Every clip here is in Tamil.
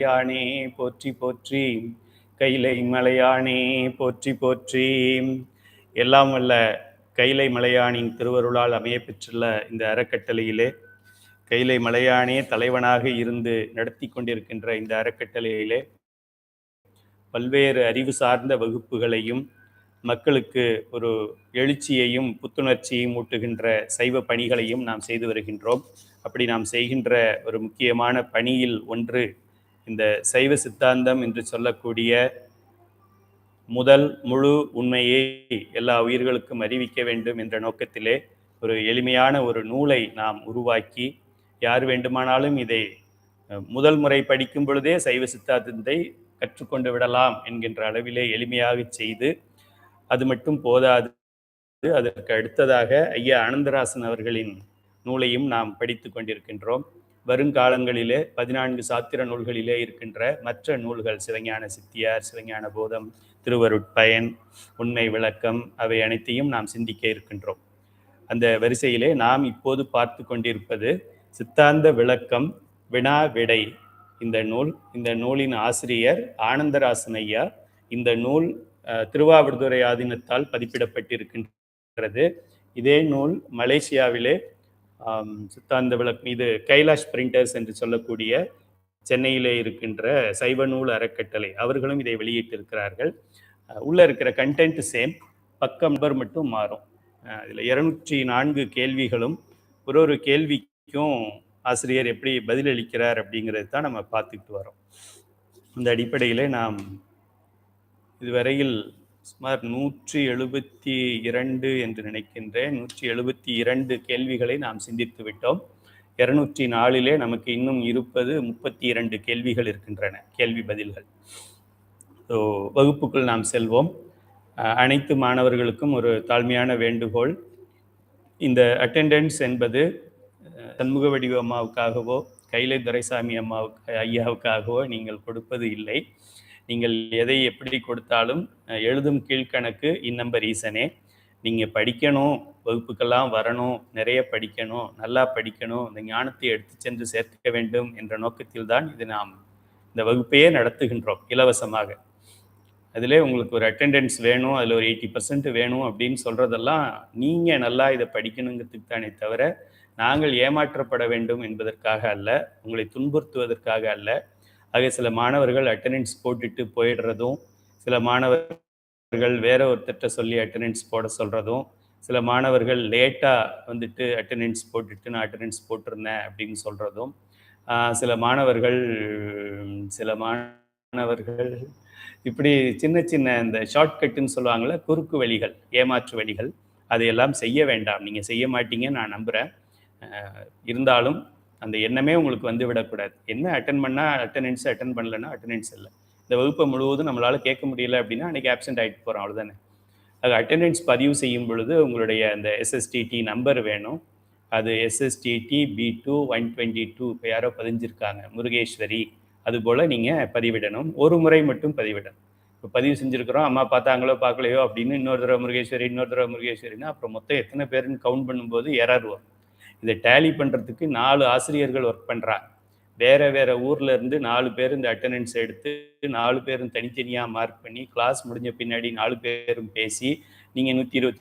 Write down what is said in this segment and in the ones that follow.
மலையானே போற்றி போற்றி, கைலை மலையானே போற்றி போற்றி. எல்லாம் வல்ல கைலை மலையானின் திருவருளால் அமைய பெற்றுள்ள இந்த அறக்கட்டளையிலே கைலை மலையானே தலைவனாக இருந்து நடத்தி கொண்டிருக்கின்ற இந்த அறக்கட்டளையிலே பல்வேறு அறிவு சார்ந்த வகுப்புகளையும் மக்களுக்கு ஒரு எழுச்சியையும் புத்துணர்ச்சியையும் ஊட்டுகின்ற சைவ பணிகளையும் நாம் செய்து வருகின்றோம். அப்படி நாம் செய்கின்ற ஒரு முக்கியமான பணியில் ஒன்று இந்த சைவ சித்தாந்தம் என்று சொல்லக்கூடிய முதல் முழு உண்மையை எல்லா உயிர்களுக்கும் அறிவிக்க வேண்டும் என்ற நோக்கத்திலே ஒரு எளிமையான ஒரு நூலை நாம் உருவாக்கி யார் வேண்டுமானாலும் இதை முதல் முறை படிக்கும் பொழுதே சைவ சித்தாந்தத்தை கற்றுக்கொண்டு விடலாம் என்கின்ற அளவிலே எளிமையாக செய்து, அது மட்டும் போதாது, அதற்கு அடுத்ததாக ஐயா ஆனந்தராசன் அவர்களின் நூலையும் நாம் படித்து கொண்டிருக்கின்றோம். வருங்காலங்களிலே 14 சாத்திர நூல்களிலே இருக்கின்ற மற்ற நூல்கள் சிவஞான சித்தியார், சிவஞான போதம், திருவருட்பயன், உண்மை விளக்கம், அவை அனைத்தையும் நாம் சிந்திக்க இருக்கின்றோம். அந்த வரிசையிலே நாம் இப்போது பார்த்து கொண்டிருப்பது சித்தாந்த விளக்கம் வினா விடை இந்த நூல். இந்த நூலின் ஆசிரியர் ஆனந்தராசன் ஐயா. இந்த நூல் திருவாவடுதுறை ஆதீனத்தால் பதிப்பிடப்பட்டிருக்கின்றது. இதே நூல் மலேசியாவிலே சித்தாந்த விளக்கம் இது கைலாஷ் பிரிண்டர்ஸ் என்று சொல்லக்கூடிய சென்னையிலே இருக்கின்ற சைவ நூல் அறக்கட்டளை அவர்களும் இதை வெளியிட்டிருக்கிறார்கள். உள்ள இருக்கிற கண்டென்ட் சேம், பக்கம் நம்பர் மட்டும் மாறும். இதில் 204 கேள்விகளும் ஒரு கேள்விக்கும் ஆசிரியர் எப்படி பதிலளிக்கிறார் அப்படிங்கிறது தான் நம்ம பார்த்துக்கிட்டு வரோம். இந்த அடிப்படையில் நாம் இதுவரையில் சுமார் 172 என்று நினைக்கின்றேன், 172 கேள்விகளை நாம் சிந்தித்து விட்டோம். 204 நமக்கு இன்னும் இருப்பது 32 கேள்விகள் இருக்கின்றன, கேள்வி பதில்கள். ஸோ வகுப்புக்குள் நாம் செல்வோம். அனைத்து மாணவர்களுக்கும் ஒரு தாழ்மையான வேண்டுகோள், இந்த அட்டெண்டன்ஸ் என்பது சண்முக வடிவ அம்மாவுக்காகவோ கைலை துரைசாமி அம்மாவுக்கு ஐயாவுக்காகவோ நீங்கள் கொடுப்பது இல்லை. நீங்கள் எதை எப்படி கொடுத்தாலும் எழுதும் கீழ்கணக்கு இந்நம்பர் ஈசனே. நீங்கள் படிக்கணும், வகுப்புக்கெல்லாம் வரணும், நிறைய படிக்கணும், நல்லா படிக்கணும், இந்த ஞானத்தை எடுத்து சென்று சேர்க்க வேண்டும் என்ற நோக்கத்தில் தான் இது நாம் இந்த வகுப்பையே நடத்துகின்றோம் இலவசமாக. அதிலே உங்களுக்கு ஒரு அட்டெண்டன்ஸ் வேணும், அதில் ஒரு 80% வேணும் அப்படின்னு சொல்கிறதெல்லாம் நீங்கள் நல்லா இதை படிக்கணுங்கிறதுக்கு தானே தவிர நாங்கள் ஏமாற்றப்பட வேண்டும் என்பதற்காக அல்ல, உங்களை துன்புறுத்துவதற்காக அல்ல. ஆக சில மாணவர்கள் அட்டெண்டன்ஸ் போட்டுட்டு போயிடுறதும், சில மாணவர்கள் வேற ஒருத்தட்ட சொல்லி அட்டெண்டன்ஸ் போட சொல்கிறதும், சில மாணவர்கள் லேட்டாக வந்துட்டு அட்டெண்டன்ஸ் போட்டுட்டு நான் அட்டெண்டன்ஸ் போட்டிருந்தேன் அப்படின்னு சொல்கிறதும், சில மாணவர்கள் இப்படி சின்ன சின்ன இந்த ஷார்ட்கட்டுன்னு சொல்லுவாங்கள்ல, குறுக்கு வழிகள், ஏமாற்று வழிகள், அதையெல்லாம் செய்ய வேண்டாம். நீங்கள் செய்ய மாட்டீங்க நான் நம்புகிறேன். இருந்தாலும் அந்த எண்ணமே உங்களுக்கு வந்து விடக்கூடாது. என்ன அட்டன் பண்ணால் அட்டெண்டன்ஸ், அட்டன் பண்ணலைன்னா அட்டெண்டன்ஸ் இல்லை. இந்த வகுப்பை முழுவதும் நம்மளால் கேட்க முடியல அப்படின்னா அன்றைக்கி ஆப்சென்ட் ஆகிட்டு போகிறோம், அவ்வளோதானே. அது அட்டெண்டன்ஸ் பதிவு செய்யும் பொழுது உங்களுடைய அந்த SSTT நம்பர் வேணும். அது SSTT B2 122 இப்போ யாரோ பதிஞ்சிருக்காங்க, முருகேஸ்வரி, அதுபோல் நீங்கள் பதிவிடணும். ஒரு முறை மட்டும் பதிவிடணும். இப்போ பதிவு செஞ்சுருக்கிறோம், அம்மா பார்த்தாங்களோ பார்க்கலையோ அப்படின்னு இன்னொரு தடவை முருகேஸ்வரி, இன்னொரு தடவை முருகேஸ்வரின்னா அப்புறம் மொத்தம் எத்தனை பேருன்னு கவுண்ட் பண்ணும்போது எரர் வரும். இதை டேலி பண்ணுறதுக்கு 4 ஆசிரியர்கள் ஒர்க் பண்ணுறாங்க. வேறு ஊரில் இருந்து 4 பேர் இந்த அட்டெண்டன்ஸ் எடுத்து 4 பேரும் தனித்தனியாக மார்க் பண்ணி கிளாஸ் முடிஞ்ச பின்னாடி 4 பேரும் பேசி நீங்கள் 120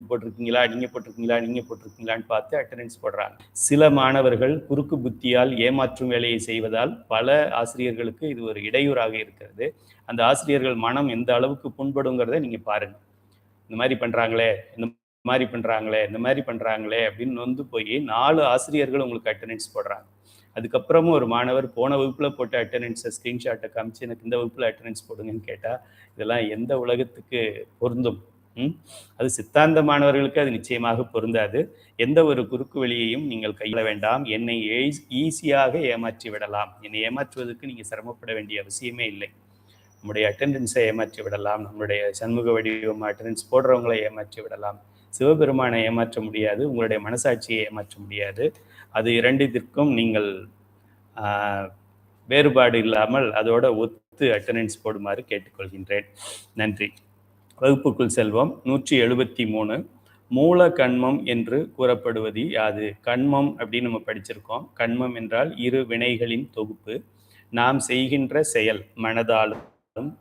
போட்டிருக்கீங்களா, நீங்கள் போட்டிருக்கீங்களான்னு பார்த்து அட்டெண்டன்ஸ் போடுறாங்க. சில மாணவர்கள் குறுக்கு புத்தியால் ஏமாற்றும் வேலையை செய்வதால் பல ஆசிரியர்களுக்கு இது ஒரு இடையூறாக இருக்கிறது. அந்த ஆசிரியர்கள் மனம் எந்த அளவுக்கு புண்படுங்கிறத நீங்கள் பாருங்கள். இந்த மாதிரி பண்ணுறாங்களே அப்படின்னு நொந்து போய் 4 ஆசிரியர்கள் உங்களுக்கு அட்டெண்டன்ஸ் போடுறாங்க. அதுக்கப்புறமும் ஒரு மாணவர் போன வகுப்பில் போட்ட அட்டெண்டன்ஸை ஸ்க்ரீன்ஷாட்டை காமிச்சு எனக்கு இந்த வகுப்பில் அட்டெண்டன்ஸ் போடுங்கன்னு கேட்டால் இதெல்லாம் எந்த உலகத்துக்கு பொருந்தும்? அது சித்தாந்த மாணவர்களுக்கு அது நிச்சயமாக பொருந்தாது. எந்த ஒரு குறுக்கு வழியையும் நீங்கள் கையாள வேண்டாம். என்னை ஈஸியாக ஏமாற்றி விடலாம். என்னை ஏமாற்றுவதற்கு நீங்கள் சிரமப்பட வேண்டிய அவசியமே இல்லை. நம்முடைய அட்டெண்டன்ஸை ஏமாற்றி விடலாம், நம்முடைய சண்முக வடிவம் அட்டெண்டன்ஸ் போடுறவங்களை ஏமாற்றி விடலாம். சிவபெருமானை ஏமாற்ற முடியாது, உங்களுடைய மனசாட்சியை ஏமாற்ற முடியாது. அது இரண்டிற்கும் நீங்கள் வேறுபாடு இல்லாமல் அதோட ஒத்து அட்டெண்டன்ஸ் போடுமாறு கேட்டுக்கொள்கின்றேன். நன்றி. வகுப்புக்குள் செல்வோம். 173 மூல கண்மம் என்று கூறப்படுவது யாது? கண்மம் அப்படின்னு நம்ம படிச்சிருக்கோம். கண்மம் என்றால் இரு வினைகளின் தொகுப்பு. நாம் செய்கின்ற செயல் மனதாலும்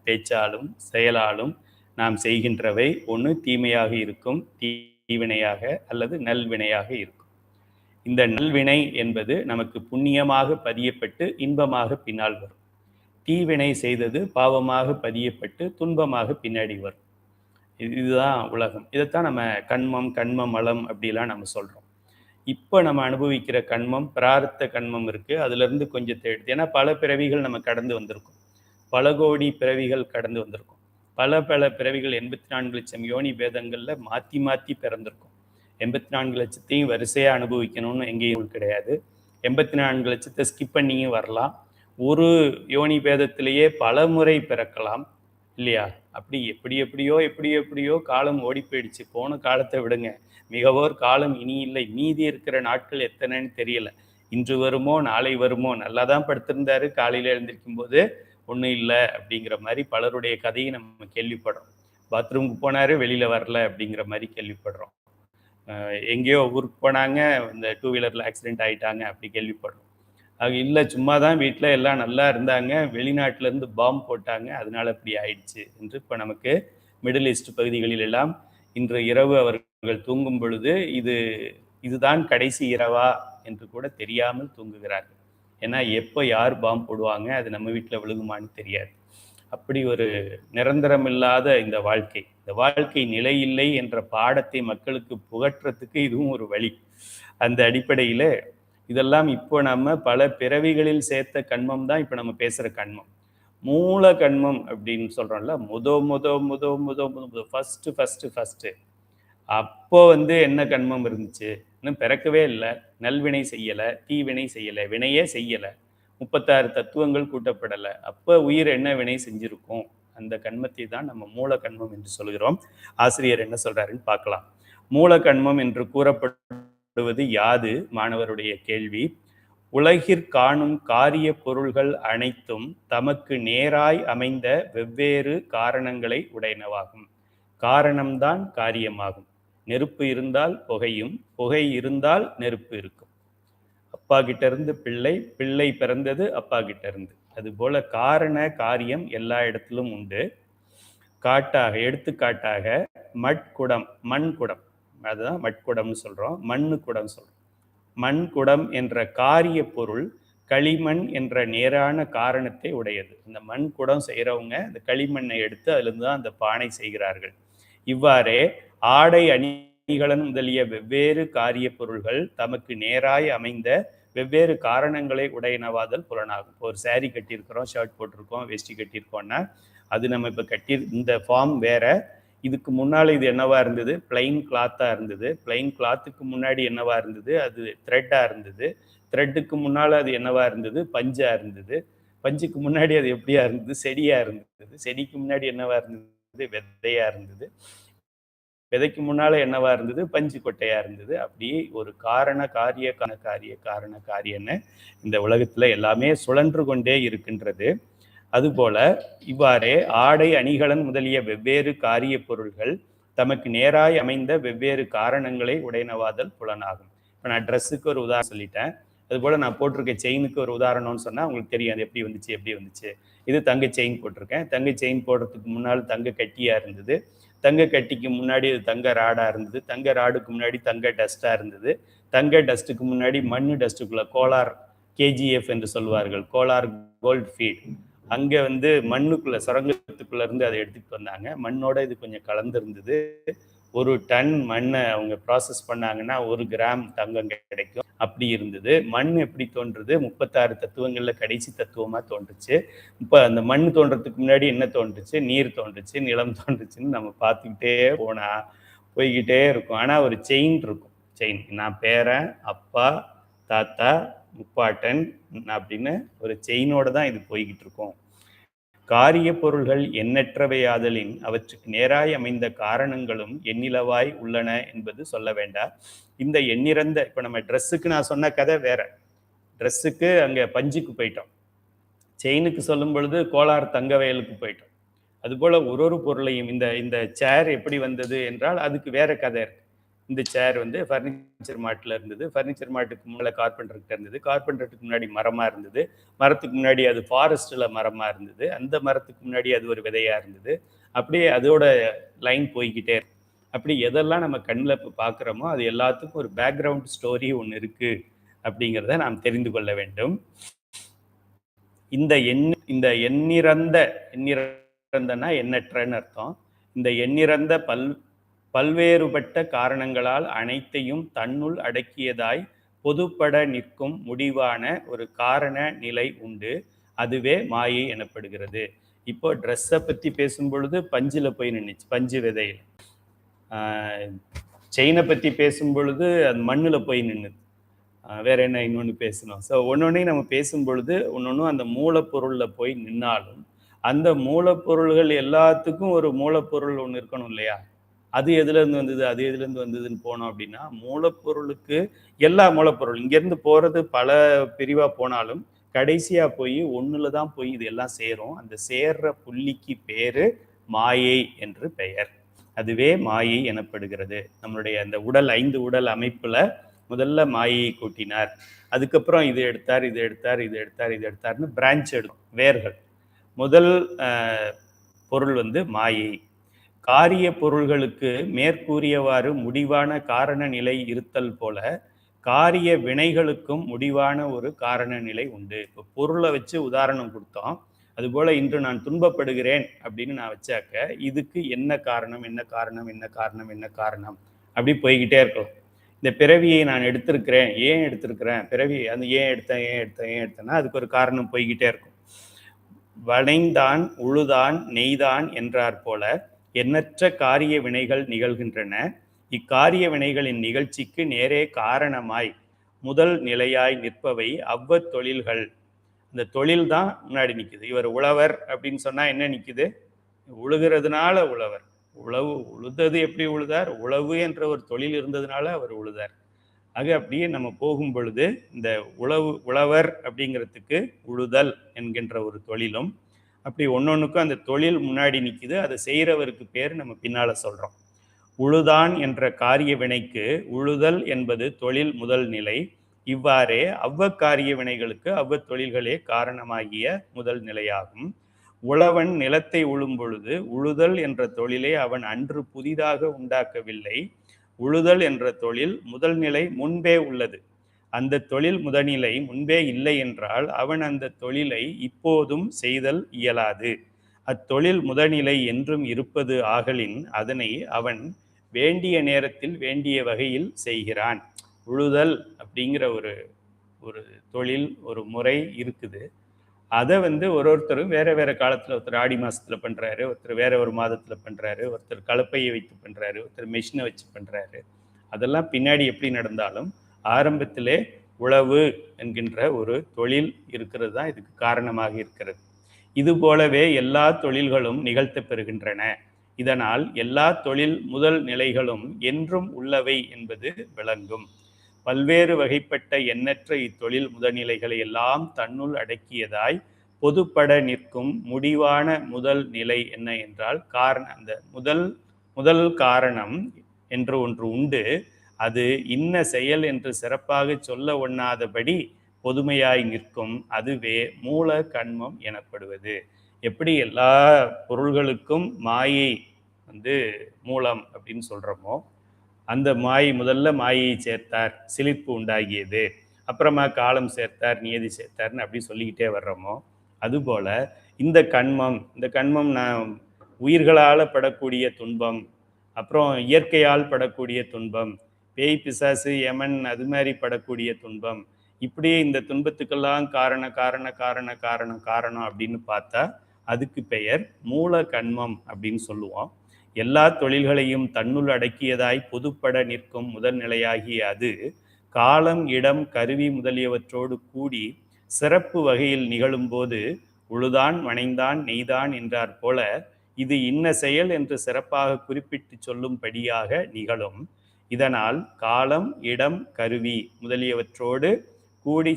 பேச்சாலும் செயலாலும் நாம் செய்கின்றவை ஒன்று தீமையாக இருக்கும், தீவினையாக, அல்லது நல்வினையாக இருக்கும். இந்த நல்வினை என்பது நமக்கு புண்ணியமாக பதியப்பட்டு இன்பமாக பின்னால் வரும். தீவினை செய்தது பாவமாக பதியப்பட்டு துன்பமாக பின்னாடி வரும். இதுதான் உலகம். இதைத்தான் நம்ம கண்மம், கண்ம மலம் அப்படிலாம் நம்ம சொல்றோம். இப்போ நம்ம அனுபவிக்கிற கண்மம் பிராரத்த கண்மம் இருக்கு. அதுல இருந்து கொஞ்சத்தை எடுத்து, ஏன்னா பல பிறவிகள் நம்ம கடந்து வந்திருக்கோம். பல கோடி பிறவிகள் கடந்து வந்திருக்கோம். பல பிறவிகள் 84 லட்சம் யோனி பேதங்கள்ல மாத்தி மாத்தி பிறந்திருக்கும். 84 லட்சத்தையும் வரிசையா அனுபவிக்கணும்னு எங்கேயும் கிடையாது. 84 லட்சத்தை ஸ்கிப் பண்ணியும் வரலாம். ஒரு யோனி பேதத்திலேயே பல முறை பிறக்கலாம் இல்லையா? அப்படி எப்படியோ காலம் ஓடி போயிடுச்சு. போன காலத்தை விடுங்க, மிகவோர் காலம் இனி இல்லை, மீதி இருக்கிற நாட்கள் எத்தனைன்னு தெரியல. இன்று வருமோ நாளை வருமோ, நல்லா தான் படுத்திருந்தாரு, காலையில் எழுந்திருக்கும் போது ஒன்றும் இல்லை அப்படிங்கிற மாதிரி பலருடைய கதையை நம்ம கேள்விப்படுறோம். பாத்ரூமுக்கு போனாரு, வெளியில் வரல அப்படிங்கிற மாதிரி கேள்விப்படுறோம். எங்கேயோ ஊருக்கு போனாங்க, இந்த 2 வீலரில் ஆக்சிடென்ட் ஆகிட்டாங்க அப்படி கேள்விப்படுறோம். அது இல்லை, சும்மா தான் வீட்டில் எல்லாம் நல்லா இருந்தாங்க, வெளிநாட்டிலேருந்து பாம்பு போட்டாங்க, அதனால அப்படி ஆயிடுச்சு என்று இப்போ நமக்கு மிடில் ஈஸ்ட் பகுதிகளில் எல்லாம் இன்று இரவு அவர்கள் தூங்கும் பொழுது இதுதான் கடைசி இரவா என்று கூட தெரியாமல் தூங்குகிறார்கள். ஏன்னா எப்போ யார் பாம்பு போடுவாங்க, அது நம்ம வீட்டில் விழுகுமான்னு தெரியாது. அப்படி ஒரு நிரந்தரமில்லாத இந்த வாழ்க்கை நிலையில்லை என்ற பாடத்தை மக்களுக்கு புகற்றத்துக்கு இதுவும் ஒரு வழி. அந்த அடிப்படையில் இதெல்லாம் இப்போ நம்ம பல பிறவிகளில் சேர்த்த கண்மம் தான் இப்போ நம்ம பேசுகிற கண்மம். மூல கண்மம் அப்படின்னு சொல்கிறோம்ல, முத ஃபஸ்ட்டு அப்போ என்ன கண்மம் இருந்துச்சு? இன்னும் பிறக்கவே இல்லை, நல்வினை செய்யலை, தீவினை செய்யலை, வினையே செய்யலை, 36 தத்துவங்கள் கூட்டப்படலை. அப்போ உயிர் என்ன வினை செஞ்சிருக்கும்? அந்த கண்மத்தை தான் நம்ம மூல கண்மம் என்று சொல்கிறோம். ஆசிரியர் என்ன சொல்றாருன்னு பார்க்கலாம். மூல கண்மம் என்று கூறப்படுவது யாது? மாணவருடைய கேள்வி. உலகிற் காணும் காரிய பொருள்கள் அனைத்தும் தமக்கு நேராய் அமைந்த வெவ்வேறு காரணங்களை உடையனவாகும். காரணம்தான் காரியமாகும். நெருப்பு இருந்தால் புகையும், புகை இருந்தால் நெருப்பு இருக்கும். அப்பா கிட்ட இருந்து பிள்ளை, பிள்ளை பிறந்தது அப்பா கிட்ட இருந்து. அதுபோல காரண காரியம் எல்லா இடத்திலும் உண்டு. எடுத்துக்காட்டாக மட்குடம், மண்குடம், அதுதான் மட்குடம்னு சொல்றோம், மண்ணு குடம் சொல்றோம். மண்குடம் என்ற காரிய பொருள் களிமண் என்ற நேரான காரணத்தை உடையது. இந்த மண் குடம் செய்கிறவங்க இந்த களிமண்ணை எடுத்து அதிலிருந்து தான் அந்த பானை செய்கிறார்கள். இவ்வாறே ஆடை அணிகலன் முதலிய வெவ்வேறு காரிய பொருள்கள் தமக்கு நேராய் அமைந்த வெவ்வேறு காரணங்களை உடையனவாதல் புலனாகும். இப்போ ஒரு சாரி கட்டியிருக்கிறோம், ஷர்ட் போட்டிருக்கோம், வேஷ்டி கட்டியிருக்கோம்னா அது நம்ம இப்போ இந்த ஃபார்ம் வேற. இதுக்கு முன்னால் இது என்னவா இருந்தது? பிளைன் கிளாத்தாக இருந்தது. பிளைன் கிளாத்துக்கு முன்னாடி என்னவா இருந்தது? அது த்ரெட்டாக இருந்தது. த்ரெட்டுக்கு முன்னால் அது என்னவா இருந்தது? பஞ்சாக இருந்தது. பஞ்சுக்கு முன்னாடி அது எப்படியா இருந்தது? செடியாக இருந்தது. செடிக்கு முன்னாடி என்னவா இருந்தது? விதையாக இருந்தது. விதைக்கு முன்னால என்னவா இருந்தது? பஞ்சு கொட்டையா இருந்தது. அப்படி ஒரு காரண காரியன்னு இந்த உலகத்துல எல்லாமே சுழன்று கொண்டே இருக்கின்றது. அதுபோல இவ்வாறே ஆடை அணிகலன் முதலிய வெவ்வேறு காரிய பொருள்கள் தமக்கு நேராய் அமைந்த வெவ்வேறு காரணங்களை உடையனவாதல் புலனாகும். இப்போ நான் ட்ரெஸ்ஸுக்கு ஒரு உதாரணம் சொல்லிட்டேன். அதுபோல் நான் போட்டிருக்க செயினுக்கு ஒரு உதாரணம்னு சொன்னால் உங்களுக்கு தெரியும் அது எப்படி வந்துச்சு. இது தங்க செயின் போட்டிருக்கேன். தங்க செயின் போடுறதுக்கு முன்னால் தங்க கட்டியாக இருந்தது. தங்க கட்டிக்கு முன்னாடி அது தங்க ராடாக இருந்தது. தங்க ராடுக்கு முன்னாடி தங்க டஸ்ட்டாக இருந்தது. தங்க டஸ்ட்டுக்கு முன்னாடி மண் டஸ்ட்டுக்குள்ளே கோலார் கேஜிஎஃப் என்று சொல்வார்கள், கோலார் கோல்ட் ஃபீல்ட், அங்கே மண்ணுக்குள்ளே சுரங்கத்துக்குள்ளே இருந்து அதை எடுத்துகிட்டு வந்தாங்க. மண்ணோட இது கொஞ்சம் கலந்துருந்தது. 1 டன் மண்ணை அவங்க ப்ராசஸ் பண்ணாங்கன்னா 1 கிராம் தங்கம் கிடைக்கும். அப்படி இருந்தது. மண் எப்படி தோன்றுது? 36 தத்துவங்களில் கடைசி தத்துவமாக தோன்றுச்சு. இப்போ அந்த மண் தோன்றதுக்கு முன்னாடி என்ன தோன்றுச்சு? நீர் தோன்றுச்சு, நிலம் தோன்றுச்சுன்னு நம்ம பார்த்துக்கிட்டே போய்கிட்டே இருக்கும். ஆனால் ஒரு செயின் இருக்கும். செயின், நான் பேரன், அப்பா, தாத்தா, முப்பாட்டன் அப்படின்னு ஒரு செயினோட தான் இது போய்கிட்டு இருக்கும். காரிய பொருள்கள் எண்ணற்றவையாதலின் அவற்றுக்கு நேராய் அமைந்த காரணங்களும் எண்ணிலவாய் உள்ளன என்பது சொல்ல வேண்டாம். இந்த எண்ணிறந்த, இப்போ நம்ம ட்ரெஸ்ஸுக்கு நான் சொன்ன கதை வேற. ட்ரெஸ்ஸுக்கு அங்கே பஞ்சுக்கு போயிட்டோம். செயினுக்கு சொல்லும் பொழுது கோலார் தங்க வயலுக்கு போயிட்டோம். அதுபோல் ஒரு பொருளையும் இந்த சேர் எப்படி வந்தது என்றால் அதுக்கு வேற கதை இருக்கு. இந்த சேர் வந்து ஃபர்னிச்சர் மார்ட்டில் இருந்தது. ஃபர்னிச்சர் மார்ட்டுக்கு முன்னாடி கார்பெண்டர்கிட்ட இருந்தது. கார்பெண்டருக்கு முன்னாடி மரமாக இருந்தது. மரத்துக்கு முன்னாடி அது ஃபாரஸ்ட்டில் மரமாக இருந்தது. அந்த மரத்துக்கு முன்னாடி அது ஒரு விதையாக இருந்தது. அப்படியே அதோட லைன் போய்கிட்டே இருக்கு. அப்படி எதெல்லாம் நம்ம கண்ணில் இப்போ பார்க்குறோமோ அது எல்லாத்துக்கும் ஒரு பேக்ரவுண்ட் ஸ்டோரி ஒன்று இருக்குது அப்படிங்கிறத நாம் தெரிந்து கொள்ள வேண்டும். இந்த எண்ணிறந்தனா எண்ணற்றன்னு அர்த்தம். இந்த எண்ணிறந்த பல்வேறுபட்ட காரணங்களால் அனைத்தையும் தன்னுள் அடக்கியதாய் பொதுப்பட நிற்கும் முடிவான ஒரு காரண நிலை உண்டு. அதுவே மாயை எனப்படுகிறது. இப்போ ட்ரெஸ்ஸை பற்றி பேசும் பொழுது பஞ்சில் போய் நின்றுச்சு, பஞ்சு விதையில். செயினை பற்றி பேசும் பொழுது அது மண்ணில் போய் நின்றுது. வேற என்ன இன்னொன்று பேசணும். ஸோ ஒன்னொன்னையும் நம்ம பேசும் பொழுது ஒன்னொன்னும் அந்த மூலப்பொருளில் போய் நின்னாலும் அந்த மூலப்பொருள்கள் எல்லாத்துக்கும் ஒரு மூலப்பொருள் ஒன்று இருக்கணும் இல்லையா? அது எதுலேருந்து வந்தது, அது எதுலேருந்து வந்ததுன்னு போனோம் அப்படின்னா, மூலப்பொருளுக்கு எல்லா மூலப்பொருள் இங்கேருந்து போகிறது பல பிரிவாக போனாலும் கடைசியாக போய் ஒன்றில் தான் போய் இது எல்லாம் சேரும். அந்த சேர்ற புள்ளிக்கு பேர் மாயை என்று பெயர். அதுவே மாயை எனப்படுகிறது. நம்மளுடைய அந்த உடல் 5 உடல் அமைப்பில் முதல்ல மாயையை கூட்டினார். அதுக்கப்புறம் இது எடுத்தார், இது எடுத்தார், இது எடுத்தார், இது எடுத்தார்னு பிரான்ச் எடுக்கும், வேர்கள். முதல் பொருள் வந்து மாயை. காரிய பொருள்களுக்கு மேற்கூறியவாறு முடிவான காரண நிலை இருத்தல் போல காரிய வினைகளுக்கும் முடிவான ஒரு காரண நிலை உண்டு. இப்போ பொருளை வச்சு உதாரணம் கொடுத்தோம். அதுபோல் இன்று நான் துன்பப்படுகிறேன் அப்படின்னு நான் வச்சாக்க இதுக்கு என்ன காரணம், என்ன காரணம், என்ன காரணம், என்ன காரணம் அப்படி போய்கிட்டே இருக்கலாம். இந்த பிறவியை நான் எடுத்திருக்கிறேன், ஏன் எடுத்திருக்கிறேன், பிறவி அந்த ஏன் எடுத்தேன்னா அதுக்கு ஒரு காரணம் போய்கிட்டே இருக்கும். வனைந்தான் உழுதான் நெய்தான் என்றார் போல எண்ணற்ற காரிய வினைகள் நிகழ்கின்றன. இக்காரிய வினைகளின் நிகழ்ச்சிக்கு நேரே காரணமாய் முதல் நிலையாய் நிற்பவை தொழில்கள். இந்த தொழில் தான் முன்னாடி நிற்குது. இவர் உழவர் அப்படின்னு சொன்னா என்ன நிற்குது? உழுகிறதுனால உழவர். உழுதது எப்படி உழுதார்? உழவு என்ற ஒரு தொழில் இருந்ததுனால அவர் உழுதார். ஆக அப்படியே நம்ம போகும் பொழுது இந்த உழவர் அப்படிங்கிறதுக்கு உழுதல் என்கின்ற ஒரு தொழிலும், அப்படி ஒன்னொன்னுக்கும் அந்த தொழில் முன்னாடி நிற்குது. அதை செய்கிறவருக்கு பேர் நம்ம பின்னால சொல்றோம். உழுதான் என்ற காரிய வினைக்கு உழுதல் என்பது தொழில் முதல் நிலை. இவ்வாறே காரிய வினைகளுக்கு தொழில்களே காரணமாகிய முதல் நிலையாகும். உழவன் நிலத்தை உழும் பொழுது உழுதல் என்ற தொழிலை அவன் அன்று புதிதாக உண்டாக்கவில்லை. உழுதல் என்ற தொழில் முதல் நிலை முன்பே உள்ளது. அந்த தொழில் முதல்நிலை முன்பே இல்லை என்றால் அவன் அந்த தொழிலை இப்போதும் செய்தல் இயலாது. அத்தொழில் முதல்நிலை என்றும் இருப்பது ஆகலின் அதனை அவன் வேண்டிய நேரத்தில் வேண்டிய வகையில் செய்கிறான். உழுதல் அப்படிங்கிற ஒரு தொழில், ஒரு முறை இருக்குது. அதை ஒருத்தரும் வேற வேற காலத்தில், ஒருத்தர் ஆடி மாதத்தில் பண்ணுறாரு, ஒருத்தர் வேற ஒரு மாதத்தில் பண்ணுறாரு, ஒருத்தர் கலப்பையை வைத்து பண்ணுறாரு, ஒருத்தர் மெஷினை வச்சு பண்ணுறாரு. அதெல்லாம் பின்னாடி எப்படி நடந்தாலும் ஆரம்பத்திலே உழவு என்கின்ற ஒரு தொழில் இருக்கிறது தான் இதுக்கு காரணமாக இருக்கிறது. இது போலவே எல்லா தொழில்களும் நிகழ்த்த பெறுகின்றன. இதனால் எல்லா தொழில் முதல் நிலைகளும் என்றும் உள்ளவை என்பது விளங்கும். பல்வேறு வகைப்பட்ட எண்ணற்ற இத்தொழில் முதல்நிலைகளை எல்லாம் தன்னுள் அடக்கியதாய் பொதுப்பட நிற்கும் முடிவான முதல் நிலை என்ன என்றால் அந்த முதல் காரணம் என்று ஒன்று உண்டு. அது இன்ன செயல் என்று சிறப்பாக சொல்ல ஒண்ணாதபடி பொதுமையாய் நிற்கும். அதுவே மூல கண்மம் எனப்படுவது. எப்படி எல்லா பொருள்களுக்கும் மாயை மூலம் அப்படின்னு சொல்றோமோ, அந்த முதல்ல மாயை சேர்த்தார், சிலிர்ப்பு உண்டாகியது, அப்புறமா காலம் சேர்த்தார், நியதி சேர்த்தார்னு அப்படி சொல்லிக்கிட்டே வர்றோமோ, அதுபோல இந்த கண்மம் நான் உயிர்களால் படக்கூடிய துன்பம், அப்புறம் இயற்கையால் படக்கூடிய துன்பம், பேய் பிசாசு யமன் அது மாதிரி படக்கூடிய துன்பம், இப்படியே இந்த துன்பத்துக்கெல்லாம் காரணம் அப்படின்னு பார்த்தா அதுக்கு பெயர் மூல கண்மம் அப்படின்னு சொல்லுவோம். எல்லா தொழில்களையும் தன்னுள் அடக்கியதாய் பொதுப்பட நிற்கும் முதல் நிலையாகிய அது காலம், இடம், கருவி முதலியவற்றோடு கூடி சிறப்பு வகையில் நிகழும் போது உழுதான் வனைந்தான் நெய்தான் என்றார் போல இது இன்ன செயல் என்று சிறப்பாக குறிப்பிட்டு சொல்லும்படியாக நிகழும். இதனால் காலம், இடம், கருவி முதலியவற்றோடு கூடி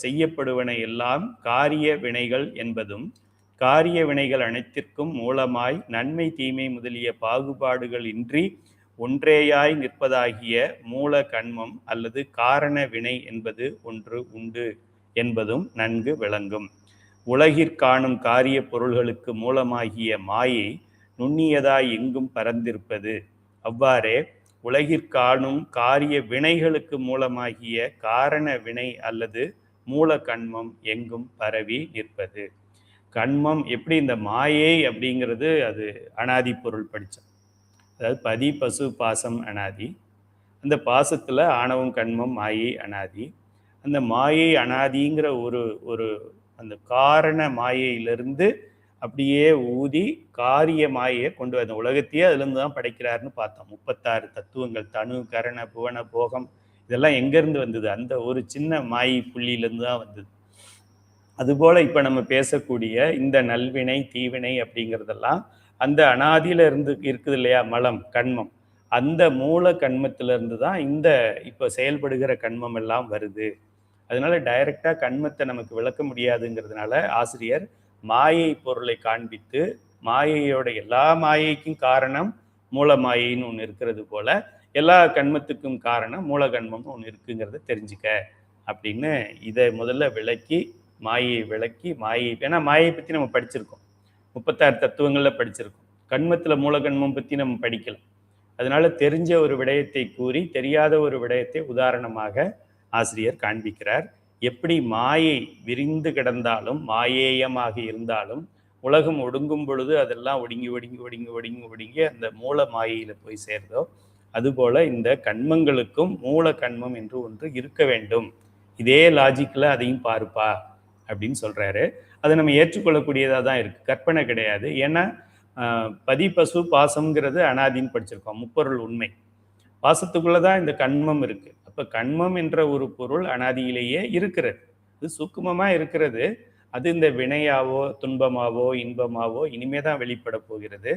செய்யப்படுவன எல்லாம் காரிய வினைகள் என்பதும், காரிய வினைகள் அனைத்திற்கும் மூலமாய் நன்மை தீமை முதலிய பாகுபாடுகள் இன்றி ஒன்றேயாய் நிற்பதாகிய மூல கண்மம் அல்லது காரண வினை என்பது ஒன்று உண்டு என்பதும் நன்கு விளங்கும். உலகிற்காணும் காரிய பொருள்களுக்கு மூலமாகிய மாயை நுண்ணியதாய் எங்கும் பரந்திருப்பது. அவ்வாறே உலகிற்காணும் காரிய வினைகளுக்கு மூலமாகிய காரண வினை அல்லது மூல கண்மம் எங்கும் பரவி நிற்பது. கண்மம் எப்படி இந்த மாயை அப்படிங்கிறது அது அனாதி பொருள் படித்தோம். அதாவது பதி பசு பாசம் அனாதி. அந்த பாசத்தில் ஆணவம் கண்மம் மாயை அனாதி. அந்த மாயை அனாதிங்கிற ஒரு ஒரு அந்த காரண மாயையிலிருந்து அப்படியே ஊதி காரிய மாயையை கொண்டு வந்த உலகத்தையே அதுலேருந்து தான் படைக்கிறாருன்னு பார்த்தோம். 36 தத்துவங்கள், தனு கரண புவன போகம், இதெல்லாம் எங்கேருந்து வந்தது? அந்த ஒரு சின்ன மாயை புள்ளியிலேருந்து தான் வந்தது. அதுபோல் இப்போ நம்ம பேசக்கூடிய இந்த நல்வினை தீவினை அப்படிங்கிறதெல்லாம் அந்த அனாதியில இருந்து இருக்குது இல்லையா, மலம் கண்மம், அந்த மூல கண்மத்திலிருந்து தான் இந்த இப்போ செயல்படுகிற கண்மம் எல்லாம் வருது. அதனால டைரக்டா கண்மத்தை நமக்கு விளக்க முடியாதுங்கிறதுனால ஆசிரியர் மாயை பொருளை காண்பித்து மாயையோட எல்லா மாயைக்கும் காரணம் மூல மாயைன்னு ஒன்று இருக்கிறது போல எல்லா கண்மத்துக்கும் காரணம் மூல கண்மம்னு ஒன்று இருக்குங்கிறத தெரிஞ்சுக்க அப்படின்னு இதை முதல்ல விளக்கி மாயை விளக்கி மாயை, ஏன்னா மாயை பற்றி நம்ம படிச்சிருக்கோம், 36 தத்துவங்களில் படிச்சிருக்கோம். கண்மத்தில் மூலகண்மம் பற்றி நம்ம படிக்கல. அதனால தெரிஞ்ச ஒரு விடயத்தை கூறி தெரியாத ஒரு விடயத்தை உதாரணமாக ஆசிரியர் காண்பிக்கிறார். எப்படி மாயை விரிந்து கிடந்தாலும் மாயேயமாக இருந்தாலும் உலகம் ஒடுங்கும் பொழுது அதெல்லாம் ஒடுங்கி ஒடுங்கி ஒடுங்கி ஒடுங்கி ஒடுங்கி அந்த மூல மாயையில போய் சேர்ந்தோ, அதுபோல இந்த கண்மங்களுக்கும் மூல கண்மம் என்று ஒன்று இருக்க வேண்டும். இதே லாஜிக்கில் அதையும் பாருப்பா அப்படின்னு சொல்றாரு. அதை நம்ம ஏற்றுக்கொள்ளக்கூடியதாக தான் இருக்கு, கற்பனை கிடையாது. ஏன்னா பதி பசு பாசம்ங்கிறது அனாதின்னு படிச்சிருக்கோம், முப்பொருள் உண்மை. பாசத்துக்குள்ளதான் இந்த கண்மம் இருக்கு. அப்ப கண்மம் என்ற ஒரு பொருள் அனாதியிலேயே இருக்கிறது, இது சூக்குமமா இருக்கிறது. அது இந்த வினையாவோ துன்பமாவோ இன்பமாவோ இனிமே தான் வெளிப்பட போகிறது.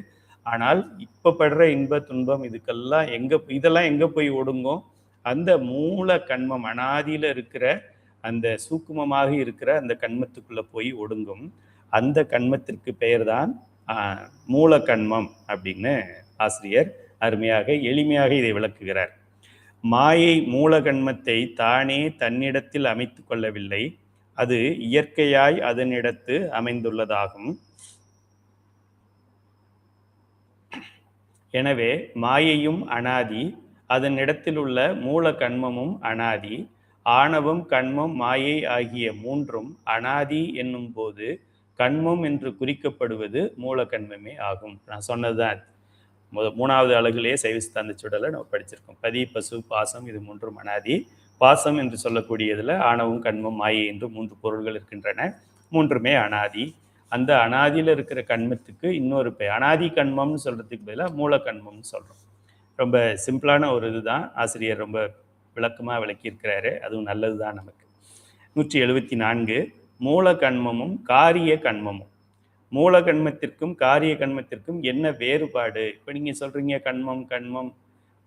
ஆனால் இப்ப படுற இன்ப துன்பம் இதுக்கெல்லாம் இதெல்லாம் எங்க போய் ஒடுங்கும்? அந்த மூல கண்மம் அனாதியில இருக்கிற அந்த சூக்குமமாக இருக்கிற அந்த கண்மத்துக்குள்ள போய் ஒடுங்கும். அந்த கண்மத்திற்கு பெயர் தான் மூல கண்மம் அப்படின்னு ஆசிரியர் அருமையாக எளிமையாக இதை விளக்குகிறார். மாயை மூல கண்மத்தை தானே தன்னிடத்தில் அமைத்து கொள்ளவில்லை, அது இயற்கையாய் அதனிடத்து அமைந்துள்ளதாகும். எனவே மாயையும் அனாதி, அதனிடத்தில் உள்ள மூல கண்மமும் அனாதி. ஆணவம் கண்மம் மாயை ஆகிய மூன்றும் அனாதி என்னும் போது கண்மம் என்று குறிக்கப்படுவது மூல கண்மமே ஆகும். நான் சொன்னதுதான் 3வது அழகுலேயே சைவ சித்தாந்த சுடலை நம்ம படிச்சிருக்கோம். பதி பசு பாசம் இது மூன்றும் அனாதி. பாசம் என்று சொல்லக்கூடியதுல ஆணவம் கண்மம் மாயை என்று 3 பொருள்கள் இருக்கின்றன, மூன்றுமே அனாதி. அந்த அனாதியில இருக்கிற கண்மத்துக்கு இன்னொரு பெயர் அனாதி கண்மம்னு சொல்றதுக்கு பதிலாக மூல கண்மம்னு சொல்றோம். ரொம்ப சிம்பிளான ஒரு இதுதான், ஆசிரியர் ரொம்ப விளக்கமாக விளக்கியிருக்கிறாரு, அதுவும் நல்லது தான் நமக்கு. 174 மூல கண்மமும் காரிய கண்மமும். மூல கண்மத்திற்கும் காரிய கண்மத்திற்கும் என்ன வேறுபாடு? இப்போ நீங்கள் சொல்றீங்க கண்மம் கண்மம்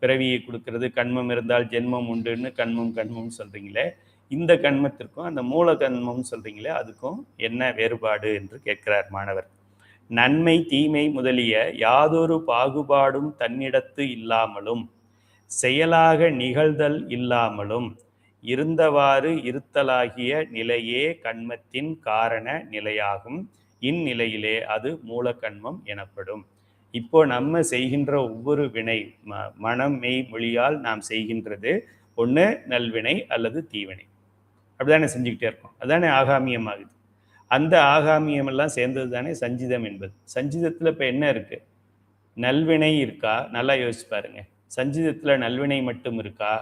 பிறவியை கொடுக்கறது, கண்மம் இருந்தால் ஜென்மம் உண்டுன்னு கண்மம் சொல்றீங்களே, இந்த கண்மத்திற்கும் அந்த மூல கண்மம் சொல்றீங்களே அதுக்கும் என்ன வேறுபாடு என்று கேட்கிறார் மாணவர். நன்மை தீமை முதலிய யாதொரு பாகுபாடும் தன்னிடத்து இல்லாமலும் செயலாக நிகழ்தல் இல்லாமலும் இருந்தவாறு இருத்தலாகிய நிலையே கண்மத்தின் காரண நிலையாகும். இந்நிலையிலே அது மூல கண்மம் எனப்படும். இப்போ நம்ம செய்கின்ற ஒவ்வொரு வினை மனம் மெய் மொழியால் நாம் செய்கின்றது ஒன்று நல்வினை அல்லது தீவினை, அப்படிதானே செஞ்சுக்கிட்டே இருக்கோம். அதுதானே ஆகாமியம் ஆகுது. அந்த ஆகாமியம் எல்லாம் சேர்ந்தது தானே சஞ்சிதம் என்பது. சஞ்சிதத்தில் இப்போ என்ன இருக்கு? நல்வினை இருக்கா? நல்லா யோசிச்சு பாருங்க. சஞ்சிதத்தில் நல்வினை மட்டும் இருக்கா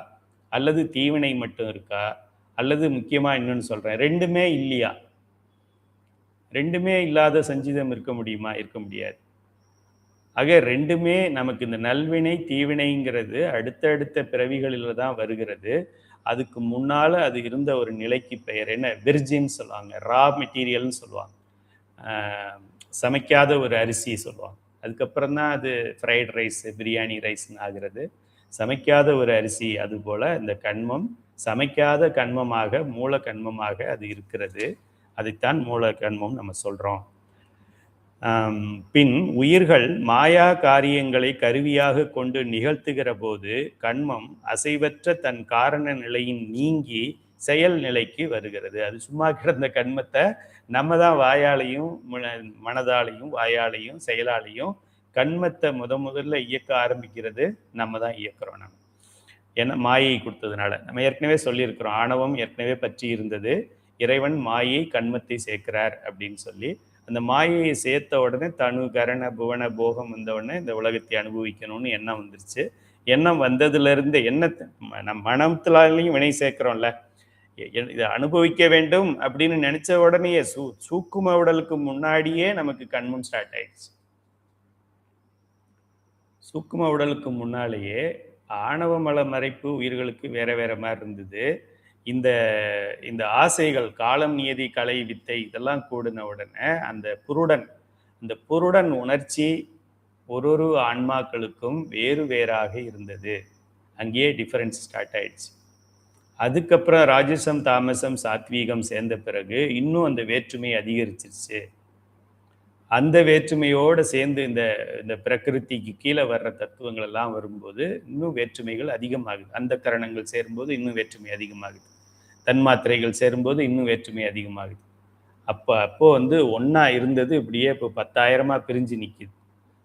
அல்லது தீவினை மட்டும் இருக்கா? அல்லது முக்கியமாக இன்னொன்று சொல்கிறேன், ரெண்டுமே இல்லையா? ரெண்டுமே இல்லாத சஞ்சிதம் இருக்க முடியுமா? இருக்க முடியாது. ஆக ரெண்டுமே நமக்கு, இந்த நல்வினை தீவினைங்கிறது அடுத்தடுத்த பிறவிகளில் தான் வருகிறது. அதுக்கு முன்னால் அது இருந்த ஒரு நிலைக்கு பெயர் என்ன? விர்ஜின்னு சொல்லுவாங்க, ரா மெட்டீரியல்னு சொல்லுவாங்க, சமைக்காத ஒரு அரிசி சொல்லுவாங்க. அதுக்கப்புறம் தான் அது ஃப்ரைட் ரைஸ் பிரியாணி ரைஸ்ன்னு ஆகிறது. சமைக்காத ஒரு அரிசி. அதுபோல் இந்த கண்மம் சமைக்காத கண்மமாக மூல கண்மமாக அது இருக்கிறது. அதைத்தான் மூல கண்மம் நம்ம சொல்கிறோம். பின் உயிர்கள் மாயா காரியங்களை கருவியாக கொண்டு நிகழ்த்துகிற போது கண்மம் அசைவற்ற தன் காரண நிலையின் நீங்கி செயல் நிலைக்கு வருகிறது. அது சும்மா கிடந்த கண்மத்தை நம்ம தான் வாயாலையும் மனதாலையும் வாயாலையும் செயலாலையும் கண்மத்தை முதல்ல இயக்க ஆரம்பிக்கிறது நம்ம தான் இயக்கிறோம். நம்ம ஏன்னா மாயை கொடுத்ததுனால நம்ம ஏற்கனவே சொல்லியிருக்கிறோம், ஆணவம் ஏற்கனவே பற்றி இருந்தது, இறைவன் மாயை கண்மத்தை சேர்க்கிறார் அப்படின்னு சொல்லி அந்த மாயையை சேர்த்த உடனே தனு கரண புவன போகம் வந்த உடனே இந்த உலகத்தை அனுபவிக்கணும்னு எண்ணம் வந்துருச்சு. எண்ணம் வந்ததுல இருந்து எண்ணத்தை நம்ம மனத்திலையும் வினை சேர்க்கிறோம்ல, இதை அனுபவிக்க வேண்டும் அப்படின்னு நினைச்ச உடனேயே சூக்கும உடலுக்கு முன்னாடியே நமக்கு கண்மம் ஸ்டார்ட் ஆயிடுச்சு. சூக்கும உடலுக்கு முன்னாலேயே ஆணவ மல மறைப்பு உயிர்களுக்கு வேற வேற மாதிரி இருந்தது. இந்த இந்த ஆசைகள் காலம் நியதி கலை வித்தை இதெல்லாம் கூடின உடனே அந்த புருடன் உணர்ச்சி ஒரு ஆன்மாக்களுக்கும் வேறு வேறாக இருந்தது. அங்கேயே டிஃபரன்ஸ் ஸ்டார்ட் ஆயிடுச்சு. அதுக்கப்புறம் ராஜசம் தாமசம் சாத்வீகம் சேர்ந்த பிறகு இன்னும் அந்த வேற்றுமை அதிகரிச்சிருச்சு. அந்த வேற்றுமையோடு சேர்ந்து இந்த பிரகிருதிக்கு கீழே வர்ற தத்துவங்கள் எல்லாம் வரும்போது இன்னும் வேற்றுமைகள் அதிகமாகுது. அந்த கரணங்கள் சேரும்போது இன்னும் வேற்றுமை அதிகமாகுது. தன்மாத்திரைகள் சேரும்போது இன்னும் வேற்றுமை அதிகமாகுது. அப்போ ஒன்னா இருந்தது இப்படியே இப்போ 10,000 பிரிஞ்சு நிற்கிது.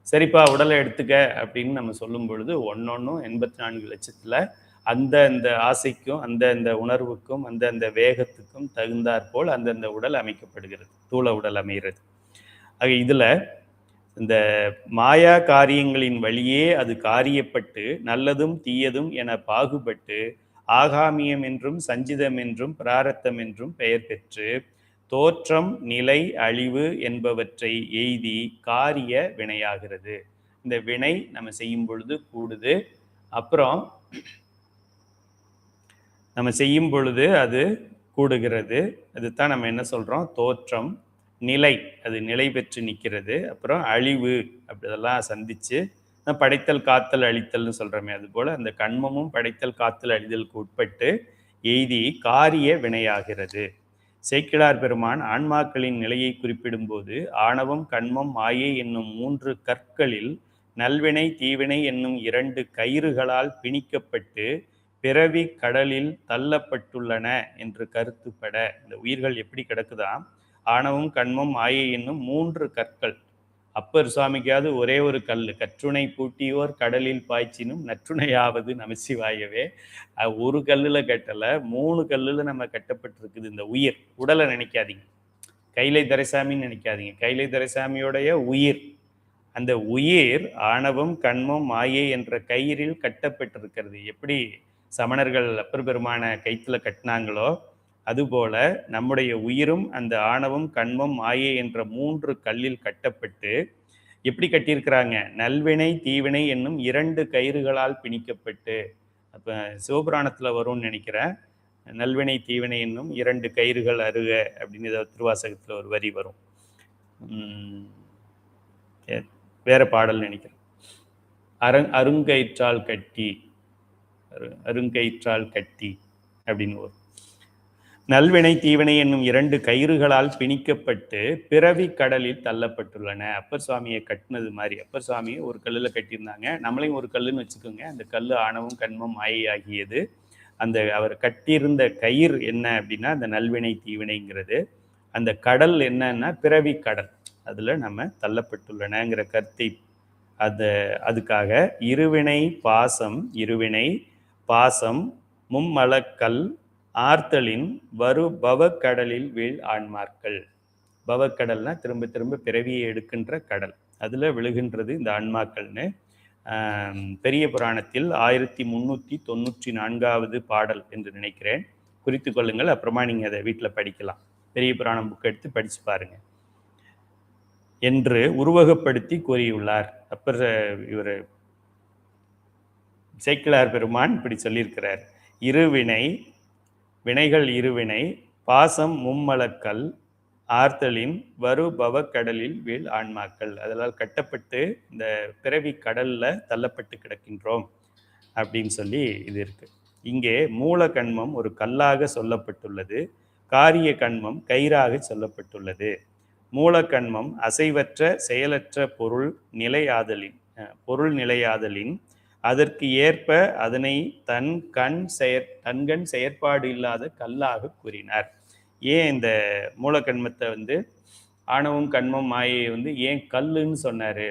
சரிப்பா உடலை எடுத்துக்க அப்படின்னு நம்ம சொல்லும் பொழுது 84 லட்சத்துல அந்த ஆசைக்கும் அந்த உணர்வுக்கும் அந்த வேகத்துக்கும் தகுந்தாற்போல் அந்தந்த உடல் அமைக்கப்படுகிறது, தூள உடல் அமைகிறது. ஆக இதுல இந்த மாயா காரியங்களின் வழியே அது காரியப்பட்டு நல்லதும் தீயதும் என பாகுபட்டு ஆகாமியம் என்றும் சஞ்சிதம் என்றும் பிராரத்தம் என்றும் பெயர் பெற்று தோற்றம் நிலை அழிவு என்பவற்றை எய்தி காரிய வினையாகிறது. இந்த வினை நம்ம செய்யும் பொழுது கூடுது, அப்புறம் நம்ம செய்யும் பொழுது அது கூடுகிறது. அதுதான் நம்ம என்ன சொல்றோம், தோற்றம் நிலை, அது நிலை பெற்று நிற்கிறது, அப்புறம் அழிவு அப்படிதெல்லாம் சந்திச்சு படைத்தல் காத்தல் அழித்தல்னு சொல்றோமே, அது போல அந்த கண்மமும் படைத்தல் காத்தல் அழிதலுக்கு உட்பட்டு எய்தி காரிய வினையாகிறது. சேக்கிழார் பெருமான் ஆன்மாக்களின் நிலையை குறிப்பிடும் போது ஆணவம் கண்மம் மாயை என்னும் 3 கற்களில் நல்வினை தீவினை என்னும் 2 கயிறுகளால் பிணிக்கப்பட்டு பிறவி கடலில் தள்ளப்பட்டுள்ளன என்று கருத்துப்பட, இந்த உயிர்கள் எப்படி கிடக்குதாம், ஆணவம் கண்மம் மாயை என்னும் 3 கற்கள். அப்பர் சுவாமிக்காவது ஒரே ஒரு கல், கற்றுணை பூட்டியோர் கடலில் பாய்ச்சினும் நற்றுணையாவது நமசிவாயவே. ஒரு கல்லுல கட்டல, 3 கல்லுல நம்ம கட்டப்பட்டிருக்குது. இந்த உயிர் உடலை நினைக்காதீங்க, கைலை துரைசாமின்னு நினைக்காதீங்க, கைலை துரைசாமியோடைய உயிர், அந்த உயிர் ஆணவம் கண்மம் மாயை என்ற கயிறில் கட்டப்பட்டிருக்கிறது. எப்படி சமணர்கள் அப்பர் பெருமான கைத்துல கட்டினாங்களோ அதுபோல நம்முடைய உயிரும் அந்த ஆணவம் கண்மம் மாயை என்ற 3 கல்லில் கட்டப்பட்டு எப்படி கட்டியிருக்கிறாங்க, நல்வினை தீவினை என்னும் 2 கயிறுகளால் பிணிக்கப்பட்டு. அப்ப சிவபுராணத்துல வரும்னு நினைக்கிறேன், நல்வினை தீவினை என்னும் 2 கயிறுகள் அருக அப்படின்னு ஏதாவது திருவாசகத்துல ஒரு வரி வரும். வேற பாடல் நினைக்கிறேன், அருங்கயிற்றால் கட்டி அருங்கயிற்றால் கட்டி அப்படின்னு வரும். நல்வினை தீவினை என்னும் 2 கயிறுகளால் பிணிக்கப்பட்டு பிறவி கடலில் தள்ளப்பட்டுள்ளன. அப்பர் சுவாமியை கட்டினது மாதிரி அப்பர் சுவாமியை ஒரு கல்லுல கட்டியிருந்தாங்க, நம்மளையும் ஒரு கல்லுன்னு வச்சுக்கோங்க. அந்த கல்லு ஆணவம் கண்மம் மாயை ஆகியது. அந்த அவர் கட்டியிருந்த கயிறு என்ன அப்படின்னா அந்த நல்வினை தீவினைங்கிறது. அந்த கடல் என்னன்னா பிறவி கடல், அதுல நம்ம தள்ளப்பட்டுள்ளனங்கிற கருத்தை அதுக்காக இருவினை பாசம் மும்மலக்கல் ஆர்த்தலின் வரு பவக்கடலில் வீழ் ஆன்மார்கள். பவக்கடல்னா திரும்ப திரும்ப பிறவியை எடுக்கின்ற கடல், அதுல விழுகின்றது இந்த ஆன்மாக்கள்னு பெரிய புராணத்தில் 1394வது பாடல் என்று நினைக்கிறேன், குறித்து கொள்ளுங்கள். அப்புறமா நீங்க அதை வீட்டில் படிக்கலாம், பெரிய புராணம் புக் எடுத்து படிச்சு பாருங்க என்று உருவகப்படுத்தி கூறியுள்ளார். அப்புறம் இவர் சேக்கிழார் பெருமான் இப்படி சொல்லியிருக்கிறார், வினைகள் இருவினை பாசம் மும்மலக்கல் ஆர்த்தலின் வரு பவக்கடலில் வீழ் ஆன்மாக்கள். அதனால் கட்டப்பட்டு இந்த பிறவி கடல்ல தள்ளப்பட்டு கிடக்கின்றோம் அப்படின்னு சொல்லி இது இருக்கு. இங்கே மூல கண்மம் ஒரு கல்லாக சொல்லப்பட்டுள்ளது, காரிய கண்மம் கயிறாக சொல்லப்பட்டுள்ளது. மூலக்கண்மம் அசைவற்ற செயலற்ற பொருள் நிலையாதலின் அதற்கு ஏற்ப அதனை தன்கண் செயற்பாடு இல்லாத கல்லாக கூறினார். ஏன் இந்த மூலக்கண்மத்தை ஆணவம் கண்மம் மாயை ஏன் கல்லுன்னு சொன்னாரு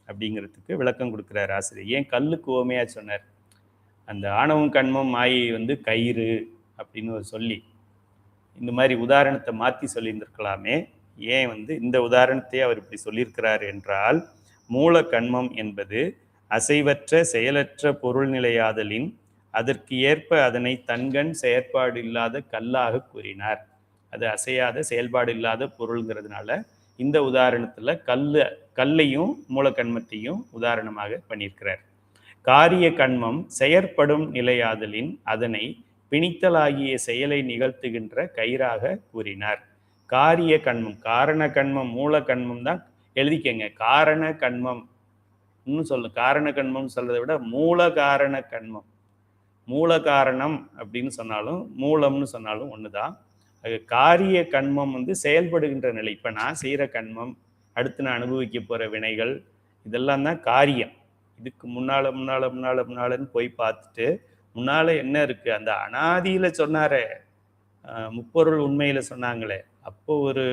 அப்படிங்கிறதுக்கு விளக்கம் கொடுக்கிறார் ஆசிரியர். ஏன் கல்லுக்கு உவமையா சொன்னார்? அந்த ஆணவம் கண்மம் மாயை கயிறு அப்படின்னு சொல்லி இந்த மாதிரி உதாரணத்தை மாற்றி சொல்லியிருந்திருக்கலாமே. ஏன் இந்த உதாரணத்தை அவர் இப்படி சொல்லியிருக்கிறார் என்றால், மூல கண்மம் என்பது அசைவற்ற செயலற்ற பொருள் நிலையாதலின் அதற்கு ஏற்ப அதனை தன்கண் செயற்பாடு இல்லாத கல்லாக கூறினார். அது அசையாத செயல்பாடு இல்லாத பொருள்ங்கிறதுனால இந்த உதாரணத்துல கல்லையும் மூலக்கண்மத்தையும் உதாரணமாக பண்ணியிருக்கிறார். காரிய கண்மம் செயற்படும் நிலையாதலின் அதனை பிணித்தலாகிய செயலை நிகழ்த்துகின்ற கயிறாக கூறினார். காரிய கண்மம், காரண கண்மம், மூல கண்மம் தான் எழுதிக்கங்க. காரண கண்மம் காரண கண்மம் சொல்றதை விட மூல காரண கண்மம். மூல காரணம் அப்படின்னு சொன்னாலும் மூலம்னு சொன்னாலும் ஒண்ணுதான். காரிய கண்மம் செயல்படுகின்ற நிலை. இப்ப நான் செய்யற கண்மம், அடுத்து நான் அனுபவிக்க போற வினைகள், இதெல்லாம் தான் காரியம். இதுக்கு முன்னாலன்னு போய் பார்த்துட்டு முன்னால என்ன இருக்கு, அந்த அனாதியில சொன்னாரே, முப்பொருள் உண்மையில சொன்னாங்களே, அப்போ ஒரு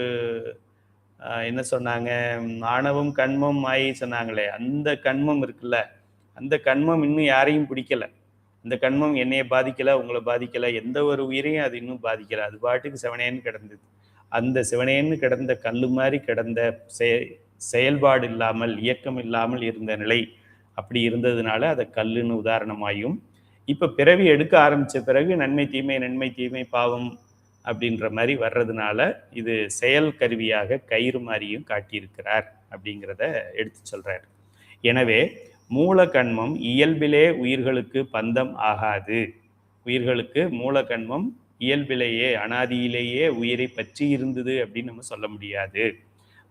என்ன சொன்னாங்க, ஆணவம் கண்மம் மாயை சொன்னாங்களே, அந்த கண்மம் இருக்குல்ல, அந்த கண்மம் இன்னும் யாரையும் பிடிக்கல. அந்த கண்மம் என்னைய பாதிக்கல, உங்களை பாதிக்கல, எந்த ஒரு உயிரையும் அது இன்னும் பாதிக்கல. அது பாட்டுக்கு சிவனேன்னு கிடந்தது. அந்த சிவனேன்னு கிடந்த கல்லு மாதிரி கிடந்த செயல்பாடு இல்லாமல் இயக்கம் இல்லாமல் இருந்த நிலை, அப்படி இருந்ததுனால அதை கல்லுன்னு உதாரணமாயும், இப்ப பிறவி எடுக்க ஆரம்பிச்ச பிறகு நன்மை தீமை பாவம் அப்படின்ற மாதிரி வர்றதுனால இது செயல் கருவியாக கயிறு மாதிரியும் காட்டியிருக்கிறார் அப்படிங்கிறத எடுத்து சொல்றார். எனவே மூல கண்மம் இயல்பிலே உயிர்களுக்கு பந்தம் ஆகாது. உயிர்களுக்கு மூல கண்மம் இயல்பிலேயே அனாதியிலேயே உயிரை பற்றி இருந்தது அப்படின்னு நம்ம சொல்ல முடியாது.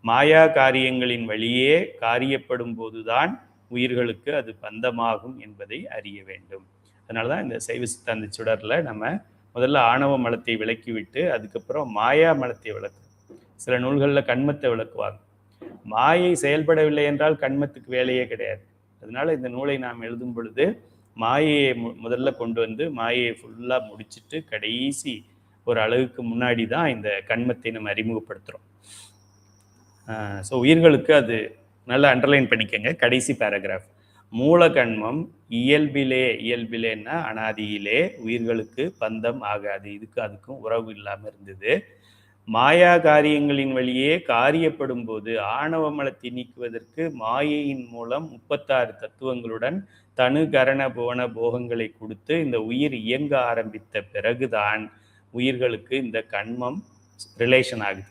மாயா காரியங்களின் வழியே காரியப்படும் போதுதான் உயிர்களுக்கு அது பந்தமாகும் என்பதை அறிய வேண்டும். அதனாலதான் இந்த சைவ சித்தாந்த சுடர்ல நம்ம முதல்ல ஆணவ மலத்தை விளக்கிவிட்டு அதுக்கப்புறம் மாயா மலத்தை விளக்கு. சில நூல்களில் கண்மத்தை விளக்குவாங்க. மாயை செயல்படவில்லை என்றால் கண்மத்துக்கு வேலையே கிடையாது. அதனால இந்த நூலை நாம் எழுதும் பொழுது மாயையை முதல்ல கொண்டு மாயையை ஃபுல்லா முடிச்சுட்டு கடைசி ஒரு அளவுக்கு முன்னாடி தான் இந்த கண்மத்தை நம்ம அறிமுகப்படுத்துறோம். ஸோ உயிர்களுக்கு அது நல்லா அண்டர்லைன் பண்ணிக்கங்க. கடைசி பேராகிராஃப், மூல கண்மம் இயல்பிலேன்னா அனாதியிலே உயிர்களுக்கு பந்தம் ஆகாது. அதுக்கும் உறவு இல்லாமல் இருந்தது. மாயா காரியங்களின் வழியே காரியப்படும் போது ஆணவ மலத்தை நீக்குவதற்கு மாயையின் மூலம் 36 தத்துவங்களுடன் தனு கரண புவன போகங்களை கொடுத்து இந்த உயிர் இயங்க ஆரம்பித்த பிறகுதான் உயிர்களுக்கு இந்த கண்மம் ரிலேஷன் ஆகுது.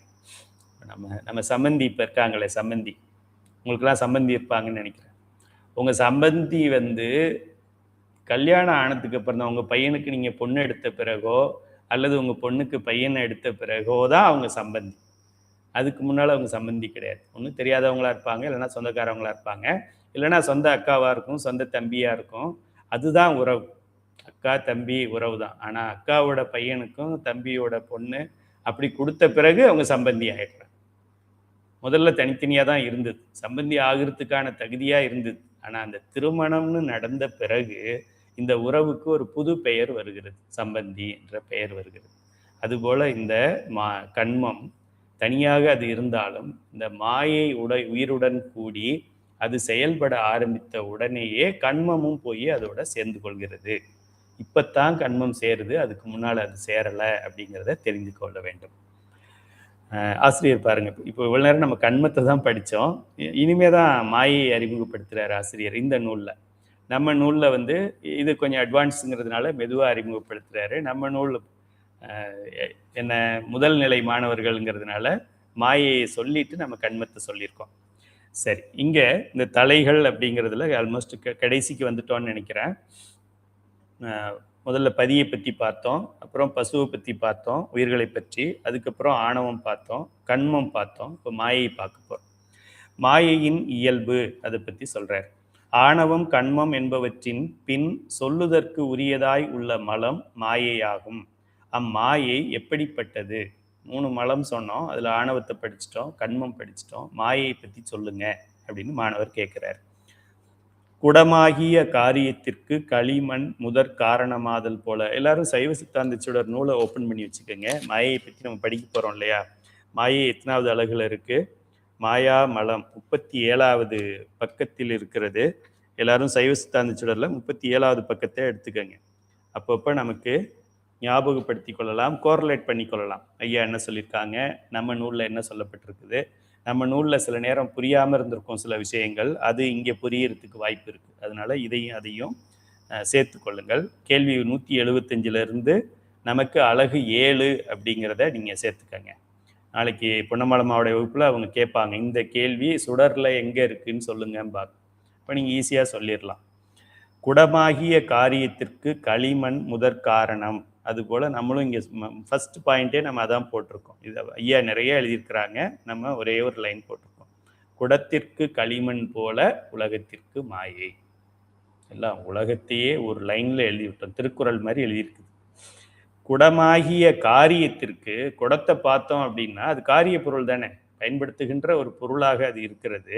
நம்ம சம்பந்தி இப்போ இருக்காங்களே, சம்பந்தி, உங்களுக்கெல்லாம் சம்பந்தி இருப்பாங்கன்னு நினைக்கிறேன். உங்கள் சம்பந்தி கல்யாணம் ஆனதுக்கு அப்புறம் தான், உங்கள் பையனுக்கு நீங்கள் பொண்ணு எடுத்த பிறகோ அல்லது உங்கள் பொண்ணுக்கு பையனை எடுத்த பிறகோ தான் அவங்க சம்பந்தி. அதுக்கு முன்னால் அவங்க சம்பந்தி கிடையாது. ஒன்றும் தெரியாதவங்களா இருப்பாங்க, இல்லைன்னா சொந்தக்காரவங்களா இருப்பாங்க, இல்லைன்னா சொந்த அக்காவாக இருக்கும், சொந்த தம்பியாக இருக்கும். அதுதான் உறவு. அக்கா தம்பி உறவு தான். ஆனால் அக்காவோட பையனுக்கும் தம்பியோட பொண்ணு அப்படி கொடுத்த பிறகு அவங்க சம்பந்தி ஆகிடுறாங்க. முதல்ல தனித்தனியாக தான் இருந்தது, சம்பந்தி ஆகிறதுக்கான தகுதியாக இருந்தது. ஆனால் அந்த திருமணம்னு நடந்த பிறகு இந்த உறவுக்கு ஒரு புது பெயர் வருகிறது, சம்பந்தி என்ற பெயர் வருகிறது. அதுபோல் இந்த கண்மம் தனியாக அது இருந்தாலும் இந்த மாயை உயிருடன் கூடி அது செயல்பட ஆரம்பித்த உடனேயே கண்மமும் போய் அதோட சேர்ந்து கொள்கிறது. இப்பத்தான் கண்மம் சேருது, அதுக்கு முன்னால் அது சேரலை அப்படிங்கிறத தெரிந்து கொள்ள வேண்டும். ஆசிரியர் பாருங்க, இப்போ இவ்வளவு நேரம் நம்ம கண்மத்தை தான் படித்தோம். இனிமே தான் மாயை அறிமுகப்படுத்துகிறார் ஆசிரியர் இந்த நூலில். நம்ம நூலில் இது கொஞ்சம் அட்வான்ஸுங்கிறதுனால மெதுவாக அறிமுகப்படுத்துகிறாரு. நம்ம நூல் என்ன முதல் நிலை மாணவர்கள்ங்கிறதுனால மாயையை சொல்லிட்டு நம்ம கண்மத்தை சொல்லியிருக்கோம். சரி, இங்கே இந்த தலைகள் அப்படிங்கிறதுல ஆல்மோஸ்ட் கடைசிக்கு வந்துட்டோன்னு நினைக்கிறேன். முதல்ல பதியை பற்றி பார்த்தோம், அப்புறம் பசுவை பற்றி பார்த்தோம், உயிர்களை பற்றி, அதுக்கப்புறம் ஆணவம் பார்த்தோம், கண்மம் பார்த்தோம். இப்போ மாயை பார்க்க போகிறோம். மாயையின் இயல்பு அதை பற்றி சொல்கிறார். ஆணவம் கண்மம் என்பவற்றின் பின் சொல்லுதற்கு உரியதாய் உள்ள மலம் மாயையாகும். அம்மாயை எப்படிப்பட்டது? 3 மலம் சொன்னோம். அதில் ஆணவத்தை படிச்சிட்டோம், கண்மம் படிச்சிட்டோம். மாயையை பற்றி சொல்லுங்க அப்படின்னு மாணவர் கேட்குறாரு. குடமாகிய காரியத்திற்கு களிமண் முதற் காரணமாதல் போல. எல்லாரும் சைவ சித்தாந்த சுடர் நூலை ஓப்பன் பண்ணி வச்சுக்கோங்க. மாயையை பற்றி நம்ம படிக்க போகிறோம் இல்லையா? மாயை எத்தனாவது அழகுல இருக்கு? மாயா மலம் 37வது பக்கத்தில் இருக்கிறது. எல்லாரும் சைவ சித்தாந்த சுடர்ல 37வது பக்கத்தை எடுத்துக்கோங்க. அப்பப்போ நமக்கு ஞாபகப்படுத்தி கொள்ளலாம், கோரிலேட் பண்ணி கொள்ளலாம். ஐயா என்ன சொல்லியிருக்காங்க, நம்ம நூலில் என்ன சொல்லப்பட்டிருக்குது, நம்ம நூலில் சில நேரம் புரியாமல் இருந்திருக்கும் சில விஷயங்கள், அது இங்கே புரியறதுக்கு வாய்ப்பு இருக்குது. அதனால இதையும் அதையும் சேர்த்து கொள்ளுங்கள். கேள்வி 175லிருந்து நமக்கு அழகு 7 அப்படிங்கிறத நீங்கள் சேர்த்துக்கங்க. நாளைக்கு பொன்னமலம்மாவுடைய வகுப்பில் அவங்க கேட்பாங்க, இந்த கேள்வி சுடரில் எங்கே இருக்குன்னு சொல்லுங்கன்னு பார்க்க. இப்போ நீங்கள் ஈஸியாக சொல்லிடலாம். குடமாகிய காரியத்திற்கு களிமண் முதற் காரணம். அதுபோல் நம்மளும் இங்கே ஃபர்ஸ்ட் பாயிண்ட்டே நம்ம அதான் போட்டிருக்கோம். இது ஐயா நிறைய எழுதியிருக்கிறாங்க, நம்ம ஒரே ஒரு லைன் போட்டிருக்கோம். குடத்திற்கு களிமண் போல உலகத்திற்கு மாயை. எல்லாம் உலகத்தையே ஒரு லைனில் எழுதிவிட்டோம், திருக்குறள் மாதிரி எழுதியிருக்குது. குடமாகிய காரியத்திற்கு, குடத்தை பார்த்தோம் அப்படின்னா அது காரிய பொருள் தானே, பயன்படுத்துகின்ற ஒரு பொருளாக அது இருக்கிறது.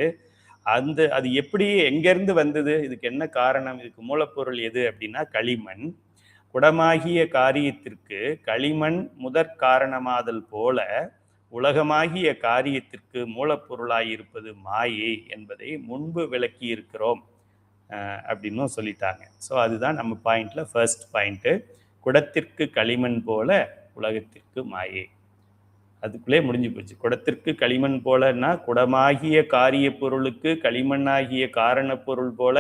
அது எப்படி எங்கேருந்து வந்தது, இதுக்கு என்ன காரணம், இதுக்கு மூலப்பொருள் எது அப்படின்னா களிமண். குடமாகிய காரியத்திற்கு களிமண் முதற் காரணமாதல் போல உலகமாகிய காரியத்திற்கு மூலப்பொருளாயிருப்பது மாயை என்பதை முன்பு விளக்கி இருக்கிறோம் அப்படின்னும் சொல்லிட்டாங்க. ஸோ அதுதான் நம்ம பாயிண்ட்ல ஃபர்ஸ்ட் பாயிண்ட்டு. குடத்திற்கு களிமண் போல உலகத்திற்கு மாயை. அதுக்குள்ளே முடிஞ்சு போச்சு. குடத்திற்கு களிமண் போலன்னா குடமாகிய காரிய பொருளுக்கு களிமண்ணாகிய காரண பொருள் போல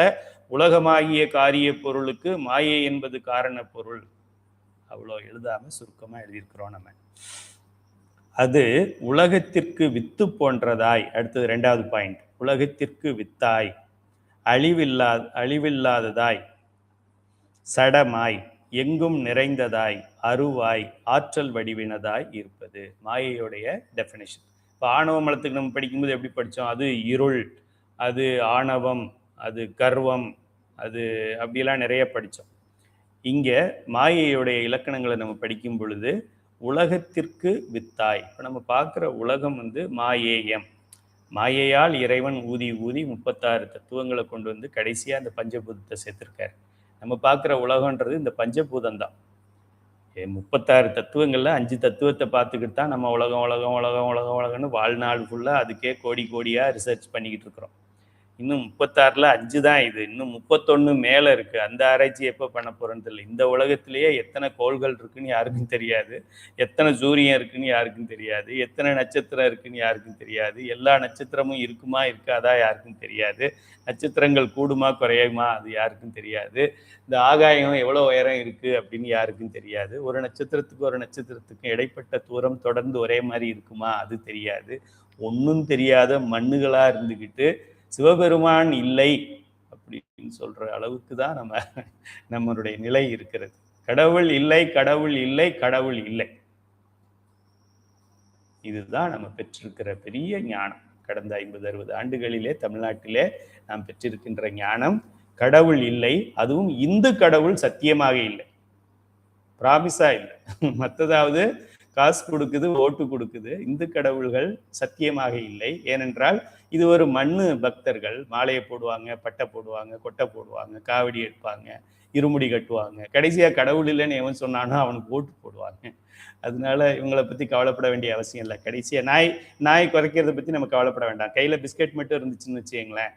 உலகமாகிய காரிய பொருளுக்கு மாயை என்பது காரண பொருள். அவ்வளோ எழுதாம சுருக்கமா எழுதியிருக்கிறோம் நம்ம. அது உலகத்திற்கு வித்து போன்றதாய். அடுத்தது 2வது பாயிண்ட், உலகத்திற்கு வித்தாய், அழிவில்லாததாய், சடமாய், எங்கும் நிறைந்ததாய், அருவாய், ஆற்றல் வடிவினதாய் இருப்பது மாயையுடைய டெஃபினேஷன். இப்போ ஆணவ மலத்துக்கு நம்ம படிக்கும்போது எப்படி படித்தோம், அது இருள், அது ஆணவம், அது கர்வம், அது அப்படியெல்லாம் நிறைய படித்தோம். இங்கே மாயையுடைய இலக்கணங்களை நம்ம படிக்கும் பொழுது உலகத்திற்கு வித்தாய். இப்போ நம்ம பார்க்குற உலகம் மாயேயம், மாயையால் இறைவன் ஊதி ஊதி 36 தத்துவங்களை கொண்டு வந்து கடைசியாக அந்த பஞ்சபூதத்தை சேர்த்துருக்காரு. நம்ம பார்க்குற உலகன்றது இந்த பஞ்சபூதம் தான். 36 தத்துவங்களில் 5 தத்துவத்தை பார்த்துக்கிட்டு தான் நம்ம உலகம் உலகம் உலகம் உலகம் உலகம்னு வாழ்நாள் ஃபுல்லாக அதுக்கே கோடி கோடியாக ரிசர்ச் பண்ணிக்கிட்டு இருக்கிறோம். இன்னும் 36ல் 5 தான் இது, இன்னும் 31 மேலே இருக்குது. அந்த ஆராய்ச்சி எப்போ பண்ண போகிறோன்னு தெரியல. இந்த உலகத்திலேயே எத்தனை கோள்கள் இருக்குன்னு யாருக்கும் தெரியாது, எத்தனை சூரியன் இருக்குன்னு யாருக்கும் தெரியாது, எத்தனை நட்சத்திரம் இருக்குன்னு யாருக்கும் தெரியாது, எல்லா நட்சத்திரமும் இருக்குமா இருக்காதா யாருக்கும் தெரியாது, நட்சத்திரங்கள் கூடுமா குறையுமா அது யாருக்கும் தெரியாது, இந்த ஆகாயம் எவ்வளோ உயரம் இருக்குது அப்படின்னு யாருக்கும் தெரியாது, ஒரு நட்சத்திரத்துக்கு ஒரு நட்சத்திரத்துக்கும் இடைப்பட்ட தூரம் தொடர்ந்து ஒரே மாதிரி இருக்குமா அது தெரியாது. ஒன்றும் தெரியாத மண்ணுகளாக இருந்துக்கிட்டு சிவபெருமான் இல்லை அப்படின்னு சொல்ற அளவுக்கு தான் நம்மளுடைய நிலை இருக்கிறது. கடவுள் இல்லை, கடவுள் இல்லை, கடவுள் இல்லை. இதுதான் நம்ம பெற்றிருக்கிற பெரிய ஞானம். கடந்த 50-60 ஆண்டுகளிலே தமிழ்நாட்டிலே நாம் பெற்றிருக்கின்ற ஞானம், கடவுள் இல்லை, அதுவும் இந்து கடவுள் சத்தியமாக இல்லை, பிராமிஸா இல்லை. மற்றதாவது காசு கொடுக்குது, ஓட்டு கொடுக்குது. இந்து கடவுள்கள் சத்தியமாக இல்லை. ஏனென்றால் இது ஒரு மண்ணு பக்தர்கள். மாலையை போடுவாங்க, பட்டை போடுவாங்க, கொட்டை போடுவாங்க, காவடி எடுப்பாங்க, இருமுடி கட்டுவாங்க. கடைசியாக கடவுள் இல்லைன்னு எவன் சொன்னானோ அவனுக்கு ஓட்டு போடுவாங்க. அதனால இவங்களை பற்றி கவலைப்பட வேண்டிய அவசியம் இல்லை. கடைசியாக நாய் குறைக்கிறத பற்றி நம்ம கவலைப்பட வேண்டாம். கையில் பிஸ்கட் மட்டும் இருந்துச்சுன்னு வச்சுங்களேன்,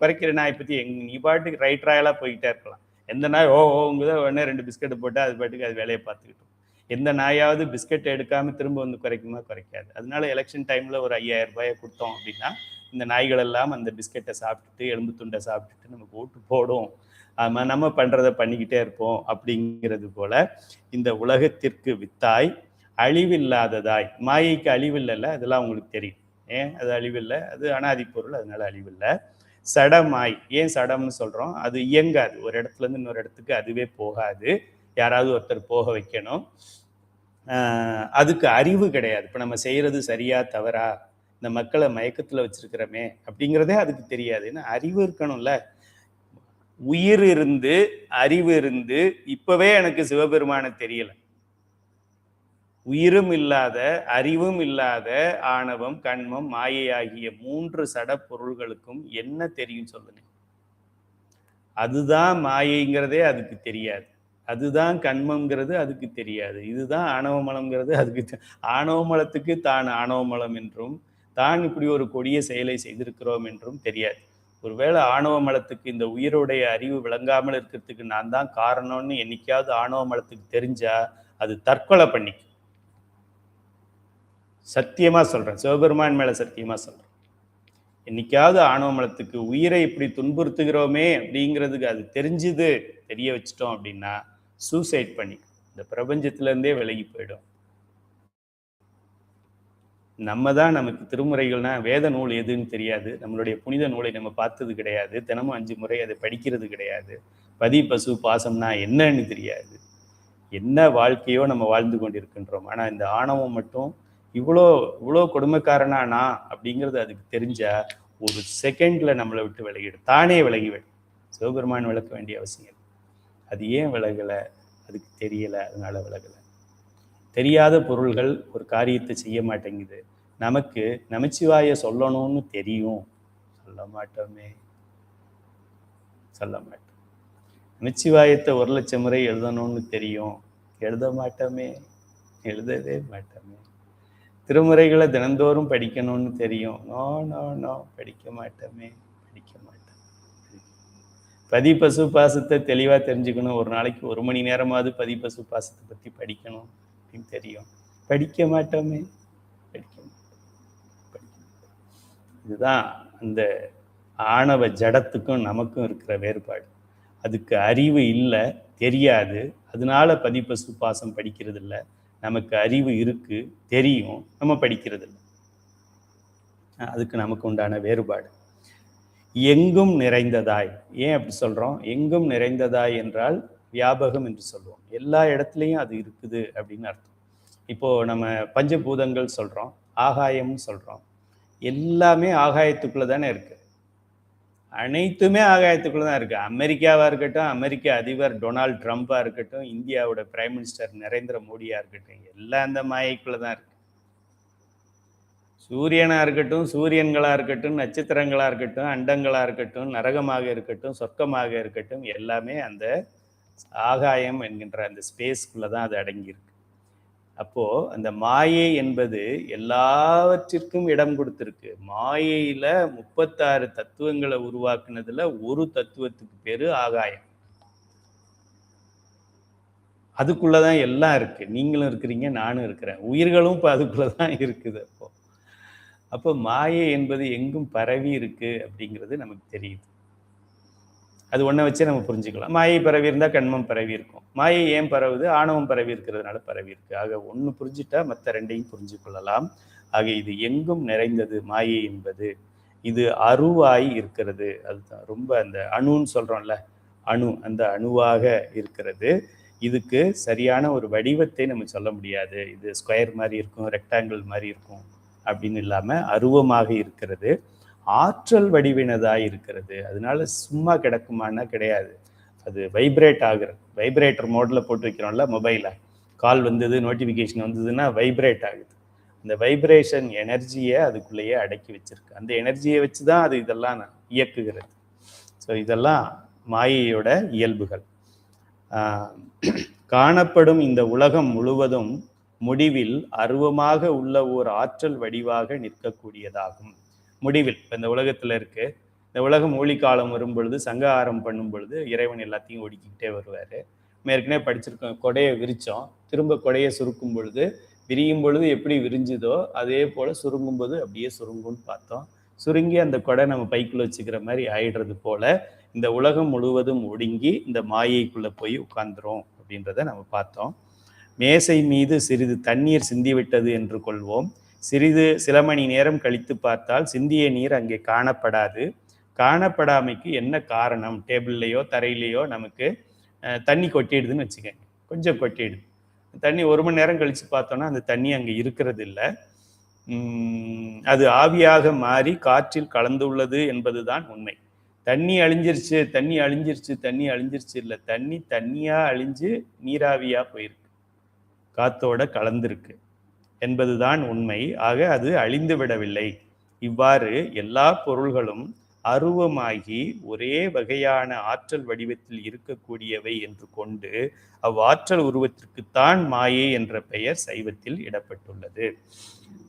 குறைக்கிற நாயை பற்றி நீ பாட்டுக்கு ரைட் ராயலாக போய்கிட்டே இருக்கலாம். எந்த நாய் ஓங்குதோ உடனே 2 பிஸ்கெட்டு போட்டு அது பாட்டுக்கு அது வேலையை பார்த்துக்கிட்டோம். எந்த நாயாவது பிஸ்கட் எடுக்காமல் திரும்ப குறைக்குமா? குறைக்காது. அதனால எலெக்ஷன் டைமில் ஒரு 5000 ரூபாயை கொடுத்தோம் அப்படின்னா இந்த நாய்கள் எல்லாம் அந்த பிஸ்கெட்டை சாப்பிட்டுட்டு எலும்பு துண்டை சாப்பிட்டுட்டு நமக்கு ஓட்டு போடும். நம்ம பண்ணுறதை பண்ணிக்கிட்டே இருப்போம். அப்படிங்கிறது போல இந்த உலகத்திற்கு வித்தாய், அழிவில்லாததாய். மாயைக்கு அழிவில்லைல்ல, அதெல்லாம் உங்களுக்கு தெரியும். ஏன் அது அழிவில்லை? அது அனாதி பொருள், அதனால அழிவில்லை. சடமாய். ஏன் சடம்னு சொல்கிறோம்? அது இயங்காது, ஒரு இடத்துலேருந்து இன்னொரு இடத்துக்கு அதுவே போகாது, யாராவது ஒருத்தர் போக வைக்கணும். அதுக்கு அறிவு கிடையாது. இப்போ நம்ம செய்கிறது சரியா தவறா, இந்த மக்களை மயக்கத்தில் வச்சிருக்கிறோமே அப்படிங்கிறதே அதுக்கு தெரியாது. ஏன்னா அறிவு இருக்கணும்ல. உயிர் இருந்து அறிவு இருந்து இப்பவே எனக்கு சிவபெருமான தெரியல, உயிரும் இல்லாத, அறிவும் இல்லாத ஆணவம், கண்மம், மாயை ஆகிய 3 சட பொருள்களுக்கும் என்ன தெரியும் சொல்லுங்க? அதுதான் மாயைங்கிறதே அதுக்கு தெரியாது. அதுதான் கண்மம்ங்கிறது அதுக்கு தெரியாது. இதுதான் ஆணவ மலம்ங்கிறது அதுக்கு ஆணவ மலத்துக்கு தான் ஆணவ மலம் என்றும், தான் இப்படி ஒரு கொடிய செயலை செய்திருக்கிறோம் என்றும் தெரியாது. ஒருவேளை ஆணவ மலத்துக்கு இந்த உயிருடைய அறிவு விளங்காமல் இருக்கிறதுக்கு நான் தான் காரணம்னு என்னைக்காவது ஆணவ மலத்துக்கு தெரிஞ்சா அது தற்கொலை பண்ணிக்கும். சத்தியமா சொல்றேன், சிவபெருமான் மேல சத்தியமா சொல்றேன். என்னைக்காவது ஆணவ மலத்துக்கு உயிரை இப்படி துன்புறுத்துகிறோமே அப்படிங்கிறதுக்கு அது தெரிஞ்சுது, தெரிய வச்சிட்டோம் அப்படின்னா சூசைட் பண்ணி இந்த பிரபஞ்சத்துல இருந்தே விலகி போயிடும். நம்ம தான் நமக்கு திருமுறைகள்னா வேத நூல் எதுன்னு தெரியாது, நம்மளுடைய புனித நூலை நம்ம பார்த்தது கிடையாது, தினமும் 5 முறை அதை படிக்கிறது கிடையாது, பதி பசு பாசம்னா என்னன்னு தெரியாது, என்ன வாழ்க்கையோ நம்ம வாழ்ந்து கொண்டிருக்கின்றோம். ஆனா இந்த ஆணவம் மட்டும் இவ்வளோ இவ்வளோ கொடுமைக்காரனா அப்படிங்கிறது அதுக்கு தெரிஞ்சா ஒரு செகண்ட்ல நம்மளை விட்டு விலகிடும், தானே விலகிவிடும். சிவபெருமான் விளக்க வேண்டிய அவசியம். அது ஏன் விலகலை? அதுக்கு தெரியலை, அதனால விலகலை. தெரியாத பொருள்கள் ஒரு காரியத்தை செய்ய மாட்டேங்குது. நமக்கு நமச்சிவாய சொல்லணும்னு தெரியும், சொல்ல மாட்டோமே, சொல்ல மாட்டோம். நமச்சிவாயத்தை 1,00,000 முறை எழுதணும்னு தெரியும், எழுத மாட்டோமே, எழுதவே மாட்டோமே. திருமுறைகளை தினந்தோறும் படிக்கணும்னு தெரியும், நோ நோ நோ, படிக்க மாட்டோமே, படிக்க மாட்டோம். பதி பசு பாசத்தை தெளிவாக தெரிஞ்சுக்கணும், ஒரு நாளைக்கு 1 மணி நேரமாவது பதி பசு பாசத்தை பற்றி படிக்கணும் அப்படின்னு தெரியும், படிக்க மாட்டோமே, படிக்க மாட்டோம். இதுதான் அந்த ஆணவ ஜடத்துக்கும் நமக்கும் இருக்கிற வேறுபாடு. அதுக்கு அறிவு இல்லை, தெரியாது, அதனால பதி பசு பாசம் படிக்கிறது இல்லை. நமக்கு அறிவு இருக்கு, தெரியும், நம்ம படிக்கிறது இல்லை. அதுக்கு நமக்கு உண்டான வேறுபாடு. எங்கும் நிறைந்ததாய், ஏன் அப்படி சொல்றோம்? எங்கும் நிறைந்ததாய் என்றால் வியாபகம் என்று சொல்லுவோம். எல்லா இடத்துலையும் அது இருக்குது அப்படின்னு அர்த்தம். இப்போ நம்ம பஞ்சபூதங்கள் சொல்றோம், ஆகாயம்னு சொல்றோம், எல்லாமே ஆகாயத்துக்குள்ள தானே இருக்கு. அனைத்துமே ஆகாயத்துக்குள்ள தான் இருக்கு. அமெரிக்காவா இருக்கட்டும், அமெரிக்க அதிபர் டொனால்ட் ட்ரம்ப்பா இருக்கட்டும், இந்தியாவோட பிரைம் மினிஸ்டர் நரேந்திர மோடியா இருக்கட்டும், எல்லாம் அந்த மாயைக்குள்ள தான் இருக்கு. சூரியனா இருக்கட்டும், சூரியன்களா இருக்கட்டும், நட்சத்திரங்களா இருக்கட்டும், அண்டங்களா இருக்கட்டும், நரகமாக இருக்கட்டும், சொர்க்கமாக இருக்கட்டும், எல்லாமே அந்த ஆகாயம் என்கின்ற அந்த ஸ்பேஸ்க்குள்ள தான் அது அடங்கியிருக்கு. அப்போ அந்த மாயை என்பது எல்லாவற்றிற்கும் இடம் கொடுத்திருக்கு. மாயையில 36 தத்துவங்களை உருவாக்குனதுல ஒரு தத்துவத்துக்கு பேரு ஆகாயம். அதுக்குள்ளதான் எல்லாம் இருக்கு. நீங்களும் இருக்கிறீங்க, நானும் இருக்கிறேன், உயிர்களும் இப்ப அதுக்குள்ளதான் இருக்குது. அப்போ மாயை என்பது எங்கும் பரவி இருக்கு அப்படிங்கிறது நமக்கு தெரியுது. அது ஒன்றை வச்சே நம்ம புரிஞ்சுக்கலாம். மாயை பரவி இருந்தால் கண்மம் பரவி இருக்கும். மாயை ஏன் பரவுது? ஆணவம் பரவி இருக்கிறதுனால பரவி இருக்கு. ஆக ஒன்று புரிஞ்சுட்டா மற்ற ரெண்டையும் புரிஞ்சு கொள்ளலாம். ஆக இது எங்கும் நிறைந்தது மாயை என்பது. இது அருவாய் இருக்கிறது. அதுதான் ரொம்ப அந்த அணுன்னு சொல்றோம்ல, அணு, அந்த அணுவாக இருக்கிறது. இதுக்கு சரியான ஒரு வடிவத்தை நம்ம சொல்ல முடியாது. இது ஸ்கொயர் மாதிரி இருக்கும், ரெக்டாங்கிள் மாதிரி இருக்கும் அப்படின்னு இல்லாம அருவமாக இருக்கிறது, ஆற்றல் வடிவினதாக இருக்கிறது. அதனால சும்மா கிடக்குமானா கிடையாது, அது வைப்ரேட் ஆகுறது. வைப்ரேட்டர் மோடில் போட்டு வைக்கிறோம்ல மொபைலை, கால் வந்தது, நோட்டிஃபிகேஷன் வந்ததுன்னா வைப்ரேட் ஆகுது. அந்த வைப்ரேஷன் எனர்ஜியை அதுக்குள்ளேயே அடக்கி வச்சிருக்கு. அந்த எனர்ஜியை வச்சு தான் அது இதெல்லாம் இயக்குகிறது. ஸோ இதெல்லாம் மாயையோட இயல்புகள். காணப்படும் இந்த உலகம் முழுவதும் முடிவில் அருவமாக உள்ள ஓர் ஆற்றல் வடிவாக நிற்கக்கூடியதாகும். முடிவில் இப்போ இந்த உலகத்தில் இருக்கு, இந்த உலகம் ஒளிக்காலம் வரும் பொழுது, சங்காரம் பண்ணும் பொழுது இறைவன் எல்லாத்தையும் ஒடுக்கிக்கிட்டே வருவார். ஏற்கனவே படிச்சிருக்கோம், கொடையை விரிச்சோம், திரும்ப கொடையை சுருக்கும் பொழுது, விரியும் பொழுது எப்படி விரிஞ்சுதோ அதே போல் சுருங்கும் போது அப்படியே சுருங்கும்னு பார்த்தோம். சுருங்கி அந்த கொடை நம்ம பைக்குள்ள வச்சுக்கிற மாதிரி ஆயிடுறது போல இந்த உலகம் முழுவதும் ஒடுங்கி இந்த மாயைக்குள்ளே போய் உட்கார்ந்துரும் அப்படின்றத நம்ம பார்த்தோம். மேசை மீது சிறிது தண்ணீர் சிந்திவிட்டது என்று கொள்வோம். சில மணி நேரம் கழித்து பார்த்தால் சிந்திய நீர் அங்கே காணப்படாது. காணப்படாமைக்கு என்ன காரணம்? டேபிள்லையோ தரையிலையோ நமக்கு தண்ணி கொட்டிடுதுன்னு வச்சுக்கோங்க, கொஞ்சம் கொட்டிடுது தண்ணி. 1 மணி நேரம் கழித்து பார்த்தோன்னா அந்த தண்ணி அங்கே இருக்கிறது இல்லை, அது ஆவியாக மாறி காற்றில் கலந்துள்ளது என்பதுதான் உண்மை. தண்ணி அழிஞ்சிருச்சு, தண்ணி அழிஞ்சிருச்சு, தண்ணி அழிஞ்சிருச்சு இல்லை, தண்ணி தண்ணியாக அழிஞ்சு நீராவியாக போயிருக்கு. காத்தோட கலந்திருக்கு என்பதுதான் உண்மை. ஆக அது அழிந்து விடவில்லை. இவ்வாறு எல்லா பொருள்களும் அருவமாகி ஒரே வகையான ஆற்றல் வடிவத்தில் இருக்கக்கூடியவை என்று கொண்டு அவ்வாற்றல் உருவத்திற்குத்தான் மாயை என்ற பெயர் சைவத்தில் இடப்பட்டுள்ளது.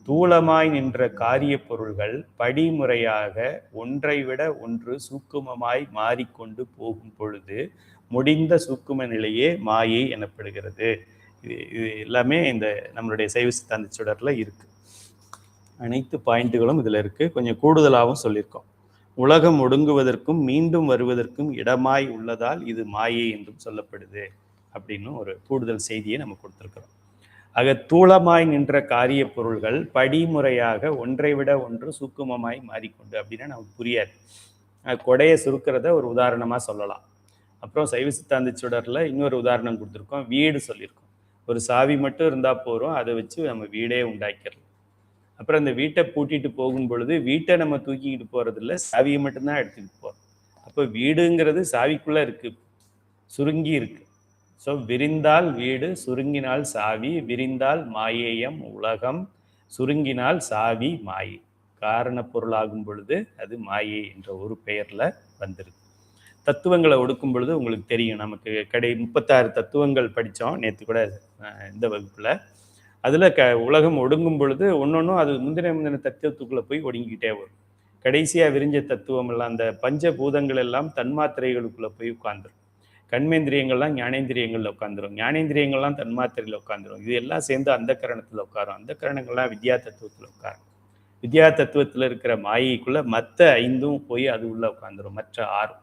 தூளமாய் நின்ற காரிய பொருள்கள் படிமுறையாக ஒன்றை விட ஒன்று சூக்குமமாய் மாறிக்கொண்டு போகும் பொழுது முடிந்த சூக்கும நிலையே மாயை எனப்படுகிறது. இது எல்லாமே இந்த நம்மளுடைய சைவ சித்தாந்த சுடர்ல இருக்கு. அனைத்து பாயிண்ட்டுகளும் இதுல இருக்கு. கொஞ்சம் கூடுதலாகவும் சொல்லியிருக்கோம். உலகம் ஒடுங்குவதற்கும் மீண்டும் வருவதற்கும் இடமாய் உள்ளதால் இது மாயை என்றும் சொல்லப்படுது அப்படின்னு ஒரு கூடுதல் செய்தியை நம்ம கொடுத்துருக்கிறோம். ஆக தூளமாய் நின்ற காரிய பொருள்கள் படிமுறையாக ஒன்றை விட ஒன்று சூக்குமமாய் மாறிக்கொண்டு அப்படின்னா நமக்கு புரியாது. கொடையை சுருக்கிறத ஒரு உதாரணமா சொல்லலாம். அப்புறம் சைவ சித்தாந்த சுடர்ல இன்னொரு உதாரணம் கொடுத்துருக்கோம். வீடு சொல்லியிருக்கோம். ஒரு சாவி மட்டும் இருந்தா போறோம், அதை வச்சு நம்ம வீடே உண்டாக்கிடலாம். அப்புறம் அந்த வீட்டை பூட்டிட்டு போகும் பொழுது வீட்டை நம்ம தூக்கிக்கிட்டு போறது இல்லை, சாவியை மட்டும்தான் எடுத்துக்கிட்டு போறோம். அப்போ வீடுங்கிறது சாவிக்குள்ள இருக்கு, சுருங்கி இருக்கு. ஸோ விரிந்தால் வீடு, சுருங்கினால் சாவி, விரிந்தால் மாயேயம் உலகம், சுருங்கினால் சாவி மாயை. காரண பொருளாகும் பொழுது அது மாயை என்ற ஒரு பெயர்ல வந்துருது. தத்துவங்களை ஒடுக்கும் பொழுது உங்களுக்கு தெரியும், நமக்கு 36 தத்துவங்கள் படித்தோம் நேற்று கூட இந்த வகுப்புல. அதுல உலகம் ஒடுங்கும் பொழுது ஒன்னொன்னும் அது முந்தின தத்துவத்துக்குள்ள போய் ஒடுங்கிக்கிட்டே வரும். கடைசியா விரிஞ்ச தத்துவம் எல்லாம் அந்த பஞ்சபூதங்கள் எல்லாம் தன்மாத்திரைகளுக்குள்ள போய் உட்கார்ந்துரும். கண்மேந்திரியங்கள்லாம் ஞானேந்திரியங்கள்ல உட்காந்துரும், ஞானேந்திரியங்கள்லாம் தன்மாத்திரையில உட்காந்துரும். இது எல்லாம் சேர்ந்து அந்த கரணத்துல உட்காரும், அந்த கரணங்கள்லாம் வித்யா தத்துவத்துல உட்காரும். வித்யா தத்துவத்துல இருக்கிற மாயைக்குள்ள மற்ற 5 போய் அது உள்ள உட்காந்துரும், மற்ற 6.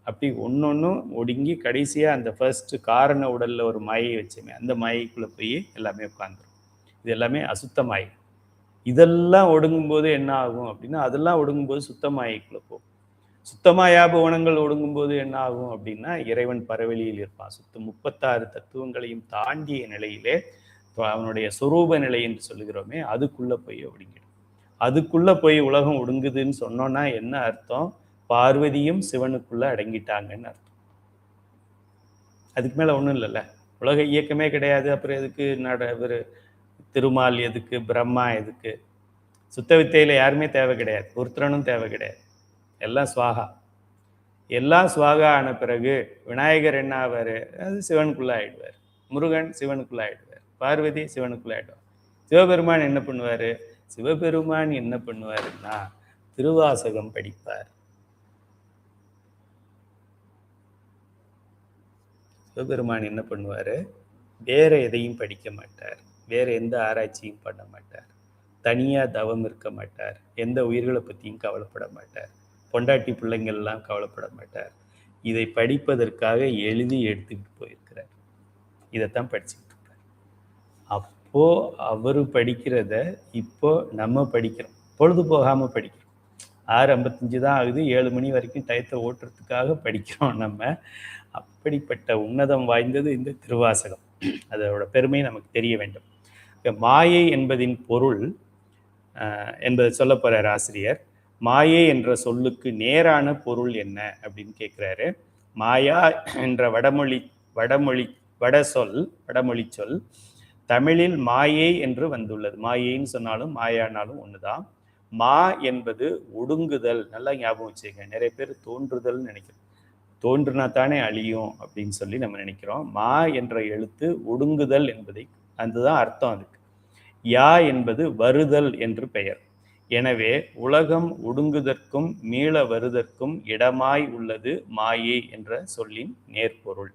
அப்படி ஒன்னொன்னும் ஒடுங்கி கடைசியா அந்த ஃபர்ஸ்ட் காரண உடல்ல ஒரு மாயை வச்சுமே அந்த மாயைக்குள்ள போய் எல்லாமே உட்காந்துரும். இது எல்லாமே அசுத்த மாயை. இதெல்லாம் ஒடுங்கும் போது என்ன ஆகும் அப்படின்னா, அதெல்லாம் ஒடுங்கும் போது சுத்த மாயைக்குள்ள போகும். சுத்தமாயா புவனங்கள் ஒடுங்கும் போது என்ன ஆகும் அப்படின்னா, இறைவன் பரவெளியில் இருப்பான். 36 தத்துவங்களையும் தாண்டிய நிலையிலே அவனுடைய சொரூப நிலை என்று சொல்லுகிறோமே, அதுக்குள்ள போய் ஒடுங்கிடும். அதுக்குள்ள போய் உலகம் ஒடுங்குதுன்னு சொன்னோம்னா என்ன அர்த்தம்? பார்வதியும் சிவனுக்குள்ள அடங்கிட்டாங்கன்னு அர்த்தம். அதுக்கு மேல ஒண்ணும் இல்லைல்ல. உலக இயக்கமே கிடையாது, அப்புறம் எதுக்கு ஒரு திருமால் எதுக்கு, பிரம்மா எதுக்கு? சுத்த வித்தையில யாருமே தேவை கிடையாது, ஒருத்தரனும் தேவை கிடையாது. எல்லாம் சுவாகா. எல்லாம் சுவாகா ஆன பிறகு விநாயகர் என்ன ஆவாரு? அது சிவனுக்குள்ள ஆயிடுவார். முருகன் சிவனுக்குள்ள ஆயிடுவார். பார்வதி சிவனுக்குள்ள ஆயிடுவார். சிவபெருமான் என்ன பண்ணுவாரு? சிவபெருமான் என்ன பண்ணுவாருன்னா திருவாசகம் படிப்பார். சிவபெருமான் என்ன பண்ணுவாரு? வேற எதையும் படிக்க மாட்டார், வேற எந்த ஆராய்ச்சியும் பண்ண மாட்டார், தனியா தவம் இருக்க மாட்டார், எந்த உயிர்களை பத்தியும் கவலைப்பட மாட்டார், பொண்டாட்டி பிள்ளைங்கள்லாம் கவலைப்பட மாட்டார். இதை படிப்பதற்காக எழுதி எடுத்துக்கிட்டு போயிருக்கிறார். இதைத்தான் படிச்சுக்கிட்டு இருப்பார். அப்போ அவரு படிக்கிறத இப்போ நம்ம படிக்கிறோம், பொழுது போகாம படிக்கிறோம். 6:55 தான் ஆகுது, 7 மணி வரைக்கும் டயத்தை ஓட்டுறதுக்காக படிக்கிறோம் நம்ம. அப்படிப்பட்ட உன்னதம் வாய்ந்தது இந்த திருவாசகம். அதோட பெருமை நமக்கு தெரிய வேண்டும். மாயை என்பதின் பொருள் என்பதை சொல்ல போறார் ஆசிரியர். மாயை என்ற சொல்லுக்கு நேரான பொருள் என்ன அப்படின்னு கேட்கிறாரு. மாயா என்ற வடமொழி சொல் தமிழில் மாயை என்று வந்துள்ளது. மாயைன்னு சொன்னாலும் மாயானாலும் ஒண்ணுதான். மா என்பது ஒடுங்குதல். நல்லா ஞாபகம் வச்சுக்க. நிறைய பேர் தோன்றுதல் நினைக்கிறோம், தோன்றுனா தானே அழியும் அப்படின்னு சொல்லி நம்ம நினைக்கிறோம். மா என்ற எழுத்து ஒடுங்குதல் என்பதை, அதுதான் அர்த்தம் அதுக்கு. யா என்பது வருதல் என்று பெயர். எனவே உலகம் ஒடுங்குதற்கும் மீள வருதற்கும் இடமாய் உள்ளது மாயை என்ற சொல்லின் நேர்பொருள்.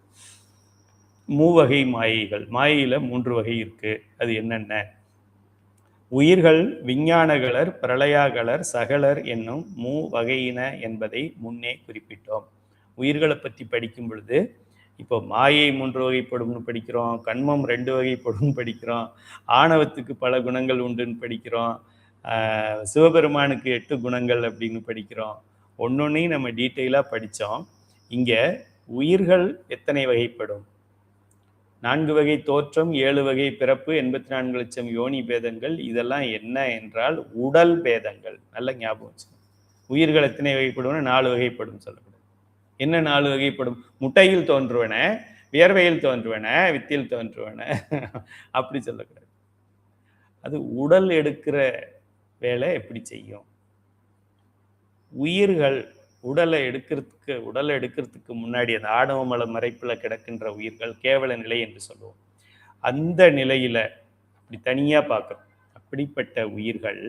மூவகை மாயைகள். மாயையில 3 வகை இருக்கு. அது என்னென்ன? உயிர்கள், விஞ்ஞானகளர், பிரளயாகளர், சகலர் என்னும் வகையின என்பதை முன்னே குறிப்பிட்டோம். உயிர்களை பற்றி படிக்கும் பொழுது இப்போ மாயை 3 வகைப்படும்னு படிக்கிறோம், கண்மம் 2 வகைப்படும்னு படிக்கிறோம், ஆணவத்துக்கு பல குணங்கள் உண்டுன்னு படிக்கிறோம், சிவபெருமானுக்கு 8 குணங்கள் அப்படின்னு படிக்கிறோம். ஒன்னொன்னையும் நம்ம டீட்டெயிலாக படித்தோம். இங்கே உயிர்கள் எத்தனை வகைப்படும்? 4 வகை தோற்றம், 7 வகை பிறப்பு, 84 லட்சம் யோனி பேதங்கள். இதெல்லாம் என்ன என்றால் உடல் பேதங்கள். நல்ல ஞாபகம் வச்சு. உயிர்கள் எத்தனை வகைப்படும்னு 4 வகைப்படும் சொல்லப்படும். என்ன 4 வகைப்படும்? முட்டையில் தோன்றுவன, வியர்வையில் தோன்றுவன வித்தில் தோன்றுவன அப்படி சொல்லக்கூடாது. அது உடல் எடுக்கிற வேலை எப்படி செய்யும்? உயிர்கள் உடலை எடுக்கிறதுக்கு முன்னாடி அந்த ஆணவ மல மறைப்புல கிடக்கின்ற உயிர்கள் கேவல நிலை என்று சொல்லுவோம். அந்த நிலையில அப்படி தனியா பார்க்கிறோம். அப்படிப்பட்ட உயிர்கள்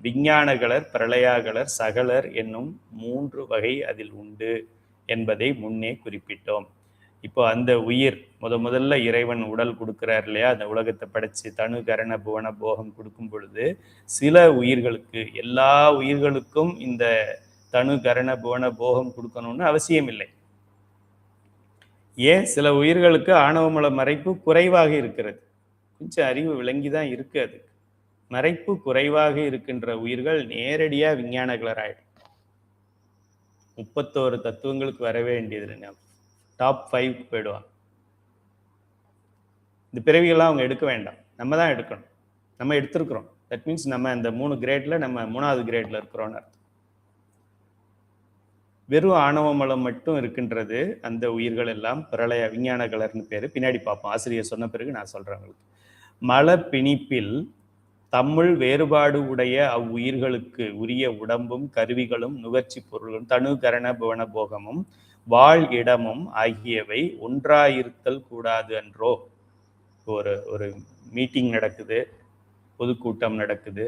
விஞ்ஞானகலர், பிரளயாகலர், சகலர் என்னும் 3 வகை அதில் உண்டு என்பதை முன்னே குறிப்பிட்டோம். இப்போ அந்த உயிர் முதல்ல இறைவன் உடல் கொடுக்கிறார் இல்லையா, அந்த உலகத்தை படைச்சு தனு கரண புவன போகம் கொடுக்கும் பொழுது சில உயிர்களுக்கு, எல்லா உயிர்களுக்கும் இந்த தனு கரண புவன போகம் கொடுக்கணும்னு அவசியம் இல்லை. ஏன் சில உயிர்களுக்கு ஆணவமல மறைப்பு குறைவாக இருக்கிறது, கொஞ்சம் அறிவு விளங்கிதான் இருக்கு. அது மறைப்பு குறைவாக இருக்கின்ற உயிர்கள் நேரடியா விஞ்ஞானகலர் ஆயிடும். 31 தத்துவங்களுக்கு வர வேண்டியது டாப் 5க்கு போயிடுவாங்க. இந்த பிறவிகள்லாம் அவங்க எடுக்க வேண்டாம், நம்ம தான் எடுக்கணும். நம்ம எடுத்திருக்கிறோம். தட் மீன்ஸ் நம்ம இந்த 3 கிரேட்ல நம்ம 3வது கிரேட்ல இருக்கிறோம்னு அர்த்தம். வெறும் ஆணவ மலம் மட்டும் இருக்கின்றது அந்த உயிர்கள் எல்லாம் பிரளய விஞ்ஞான கலர்னு பேரு. பின்னாடி பார்ப்போம், ஆசிரியர் சொன்ன பிறகு நான் சொல்றேன் உங்களுக்கு. மல பிணிப்பில் தம்முள் வேறுபாடு உடைய அவ்வுயிர்களுக்கு உரிய உடம்பும் கருவிகளும் நுகர்ச்சி பொருள்களும் தனு கரண புவன போகமும் வாழ் இடமும் ஆகியவை ஒன்றாயிருத்தல் கூடாது அன்றோ. ஒரு மீட்டிங் நடக்குது, பொதுக்கூட்டம் நடக்குது,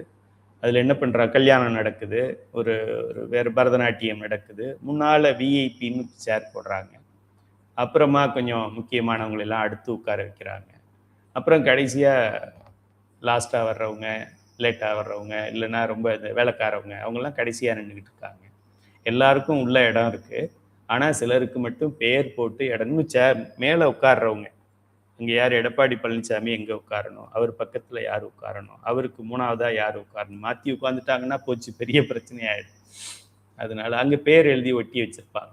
அதில் என்ன பண்ணுறா, கல்யாணம் நடக்குது, ஒரு வேறு பரதநாட்டியம் நடக்குது, முன்னால் விஐபின்னு சேர் போடுறாங்க, அப்புறமா கொஞ்சம் முக்கியமானவங்களெல்லாம் அடுத்து உட்கார வைக்கிறாங்க, அப்புறம் கடைசியாக லாஸ்ட்டாக வர்றவங்க, லேட்டாக வர்றவங்க, இல்லைன்னா ரொம்ப வேலைக்காரவங்க, அவங்கெல்லாம் கடைசியாக நின்றுக்கிட்டு இருக்காங்க. எல்லாருக்கும் உள்ள இடம் இருக்குது, ஆனால் சிலருக்கு மட்டும் பேர் போட்டு இடம்னு சேர் மேலே உட்கார்றவங்க, இங்கே யார் எடப்பாடி பழனிசாமி எங்கே உட்காரணும், அவர் பக்கத்தில் யார் உட்காரணும், அவருக்கு 3வதா யார் உட்காரணும், மாற்றி உட்காந்துட்டாங்கன்னா போச்சு, பெரிய பிரச்சனை ஆகிடும். அதனால அங்கே பேர் எழுதி ஒட்டி வச்சுருப்பாங்க.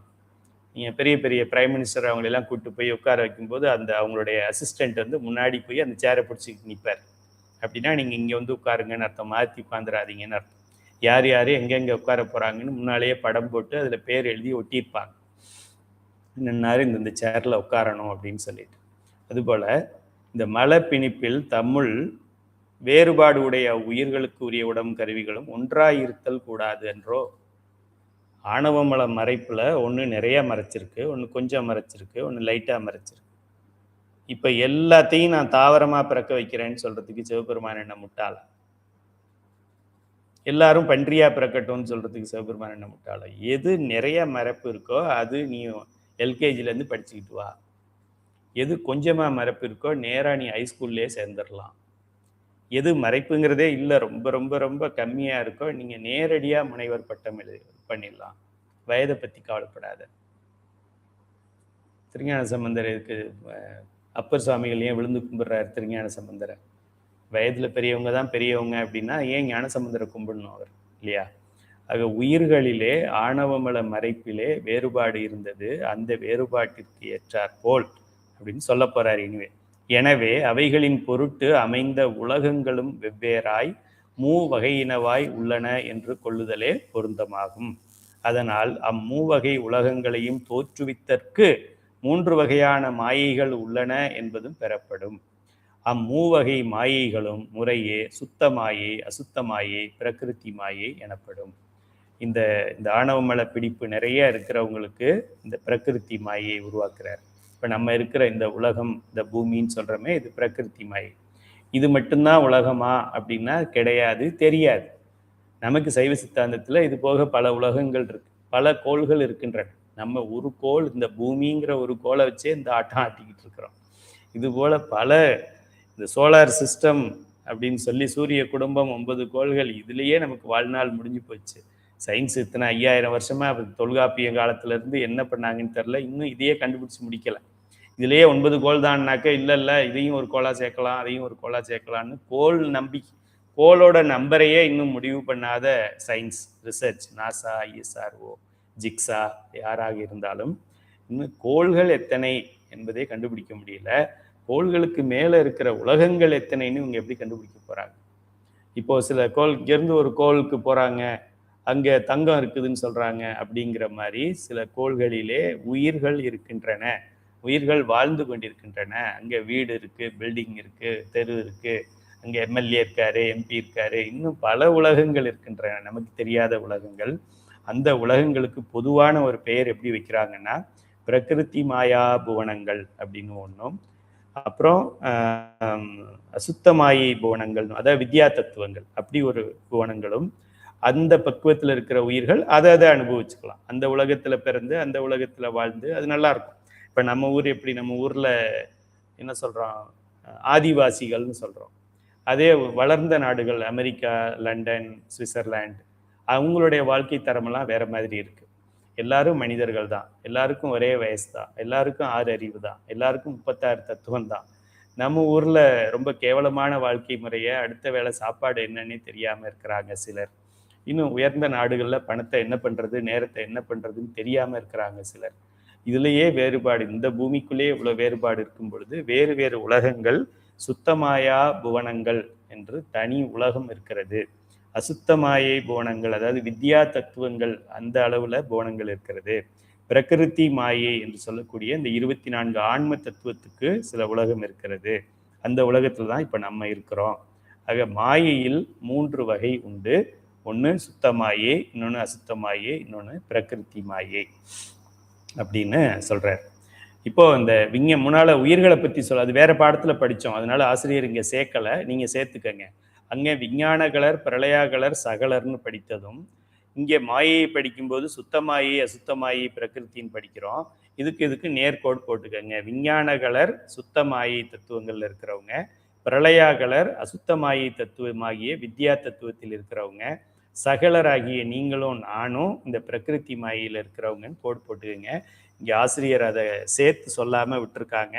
நீங்கள் பெரிய பெரிய பிரைம் மினிஸ்டர் அவங்களெல்லாம் கூப்பிட்டு போய் உட்கார வைக்கும்போது அந்த அவங்களுடைய அசிஸ்டண்ட் வந்து முன்னாடி போய் அந்த சேரை பிடிச்சிக்கிட்டு நிற்பார். அப்படின்னா நீங்கள் இங்கே வந்து உட்காருங்கன்னு அர்த்தம், மாற்றி உட்காந்துடாதீங்கன்னு அர்த்தம். யார் யார் எங்கெங்கே உட்கார போகிறாங்கன்னு முன்னாலேயே படம் போட்டு அதில் பேர் எழுதி ஒட்டியிருப்பாங்க, நின்னாரு இந்த சேரில் உட்காரணும் அப்படின்னு சொல்லிட்டு. அதுபோல் இந்த மல பிணிப்பில் தம்முள் வேறுபாடு உடைய உயிர்களுக்கு உரிய உடம்பு கருவிகளும் ஒன்றாயிருத்தல் கூடாது என்றோ. ஆணவமல மறைப்புல ஒன்று நிறைய மறைச்சிருக்கு, ஒன்று கொஞ்சம் மறைச்சிருக்கு, ஒன்று லைட்டாக மறைச்சிருக்கு. இப்போ எல்லாத்தையும் நான் தாவரமாக பிறக்க வைக்கிறேன்னு சொல்றதுக்கு சிவபெருமான் என்ன முட்டாள? எல்லாரும் பன்றியா பிறக்கட்டும்னு சொல்றதுக்கு சிவபெருமான் என்ன முட்டாள? எது நிறைய மறைப்பு இருக்கோ அது நீ எல்கேஜிலேருந்து படிச்சுக்கிட்டு வா. எது கொஞ்சமாக மறைப்பு இருக்கோ நேராக நீ ஹைஸ்கூல்லே சேர்ந்துடலாம். எது மறைப்புங்கிறதே இல்லை, ரொம்ப ரொம்ப ரொம்ப கம்மியாக இருக்கோ நீங்கள் நேரடியாக முனைவர் பட்டம் பண்ணிடலாம். வயதை பற்றி கவலைப்படாத. திருஞான சம்பந்தர் இருக்கு, அப்பர் சுவாமிகள் ஏன் விழுந்து கும்பிடுறாரு திருஞான சம்பந்தரை? வயதில் பெரியவங்க தான் பெரியவங்க அப்படின்னா ஏன் ஞான சம்பந்தரை கும்பிடணும் அவர் இல்லையா? ஆக உயிர்களிலே ஆணவமல மறைப்பிலே வேறுபாடு இருந்தது, அந்த வேறுபாட்டிற்கு ஏற்றாற் போல் அப்படின்னு சொல்ல போறார். எனவே அவைகளின் பொருட்டு அமைந்த உலகங்களும் வெவ்வேறாய் மூவகையினவாய் உள்ளன என்று கொள்ளுதலே பொருந்தமாகும். அதனால் அம்மூவகை உலகங்களையும் தோற்றுவித்தற்கு 3 வகையான மாயைகள் உள்ளன என்பதும் பெறப்படும். அம்மூவகை மாயைகளும் முறையே சுத்த மாயை, அசுத்த மாயை, பிரகிருதி மாயை எனப்படும். இந்த ஆணவமல பிடிப்பு நிறைய இருக்கிறவங்களுக்கு இந்த பிரகிருதி மாயை உருவாக்குறார். இப்போ நம்ம இருக்கிற இந்த உலகம், இந்த பூமின்னு சொல்கிறோமே, இது பிரகிருதி மாயை. இது மட்டும்தான் உலகமா அப்படின்னா கிடையாது, தெரியாது. நமக்கு சைவ சித்தாந்தத்தில் இது போக பல உலகங்கள் இருக்கு, பல கோள்கள் இருக்கின்றன. நம்ம ஒரு கோள், இந்த பூமிங்கிற ஒரு கோளை வச்சே இந்த ஆட்டம் ஆட்டிக்கிட்டு இருக்கிறோம். இது போல பல, இந்த சோலார் சிஸ்டம் அப்படின்னு சொல்லி சூரிய குடும்பம் 9 கோள்கள், இதுலேயே நமக்கு வாழ்நாள் முடிஞ்சு போச்சு. சயின்ஸ் இத்தனை 5000 வருஷமா தொல்காப்பிய காலத்திலேருந்து என்ன பண்ணாங்கன்னு தெரில, இன்னும் இதையே கண்டுபிடிச்சி முடிக்கலை. இதுலேயே 9 கோள் தான்னாக்க இல்லை இதையும் ஒரு கோளாக சேர்க்கலாம், அதையும் ஒரு கோளாக சேர்க்கலான்னு கோள் கோளோட நம்பரையே இன்னும் முடிவு பண்ணாத science research, NASA, ISRO, jigsaw யாராக இருந்தாலும் இன்னும் கோள்கள் எத்தனை என்பதை கண்டுபிடிக்க முடியல. கோள்களுக்கு மேலே இருக்கிற உலகங்கள் எத்தனைன்னு இவங்க எப்படி கண்டுபிடிக்க போகிறாங்க? இப்போ சில கோள் இங்கேருந்து ஒரு கோளுக்கு போகிறாங்க, அங்கே தங்கம் இருக்குதுன்னு சொல்கிறாங்க. அப்படிங்கிற மாதிரி சில கோள்களிலே உயிர்கள் இருக்கின்றன, உயிர்கள் வாழ்ந்து கொண்டிருக்கின்றன. அங்கே வீடு இருக்கு, பில்டிங் இருக்கு, தெரு இருக்கு, அங்கே எம்எல்ஏ இருக்காரு, எம்பி இருக்காரு, இன்னும் பல உலகங்கள் இருக்கின்றன, நமக்கு தெரியாத உலகங்கள். அந்த உலகங்களுக்கு பொதுவான ஒரு பெயர் எப்படி வைக்கிறாங்கன்னா பிரகிருதி மாயா புவனங்கள் அப்படின்னு ஒன்றும், அப்புறம் அசுத்தமாயை புவனங்கள், அதாவது வித்யா தத்துவங்கள் அப்படி ஒரு புவனங்களும், அந்த பக்குவத்தில் இருக்கிற உயிர்கள் அதை அனுபவிச்சுக்கலாம். அந்த உலகத்துல பிறந்து அந்த உலகத்துல வாழ்ந்து அது நல்லா இருக்கும். இப்ப நம்ம ஊர் எப்படி, நம்ம ஊர்ல என்ன சொல்றோம், ஆதிவாசிகள்னு சொல்றோம். அதே வளர்ந்த நாடுகள் அமெரிக்கா, லண்டன், சுவிட்சர்லாந்து, அவங்களுடைய வாழ்க்கை தரமெல்லாம் வேற மாதிரி இருக்கு. எல்லாரும் மனிதர்கள் தான், எல்லாருக்கும் ஒரே வயசு தான், எல்லாருக்கும் 6 அறிவு தான், எல்லாருக்கும் 36 தத்துவம் தான். நம்ம ஊர்ல ரொம்ப கேவலமான வாழ்க்கை முறையை, அடுத்த வேளை சாப்பாடு என்னன்னு தெரியாம இருக்கிறாங்க சிலர். இன்னும் உயர்ந்த நாடுகள்ல பணத்தை என்ன பண்றது, நேரத்தை என்ன பண்றதுன்னு தெரியாம இருக்கிறாங்க சிலர். இதுலயே வேறுபாடு, இந்த பூமிக்குள்ளேயே இவ்வளவு வேறுபாடு இருக்கும் பொழுது வேறு வேறு உலகங்கள், சுத்தமாயா புவனங்கள் என்று தனி உலகம் இருக்கிறது. அசுத்தமாயை புவனங்கள், அதாவது வித்யா தத்துவங்கள், அந்த அளவுல புவனங்கள் இருக்கிறது. பிரகிருதி மாயை என்று சொல்லக்கூடிய இந்த 24 ஆன்ம தத்துவத்துக்கு சில உலகம் இருக்கிறது. அந்த உலகத்துல தான் இப்ப நம்ம இருக்கிறோம். ஆக மாயையில் 3 வகை உண்டு. ஒன்று சுத்த மாயை, இன்னொன்று அசுத்த மாயை, இன்னொன்று பிரகிருதி மாயை அப்படின்னு சொல்றார். இப்போ இந்த முன்னால உயிர்களை பத்தி சொல்ல, அது வேற பாடத்துல படித்தோம், அதனால ஆசிரியர் இங்க சேர்க்கல, நீங்க சேர்த்துக்கங்க. அங்கே விஞ்ஞானகலர், பிரளயாகலர், சகலர்னு படித்ததும், இங்கே மாயையை படிக்கும்போது சுத்தமாயை, அசுத்தமாயை, பிரகிருத்தின்னு படிக்கிறோம். இதுக்கு நேர்கோடு போட்டுக்கங்க. விஞ்ஞானகலர் சுத்தமாயை தத்துவங்கள்ல இருக்கிறவங்க, பிரளயாகலர் அசுத்தமாயை தத்துவமாகிய வித்யா தத்துவத்தில் இருக்கிறவங்க, சகலராகிய நீங்களும் நானும் இந்த பிரகிருதி மாயையில் இருக்கிறவங்கன்னு கோடு போட்டுக்கங்க. இங்கே ஆசிரியர் அதை சேர்த்து சொல்லாமல் விட்டுருக்காங்க.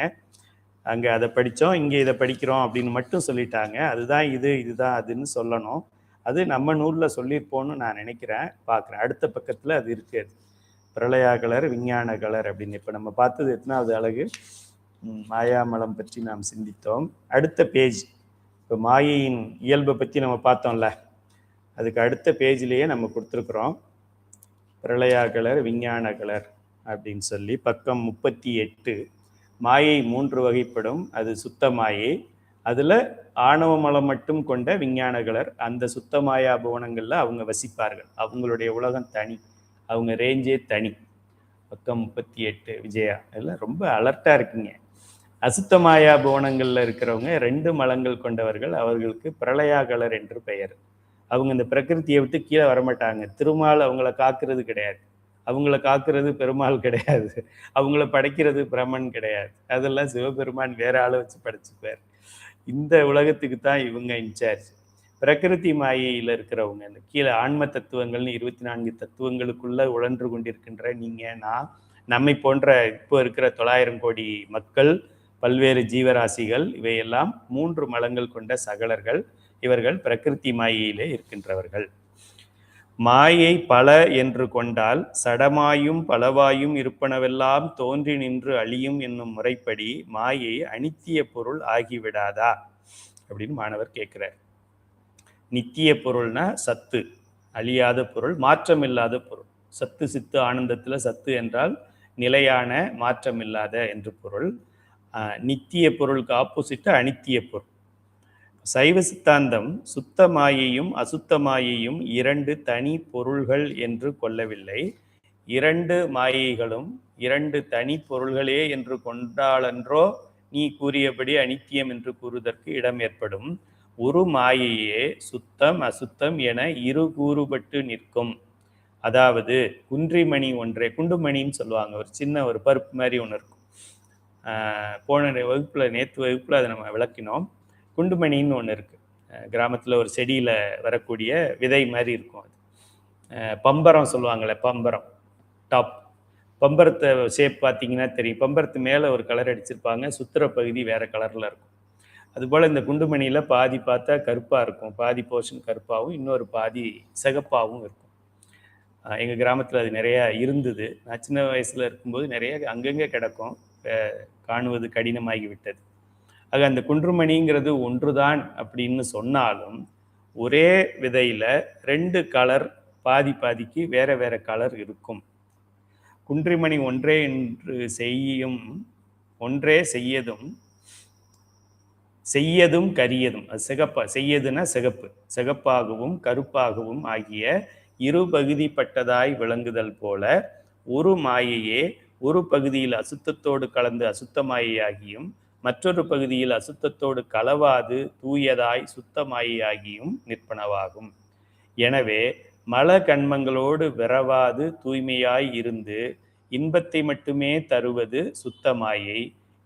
அங்கே அதை படித்தோம், இங்கே இதை படிக்கிறோம் அப்படின்னு மட்டும் சொல்லிட்டாங்க. அதுதான் இதுதான் அதுன்னு சொல்லணும். அது நம்ம நூலில் சொல்லியிருப்போன்னு நான் நினைக்கிறேன், பார்க்குறேன். அடுத்த பக்கத்தில் அது இருக்குது, பிரளயாகலர் விஞ்ஞானகலர் அப்படின்னு. இப்போ நம்ம பார்த்தது எத்தனாவது அழகு, மாயாமலம் பற்றி நாம் சிந்தித்தோம். அடுத்த பேஜ், இப்போ மாயையின் இயல்பை பற்றி நம்ம பார்த்தோம்ல, அதுக்கு அடுத்த பேஜ்லேயே நம்ம கொடுத்துருக்குறோம். பிரளயாகலர் விஞ்ஞானகலர் அப்படின்னு சொல்லி பக்கம் 38. மாயை 3 வகைப்படும். அது சுத்த மாயை, அதில் ஆணவ மலம் மட்டும் கொண்ட விஞ்ஞானகலர். அந்த சுத்த மாயா புவனங்களில் அவங்க வசிப்பார்கள், அவங்களுடைய உலகம் தனி, அவங்க ரேஞ்சே தனி. பக்கம் 38 விஜயா, இதெல்லாம் ரொம்ப அலர்ட்டாக இருக்குங்க. அசுத்த மாயா புவனங்களில் இருக்கிறவங்க 2 மலங்கள் கொண்டவர்கள், அவர்களுக்கு பிரளயாகலர் என்று பெயர். அவங்க இந்த பிரகிருத்தியை விட்டு கீழே வரமாட்டாங்க. திருமால் அவங்கள காக்கிறது கிடையாது, அவங்கள காக்கிறது பெருமாள் கிடையாது, அவங்கள படைக்கிறது பிரம்மன் கிடையாது, அதெல்லாம் சிவபெருமான் வேற ஆளை வச்சு படைச்சுப்பார். இந்த உலகத்துக்கு தான் இவங்க இன்சார்ஜ். பிரகிருதி மாயையில் இருக்கிறவங்க, இந்த கீழே ஆன்ம தத்துவங்கள்னு 24 தத்துவங்களுக்குள்ள உழன்று கொண்டிருக்கின்ற நீங்க, நான், நம்மை போன்ற இப்போ இருக்கிற 900 கோடி மக்கள், பல்வேறு ஜீவராசிகள், இவையெல்லாம் 3 மலங்கள் கொண்ட சகலர்கள். இவர்கள் பிரகிருதி மாயையிலே இருக்கின்றவர்கள். மாயை பல என்று கொண்டால் சடமாயும் பலவாயும் இருப்பனவெல்லாம் தோன்றி நின்று அழியும் என்னும் முறைப்படி மாயை அனித்திய பொருள் ஆகிவிடாதா அப்படின்னு மாணவர் கேட்கிறார். நித்திய பொருள்னா சத்து, அழியாத பொருள், மாற்றமில்லாத பொருள். சத்து சித்து ஆனந்தத்துல சத்து என்றால் நிலையான மாற்றமில்லாத என்று பொருள். நித்திய பொருளுக்கு ஆப்போசிட் அனித்திய பொருள். சைவ சித்தாந்தம் சுத்த மாயையும் அசுத்த மாயையும் 2 தனி பொருள்கள் என்று கொள்ளவில்லை. 2 மாயைகளும் 2 தனி பொருள்களே என்று கொண்டாலன்றோ நீ கூறியபடி அனித்தியம் என்று கூறுவதற்கு இடம் ஏற்படும். ஒரு மாயையே சுத்தம் அசுத்தம் என 2 கூறுபட்டு நிற்கும். அதாவது குன்றிமணி ஒன்றே, குண்டுமணின்னு சொல்லுவாங்க, ஒரு சின்ன ஒரு பருப்பு மாதிரி ஒன்று இருக்கும். போன வகுப்புல, நேற்று வகுப்புல அதை நம்ம விளக்கினோம். குண்டுமணின்னு ஒன்று இருக்குது, கிராமத்தில் ஒரு செடியில் வரக்கூடிய விதை மாதிரி இருக்கும். அது பம்பரம் சொல்லுவாங்களே, பம்பரம் டாப், பம்பரத்தை ஷேப் பார்த்தீங்கன்னா தெரியும். பம்பரத்து மேலே ஒரு கலர் அடிச்சிருப்பாங்க, சுற்றுற பகுதி வேறு கலரில் இருக்கும். அதுபோல் இந்த குண்டுமணியில் பாதி பார்த்தா கருப்பாக இருக்கும், பாதி போர்ஷன் கருப்பாகவும் இன்னொரு பாதி சிகப்பாகவும் இருக்கும். எங்கள் கிராமத்தில் அது நிறையா இருந்தது. நான் சின்ன வயசில் இருக்கும்போது நிறைய அங்கங்கே கிடக்கும், காணுவது கடினமாகி விட்டது. ஆக அந்த குன்றுமணிங்கிறது ஒன்றுதான் அப்படின்னு சொன்னாலும் ஒரே விதையில 2 கலர், பாதி பாதிக்கு வேற வேற கலர் இருக்கும். குன்றிமணி ஒன்றே என்று செய்யும் ஒன்றே செய்யதும் கரியதும். அது செய்யதுன்னா சிகப்பு, சிகப்பாகவும் கருப்பாகவும் ஆகிய இரு பகுதிப்பட்டதாய் விளங்குதல் போல ஒரு மாயையே ஒரு பகுதியில் அசுத்தத்தோடு கலந்து அசுத்த மாயையாகியும் மற்றொரு பகுதியில் அசுத்தத்தோடு கலவாது தூயதாய் சுத்த மாயையாகியும் நிற்பனவாகும். எனவே மல கண்மங்களோடு விரவாது தூய்மையாய் இருந்து இன்பத்தை மட்டுமே தருவது சுத்தமாயை.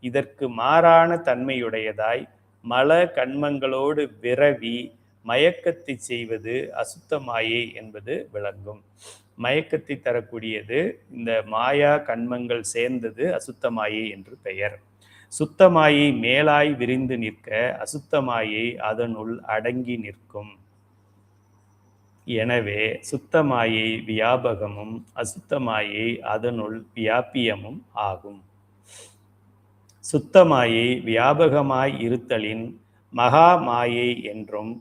இதற்கு மாறான தன்மையுடையதாய் மல கண்மங்களோடு விரவி மயக்கத்தை செய்வது அசுத்தமாயை என்பது விளங்கும். மயக்கத்தை தரக்கூடியது இந்த மாயா கண்மங்கள் சேர்ந்தது அசுத்தமாயை என்று பெயர். சுத்தமாயை மேலாய் விரிந்து நிற்க அசுத்தமாயை அதனுள் அடங்கி நிற்கும். எனவே சுத்தமாயை வியாபகமும் அசுத்தமாயை அதனுள் வியாபியமும் ஆகும். சுத்தமாயை வியாபகமாய் இருத்தலின் மகா மாயை என்றும்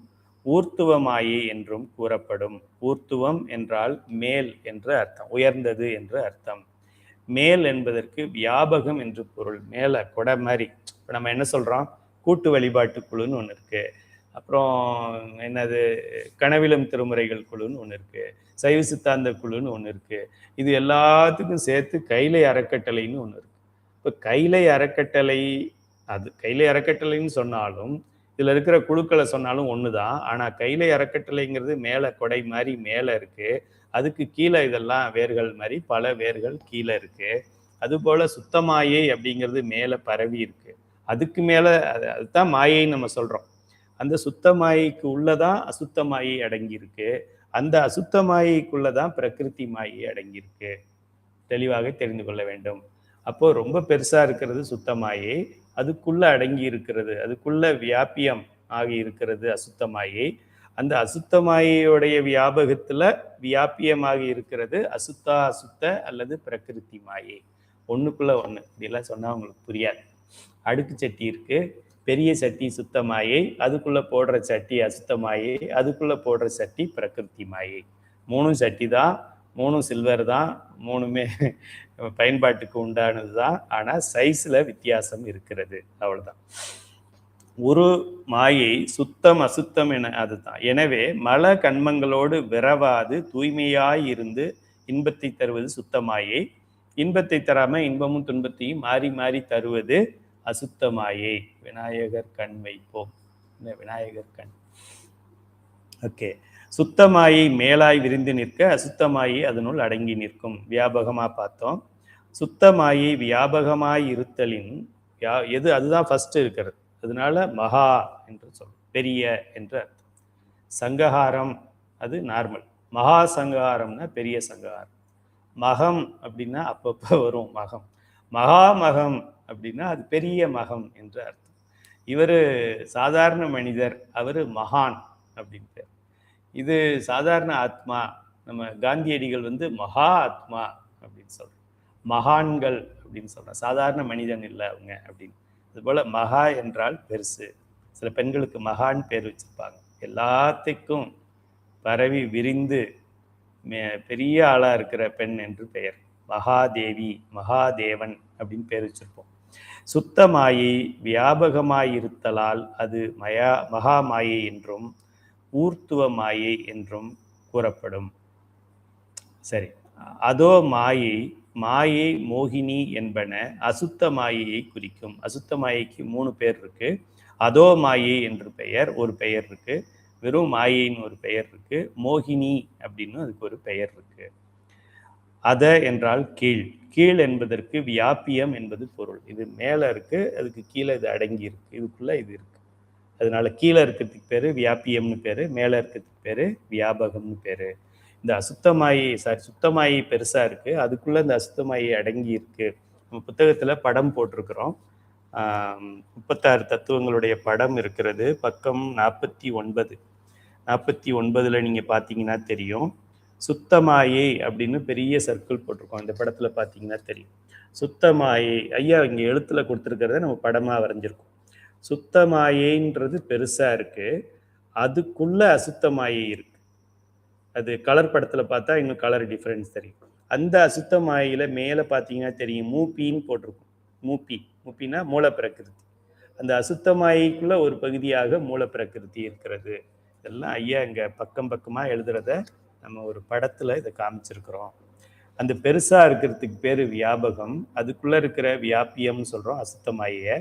ஊர்த்துவமாயை என்றும் கூறப்படும். ஊர்த்துவம் என்றால் மேல் என்று அர்த்தம், உயர்ந்தது என்று அர்த்தம். மேல் என்பதற்கு வியாபகம் என்று பொருள். மேலே கொடை மாதிரி. இப்போ நம்ம என்ன சொல்கிறோம், கூட்டு வழிபாட்டு குழுன்னு ஒன்று இருக்குது, அப்புறம் என்னது கனவிலம் திருமுறைகள் குழுன்னு ஒன்று இருக்குது, சைவ சித்தாந்த குழுன்னு ஒன்று இருக்குது. இது எல்லாத்துக்கும் சேர்த்து கைலை அறக்கட்டளைன்னு ஒன்று இருக்குது. இப்போ கைலை அறக்கட்டளை, அது கைலை அறக்கட்டளைன்னு சொன்னாலும் இதில் இருக்கிற குழுக்களை சொன்னாலும் ஒன்று தான். ஆனால் கைலை அறக்கட்டளைங்கிறது மேலே கொடை மாதிரி மேலே இருக்குது, அதுக்கு கீழே இதெல்லாம் வேர்கள் மாதிரி பல வேர்கள் கீழே இருக்குது. அதுபோல் சுத்தமாயை அப்படிங்கிறது மேலே பரவி இருக்குது, அதுக்கு மேலே அதுதான் மாயைன்னு நம்ம சொல்கிறோம். அந்த சுத்தமாயைக்கு உள்ளதான் அசுத்தமாயை அடங்கியிருக்கு, அந்த அசுத்தமாயைக்குள்ளதான் பிரகிருதி மாயை அடங்கியிருக்கு. தெளிவாக தெரிந்து கொள்ள வேண்டும். அப்போ ரொம்ப பெருசா இருக்கிறது சுத்தமாயை, அதுக்குள்ள அடங்கி இருக்கிறது, அதுக்குள்ள வியாபியம் ஆகி இருக்கிறது அசுத்தமாயை. அந்த அசுத்தமாயையுடைய வியாபகத்துல வியாபியமாக இருக்கிறது அசுத்த அல்லது பிரகிருதி மாயை. ஒண்ணுக்குள்ள ஒண்ணு. இப்படிலாம் சொன்னா உங்களுக்கு புரியாது. அடுக்கு சட்டி இருக்கு, பெரிய சட்டி சுத்தமாயை, அதுக்குள்ள போடுற சட்டி அசுத்தமாயை, அதுக்குள்ள போடுற சட்டி பிரகிருதி மாயை. மூணும் சட்டி தான், மூணும் சில்வர் தான், மூணுமே பயன்பாட்டுக்கு உண்டானது தான். ஆனால் சைஸில் வித்தியாசம் இருக்கிறது, அவ்வளோதான். ஒரு மாயை சுத்தம் அசுத்தம் என அதுதான். எனவே மல கண்மங்களோடு விரவாது தூய்மையாய் இருந்து இன்பத்தை தருவது சுத்தமாயை. இன்பத்தை தராம இன்பமும் துன்பத்தையும் மாறி மாறி தருவது அசுத்தமாயை. விநாயகர் கண் வைப்போம். விநாயகர் கண். ஓகே. சுத்தமாயை மேலாய் விரிந்து நிற்க அசுத்தமாயை அதனுள் அடங்கி நிற்கும். வியாபகமாக பார்த்தோம். சுத்தமாயை வியாபகமாய் இருத்தலின் எது, அதுதான் ஃபர்ஸ்ட் இருக்கிறது. அதனால மகா என்று சொல்லும், பெரிய என்று அர்த்தம். சங்ககாரம் அது நார்மல், மகா சங்ககாரம்னா பெரிய சங்ககாரம். மகம் அப்படின்னா அப்பப்போ வரும் மகம். மகாமகம் அப்படின்னா அது பெரிய மகம் என்று அர்த்தம். இவர் சாதாரண மனிதர், அவர் மகான் அப்படின்னு பேர். இது சாதாரண ஆத்மா. நம்ம காந்தியடிகள் மகா ஆத்மா அப்படின்னு சொல்றோம், மகான்கள் அப்படின்னு சொல்றோம், சாதாரண மனிதன் இல்லை அவங்க அப்படின்னு. அதுபோல மகா என்றால் பெருசு. சில பெண்களுக்கு மகான் பேர் வச்சிருப்பாங்க. எல்லாத்துக்கும் பரவி விரிந்து பெரிய ஆளா இருக்கிற பெண் என்று பெயர். மகாதேவி, மகாதேவன் அப்படின்னு பேர் வச்சிருப்போம். சுத்தமாயை வியாபகமாயிருத்தலால் அது மகாமாயை என்றும் ஊர்த்துவ மாயை என்றும் கூறப்படும். சரி, அதோ மாயை, மாயை, மோகினி என்பன அசுத்த மாயையை குறிக்கும். அசுத்த மாயைக்கு 3 பேர் இருக்கு. அதோ மாயை என்று பெயர், ஒரு பெயர் இருக்கு. வெறும் மாயைன்னு ஒரு பெயர் இருக்கு. மோகினி அப்படின்னு அதுக்கு ஒரு பெயர் இருக்கு. அத என்றால் கீழ். கீழ் என்பதற்கு வியாபியம் என்பது பொருள். இது மேல இருக்கு, அதுக்கு கீழே இது அடங்கி இருக்கு, இதுக்குள்ள இது இருக்கு. அதனால கீழே இருக்கிறதுக்கு பேரு வியாபியம்னு பேரு, மேல இருக்கிறதுக்கு பேரு வியாபகம்னு பேரு. இந்த அசுத்தமாயை சுத்தமாயை பெருசா இருக்கு, அதுக்குள்ள இந்த அசுத்தமாயை அடங்கி இருக்கு. நம்ம புத்தகத்துல படம் போட்டிருக்கிறோம். 36 தத்துவங்களுடைய படம் இருக்கிறது. பக்கம் 49. 49ல் நீங்க பார்த்தீங்கன்னா தெரியும். சுத்தமாயை அப்படின்னு பெரிய சர்க்கிள் போட்டிருக்கோம். இந்த படத்துல பார்த்தீங்கன்னா தெரியும். சுத்தமாயை ஐயா இங்க எழுத்துல கொடுத்துருக்கிறத நம்ம படமா வரைஞ்சிருக்கோம். சுத்தமாயைன்றது பெருசா இருக்கு, அதுக்குள்ள அசுத்தமாயை இருக்கு. அது கலர் படத்துல பார்த்தா இன்னும் கலர் டிஃபரன்ஸ் தெரியும். அந்த அசுத்தமாயில மேல பார்த்தீங்கன்னா தெரியும், மூப்பின்னு போட்டிருக்கும். மூப்பினா மூல பிரகிருதி. அந்த அசுத்தமாயிக்குள்ள ஒரு பகுதியாக மூல பிரகிருதி இருக்கிறது. இதெல்லாம் ஐயா இங்க பக்கம் பக்கமா எழுதுறத நம்ம ஒரு படத்துல இதை காமிச்சிருக்கிறோம். அந்த பெருசா இருக்கிறதுக்கு பேரு வியாபகம். அதுக்குள்ள இருக்கிற வியாபியம் சொல்றோம் அசுத்தமாயை.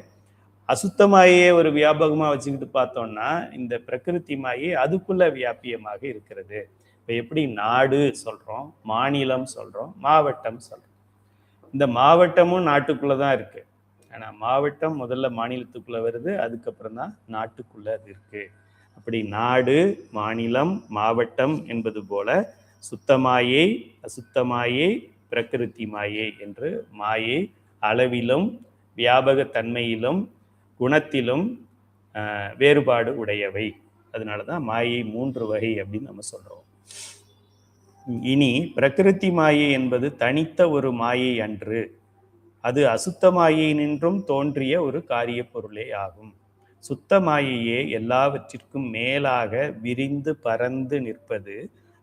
அசுத்தமாயே ஒரு வியாபகமா வச்சுக்கிட்டு பார்த்தோம்னா இந்த பிரகிருதி மாயை அதுக்குள்ள வியாபியமாக இருக்கிறது. இப்ப எப்படி நாடு சொல்றோம், மாநிலம் சொல்றோம், மாவட்டம் சொல்றோம். இந்த மாவட்டமும் நாட்டுக்குள்ளதான் இருக்கு. ஆனா மாவட்டம் முதல்ல மாநிலத்துக்குள்ள வருது, அதுக்கப்புறம் தான் நாட்டுக்குள்ள அது இருக்கு. அப்படி நாடு, மாநிலம், மாவட்டம் என்பது போல சுத்தமாயை, அசுத்தமாயை, பிரகிருதி மாயை என்று மாயை அளவிலும் வியாபக தன்மையிலும் குணத்திலும் வேறுபாடு உடையவை. அதனாலதான் மாயை 3 வகை அப்படின்னு நம்ம சொல்றோம். இனி பிரகிருதி மாயை என்பது தனித்த ஒரு மாயை அன்று, அது அசுத்த மாயையினின்றும் தோன்றிய ஒரு காரிய பொருளே ஆகும். சுத்த மாயையே எல்லாவற்றிற்கும் மேலாக விரிந்து பறந்து நிற்பது,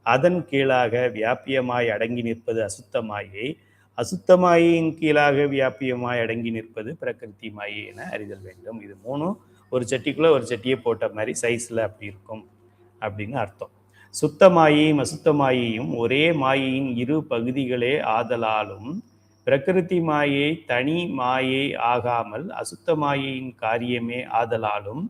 அதன் கீழாக வியாபியமாய் அடங்கி நிற்பது அசுத்த மாயை, அசுத்த மாயையின் கீழாக வியாபியமாய் அடங்கி நிற்பது பிரகிருதி மாயை என அறிதல் வேண்டும். இது 3 ஒரு சட்டிக்குள்ள ஒரு சட்டியை போட்ட மாதிரி சைஸ்ல அப்படி இருக்கும் அப்படின்னு அர்த்தம். சுத்த மாயையும் அசுத்த மாயையும் ஒரே மாயையின் இரு பகுதிகளே ஆதலாலும் பிரகிருதி மாயை தனி மாயை ஆகாமல் அசுத்த மாயையின் காரியமே ஆதலாலும்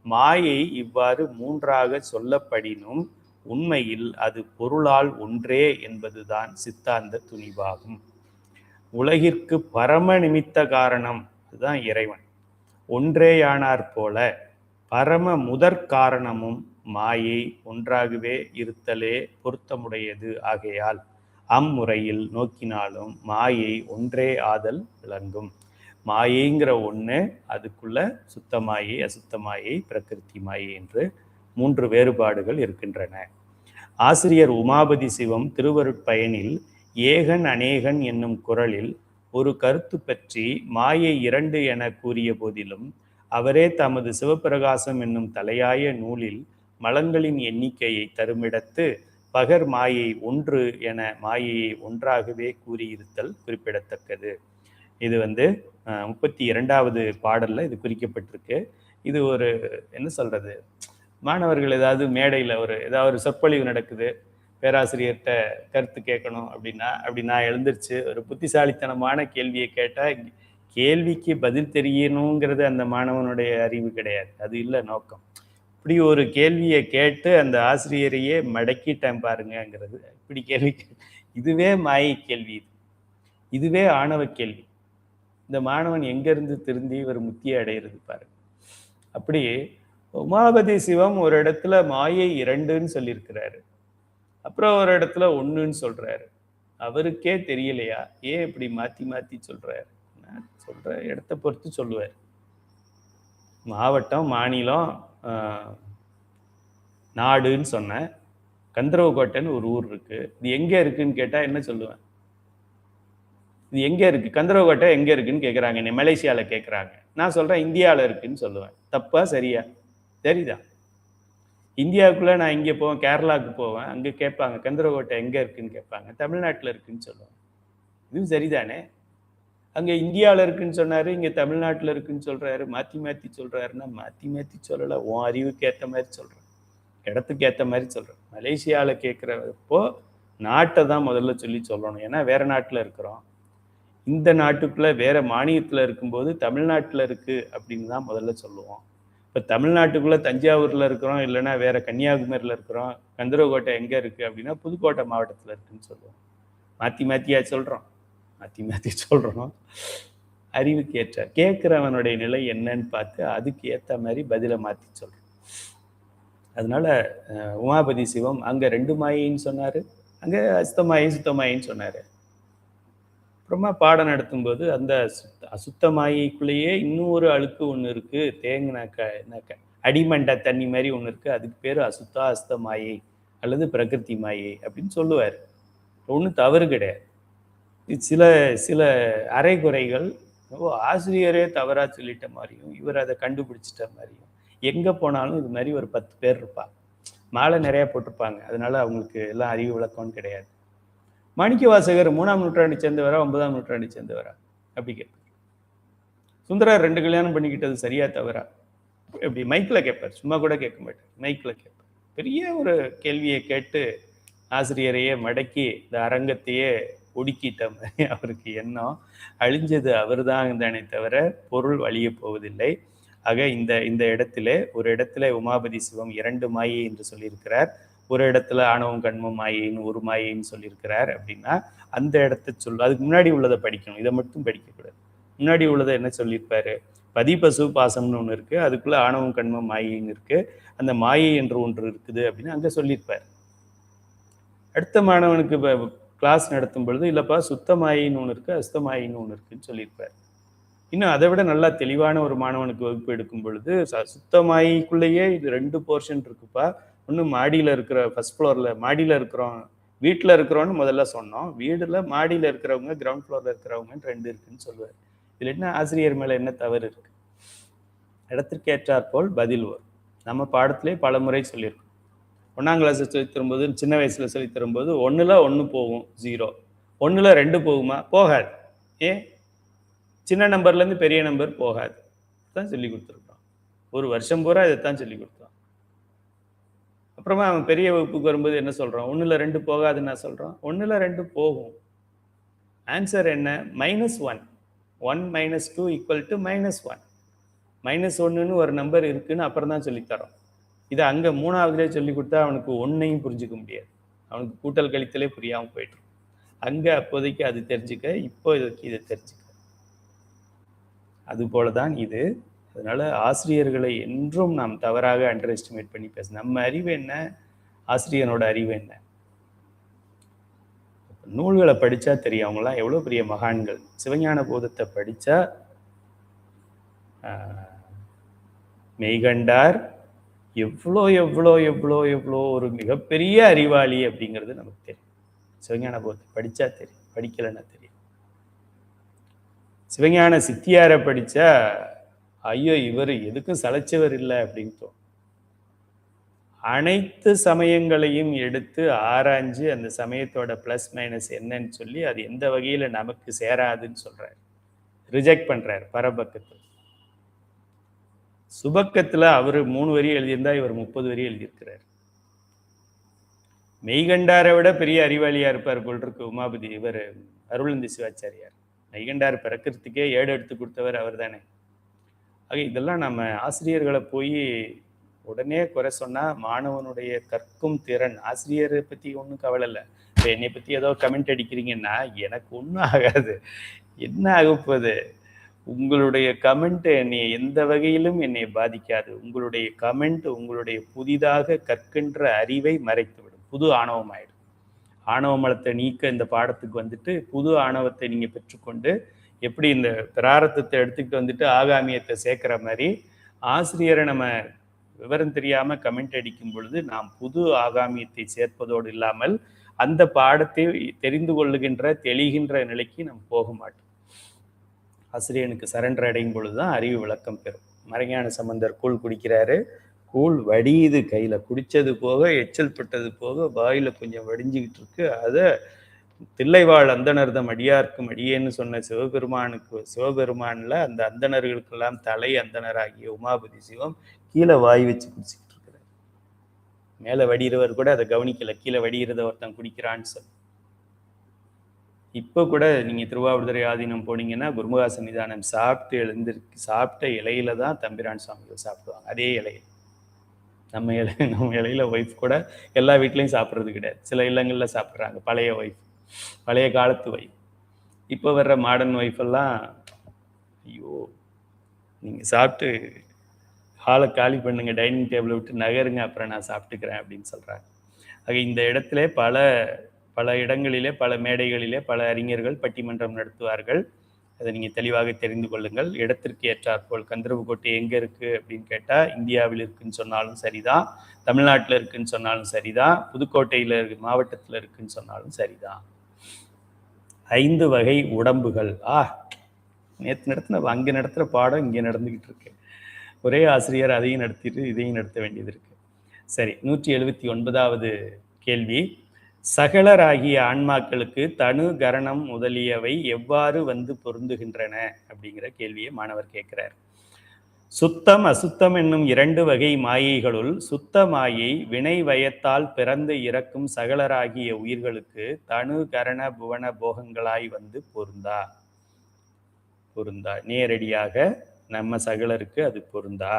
மாயை இவ்வாறு 3ஆக சொல்லப்படினும் உண்மையில் அது பொருளால் ஒன்றே என்பதுதான் சித்தாந்த துணிவாகும். உலகிற்கு பரம நிமித்த காரணம் அதுதான் இறைவன். ஒன்றேயானார் போல பரம முதற் காரணமும் மாயை ஒன்றாகவே இருத்தலே பொருத்தமுடையது ஆகையால் அம்முறையில் நோக்கினாலும் மாயை ஒன்றே ஆதல் விளங்கும். மாயைங்கிற ஒன்று, அதுக்குள்ள சுத்தமாயை, அசுத்தமாயை, பிரகிருதி மாயை என்று 3 வேறுபாடுகள் இருக்கின்றன. ஆசிரியர் உமாபதி சிவம் திருவருட்பயனில் ஏகன் அநேகன் என்னும் குறளில் ஒரு கருத்து பற்றி மாயை 2 என கூறிய போதிலும் அவரே தமது சிவப்பிரகாசம் என்னும் தலையாய நூலில் மலங்களின் எண்ணிக்கையை தருமிடத்து பகர் மாயை 1 என மாயையை ஒன்றாகவே கூறியிருத்தல் குறிப்பிடத்தக்கது. இது 32வது பாடல்ல இது குறிக்கப்பட்டிருக்கு. இது ஒரு என்ன சொல்றது, மாணவர்கள் ஏதாவது மேடையில் ஏதாவது ஒரு சொற்பொழிவு நடக்குது, பேராசிரியர்கிட்ட கருத்து கேட்கணும் அப்படின்னா, அப்படி நான் எழுந்திருச்சு ஒரு புத்திசாலித்தனமான கேள்வியை கேட்டால் கேள்விக்கு பதில் தெரியணுங்கிறது அந்த மாணவனுடைய அறிவு கிடையாது, அது இல்லை நோக்கம். இப்படி ஒரு கேள்வியை கேட்டு அந்த ஆசிரியரையே மடக்கிட்டேன் பாருங்கிறது இப்படி கேள்வி. இதுவே மாயை கேள்வி, இதுவே ஆணவ கேள்வி. இந்த மாணவன் எங்கிருந்து திருந்தி ஒரு முத்தியை அடையிறது பாருங்க. அப்படி உமாபதி சிவம் ஒரு இடத்துல மாயை 2ன்னு சொல்லியிருக்கிறாரு, அப்புறம் ஒரு இடத்துல 1ன்னு சொல்றாரு. அவருக்கே தெரியலையா ஏன் இப்படி மாத்தி மாத்தி சொல்றாரு? சொல்ற இடத்த பொறுத்து சொல்லுவார். மாவட்டம், மாநிலம், நாடுன்னு சொன்ன கந்தரவக்கோட்டைன்னு ஒரு ஊர் இருக்கு, இது எங்க இருக்குன்னு கேட்டா என்ன சொல்லுவேன்? இது எங்க இருக்கு, கந்தரவக்கோட்டை எங்க இருக்குன்னு கேட்குறாங்க, என்னை மலேசியாவில் கேட்குறாங்க. நான் சொல்றேன் இந்தியாவில் இருக்குன்னு சொல்லுவேன். தப்பா சரியா? சரிதான். இந்தியாவுக்குள்ள நான் இங்கே போவேன், கேரளாவுக்கு போவேன், அங்கே கேட்பாங்க கந்தரவக்கோட்டை எங்க இருக்குன்னு கேட்பாங்க, தமிழ்நாட்டில் இருக்குன்னு சொல்லுவேன். இதுவும் சரிதானே? அங்கே இந்தியாவில் இருக்குன்னு சொன்னாரு, இங்கே தமிழ்நாட்டில் இருக்குன்னு சொல்றாரு. மாற்றி மாற்றி சொல்றாருன்னா மாற்றி மாற்றி சொல்லலை, உன் அறிவுக்கு ஏற்ற மாதிரி சொல்றேன், இடத்துக்கு ஏற்ற மாதிரி சொல்றேன். மலேசியாவில் கேட்குறப்போ நாட்டை தான் முதல்ல சொல்லணும், ஏன்னா வேற நாட்டில் இருக்கிறோம். இந்த நாட்டுக்குள்ள வேற மாநிலத்தில் இருக்கும்போது தமிழ்நாட்டில் இருக்கு அப்படின்னு தான் முதல்ல சொல்லுவோம். இப்போ தமிழ்நாட்டுக்குள்ள தஞ்சாவூர்ல இருக்கிறோம், இல்லைன்னா வேற கன்னியாகுமரியில் இருக்கிறோம், கந்தரவக்கோட்டை எங்கே இருக்கு அப்படின்னா புதுக்கோட்டை மாவட்டத்தில் இருக்குன்னு சொல்லுவோம். மாற்றி மாற்றியா சொல்றோம், மாற்றி மாற்றி சொல்றோம். அறிவுக்கு ஏற்ற கேட்குறவனுடைய நிலை என்னன்னு பார்த்து அதுக்கு ஏற்ற மாதிரி பதிலை மாற்றி சொல்றோம். அதனால உமாபதி சிவம் அங்கே 2 மாயின்னு சொன்னாரு, அங்கே அசுத்தமாயி சுத்தமாயின்னு சொன்னாரு. அப்புறமா பாடம் நடத்தும்போது அந்த அசுத்த மாயைக்குள்ளேயே இன்னும் ஒரு அழுக்கு ஒன்று இருக்கு, தேங்கினாக்க அடிமண்ட தண்ணி மாதிரி ஒன்று இருக்கு, அதுக்கு பேர் அசுத்த மாயை அல்லது பிரகிருதி மாயை அப்படின்னு சொல்லுவார். ஒன்றும் தவறு கிடையாது. சில சில அரைகுறைகள் ஆசிரியரே தவறா சொல்லிட்ட மாதிரியும் இவர் அதை கண்டுபிடிச்சிட்ட மாதிரியும், எங்க போனாலும் இது மாதிரி ஒரு 10 பேர் இருப்பாங்க, மாலை நிறைய போட்டிருப்பாங்க, அதனால அவங்களுக்கு எல்லாம் அறிவு விளக்கம்னு கிடையாது. மாணிக்க வாசகர் 3ஆம் நூற்றாண்டை சேர்ந்தவரா 9ஆம் நூற்றாண்டை சேர்ந்தவரா அப்படி கேட்பார். சுந்தரர் 2 கல்யாணம் பண்ணிக்கிட்டது சரியா தவறா? எப்படி மைக்கில் கேட்பார், சும்மா கூட கேட்க மாட்டார், மைக்கில் கேட்பார். பெரிய ஒரு கேள்வியை கேட்டு ஆசிரியரையே மடக்கி இந்த அரங்கத்தையே ஒடுக்கிட்ட மாதிரி அவருக்கு எண்ணம். அழிஞ்சது அவர் தான் தானே தவிர பொருள் அழிய போவதில்லை. ஆக இந்த இந்த இடத்திலே ஒரு இடத்துல உமாபதி சிவம் 2 மாயை என்று சொல்லியிருக்கிறார், ஒரு இடத்துல ஆணவம் கண்மம் மாயைன்னு ஒரு மாயைன்னு சொல்லியிருக்கிறார். அப்படின்னா அந்த இடத்த அதுக்கு முன்னாடி உள்ளதை படிக்கணும், இதை மட்டும் படிக்கக்கூடாது. முன்னாடி உள்ளதை என்ன சொல்லியிருப்பாரு? பதிபசு பாசம்னு ஒன்று இருக்கு, அதுக்குள்ள ஆணவம் கண்மம் மாயைன்னு இருக்கு, அந்த மாயை என்று ஒன்று இருக்குது அப்படின்னு அங்க சொல்லியிருப்பார். அடுத்த மாணவனுக்கு கிளாஸ் நடத்தும் பொழுது இல்லப்பா சுத்த மாயின்னு ஒன்று இருக்கு, அஸ்த மாயின்னு ஒன்று இருக்குன்னு சொல்லியிருப்பார். இன்னும் அதை விட நல்லா தெளிவான ஒரு மாணவனுக்கு வகுப்பு எடுக்கும் பொழுது சுத்த மாய்க்குள்ளேயே இது 2 போர்ஷன் இருக்குப்பா, ஒன்று மாடியில் இருக்கிற ஃபர்ஸ்ட் ஃப்ளோரில் மாடியில் இருக்கிறோம், வீட்டில் இருக்கிறோன்னு முதல்ல சொன்னோம், வீடுல மாடியில் இருக்கிறவங்க கிரவுண்ட் ஃப்ளோரில் இருக்கிறவங்க 2 இருக்குன்னு சொல்லுவார். இதுல என்ன ஆசிரியர் மேல என்ன தவறு இருக்கு? இடத்திற்கு ஏற்றாற்போல் பதில் வரும். நம்ம பாடத்திலே பல முறை சொல்லியிருக்கோம். 1ஆம் கிளாஸ் சொல்லி தரும்போது, சின்ன வயசுல சொல்லி தரும்போது 1ல் 1 போகும் 0, 1ல் 2 போகுமா? போகாது. ஏன்? சின்ன நம்பர்லேருந்து பெரிய நம்பர் போகாது. தான் சொல்லி கொடுத்துருக்கோம். ஒரு வருஷம் பூரா இதைத்தான் சொல்லி கொடுத்தோம். அப்புறமா அவன் பெரிய வகுப்புக்கு வரும்போது என்ன சொல்றான்? 1ல் 2 போகாதுன்னு சொல்றான். 1ல் 2 போகும். ஆன்சர் என்ன? -1. 1 - 2 = -1. -1ன்னு ஒரு நம்பர் இருக்குன்னு அப்புறம் தான் சொல்லித்தரோம். இதை அங்கே 3ஆவதுலேயே சொல்லி கொடுத்தா அவனுக்கு 1ஐயும் புரிஞ்சுக்க முடியாது, அவனுக்கு கூட்டல் கழித்தலே புரியாமல் போயிட்டு. அங்கே அப்போதைக்கு அது தெரிஞ்சுக்க, இப்போதைக்கு இதை தெரிஞ்சுக்க. அதுபோல தான் இது. அதனால ஆசிரியர்களை என்றும் நாம் தவறாக அண்டர் எஸ்டிமேட் பண்ணி பேச. நம்ம அறிவு என்ன, ஆசிரியனோட அறிவு என்ன? நூல்களை படித்தா தெரியும் அவங்களாம் எவ்வளோ பெரிய மகான்கள். சிவஞான போதத்தை படித்தா மெய்கண்டார் எவ்வளோ எவ்வளோ எவ்வளோ எவ்வளோ ஒரு மிகப்பெரிய அறிவாளி அப்படிங்கிறது நமக்கு தெரியும். சிவஞான போதத்தை படித்தா தெரியும், படிக்கலைன்னா தெரியும். சிவஞான சித்தியாரை படித்தா ஐயோ இவர் எதுக்கும் சளைச்சவர் இல்லை அப்படின்னு தோணும். அனைத்து சமயங்களையும் எடுத்து ஆராய்ஞ்சு அந்த சமயத்தோட ப்ளஸ் மைனஸ் என்னன்னு சொல்லி அது எந்த வகையில் நமக்கு சேராதுன்னு சொல்றாரு, ரிஜெக்ட் பண்றாரு பரபக்கத்தில். சுபக்கத்தில் அவர் 3 வரி எழுதியிருந்தா இவர் 30 வரி எழுதியிருக்கிறார். மெய்கண்டாரை விட பெரிய அறிவாளியா இருப்பார் போல் இருக்கு உமாபதி இவர் அருளந்தி சிவாச்சாரியார். மெய்கண்டார் பிறக்கிறதுக்கே ஏடு எடுத்து கொடுத்தவர் அவர் தானே. ஆக இதெல்லாம் நம்ம ஆசிரியர்களை போய் உடனே குறை சொன்னா மாணவனுடைய கற்கும் திறன், ஆசிரியரை பத்தி ஒன்றும் கவலை இல்லை. இப்போ என்னை பத்தி ஏதோ கமெண்ட் அடிக்கிறீங்கன்னா எனக்கு ஒன்றும் ஆகாது. என்ன ஆகப்போகுது? உங்களுடைய கமெண்ட் என்னை எந்த வகையிலும் என்னை பாதிக்காது. உங்களுடைய கமெண்ட் உங்களுடைய புதிதாக கற்கின்ற அறிவை மறைத்துவிடும், புது ஆணவம் ஆயிடும். ஆணவ மலத்தை நீக்க இந்த பாடத்துக்கு வந்துட்டு புது ஆணவத்தை நீங்க பெற்றுக்கொண்டு எப்படி இந்த பிராரத்தத்தை எடுத்துக்கிட்டு வந்துட்டு ஆகாமியத்தை சேர்க்கிற மாதிரி ஆசிரியரை நம்ம விவரம் தெரியாம கமெண்ட் அடிக்கும் பொழுது நாம் புது ஆகாமியத்தை சேர்ப்பதோடு இல்லாமல் அந்த பாடத்தை தெரிந்து கொள்ளுகின்ற தெளிகின்ற நிலைக்கு நம்ம போக மாட்டோம். ஆசிரியனுக்கு சரண்டர் அடையும் பொழுதுதான் அறிவு விளக்கம் பெறும். மறைஞான சம்பந்தர் கூழ் குடிக்கிறாரு, கூழ் வடியுது கையில, குடிச்சது போக எச்சல் பட்டது போக வாயில கொஞ்சம் வடிஞ்சுக்கிட்டு இருக்கு. அதை தில்லைவாழ் அந்தணர்தம் அடியார்க்கும் அடியேன்னு சொன்ன சிவபெருமான்ல அந்த அந்தணர்களுக்கெல்லாம் தலை அந்தணராகிய உமாபதி சிவம் கீழே வாய் வச்சு குடிச்சுக்கிட்டு இருக்கிறார். மேல வடிகிறவர் கூட அதை கவனிக்கல, கீழே வடிகிறத ஒருத்தன் குடிக்கிறான்னு சொல்லி. இப்போ கூட நீங்க திருவாவடுதுறை ஆதீனம் போனீங்கன்னா குருமுகா சன்னிதானம் சாப்பிட்ட இலையில தான் தம்பிரான் சுவாமிகள் சாப்பிடுவாங்க. அதே இலையில் நம்ம இலையில ஒய்ஃப் கூட எல்லா வீட்லையும் சாப்பிட்றது கிடையாது, சில இல்லங்கள்ல சாப்பிட்றாங்க. பழைய ஒய்ஃப், பழைய காலத்து ஒய்ஃப். இப்போ வர்ற மாடர்ன் ஒய்ஃப் எல்லாம் ஐயோ நீங்கள் சாப்பிட்டு ஹாலை காலி பண்ணுங்க, டைனிங் டேபிளை விட்டு நகருங்க, அப்புறம் நான் சாப்பிட்டுக்கிறேன் அப்படின்னு சொல்கிறாங்க. ஆக இந்த இடத்துல பல இடங்களிலே பல மேடைகளிலே பல அறிஞர்கள் பட்டிமன்றம் நடத்துவார்கள். அதை நீங்கள் தெளிவாக தெரிந்து கொள்ளுங்கள். இடத்திற்கு ஏற்றாற்போல் கந்தர்வக்கோட்டை எங்கே இருக்குது அப்படின்னு கேட்டால் இந்தியாவில் இருக்குன்னு சொன்னாலும் சரிதான், தமிழ்நாட்டில் இருக்குன்னு சொன்னாலும் சரிதான், புதுக்கோட்டையில் மாவட்டத்தில் இருக்குன்னு சொன்னாலும் சரிதான். 5 வகை உடம்புகள். நேற்று நடத்தின அங்கே நடத்துகிற பாடம் இங்கே நடந்துக்கிட்டு இருக்கு. ஒரே ஆசிரியர் அதையும் நடத்திட்டு இதையும் நடத்த வேண்டியது இருக்கு. சரி, 179வது கேள்வி. சகலராகிய ஆன்மாக்களுக்கு தனு கரணம் முதலியவை எவ்வாறு வந்து பொருந்துகின்றன அப்படிங்கிற கேள்வியை மாணவர் கேட்கிறார். சுத்தம் அசுத்தம் என்னும் 2 வகை மாயைகளுள் சுத்த மாயை வினை வயத்தால் பிறந்து இறக்கும் சகலராகிய உயிர்களுக்கு தனு கரண புவன போகங்களாய் வந்து பொருந்தா. நேரடியாக நம்ம சகலருக்கு அது பொருந்தா.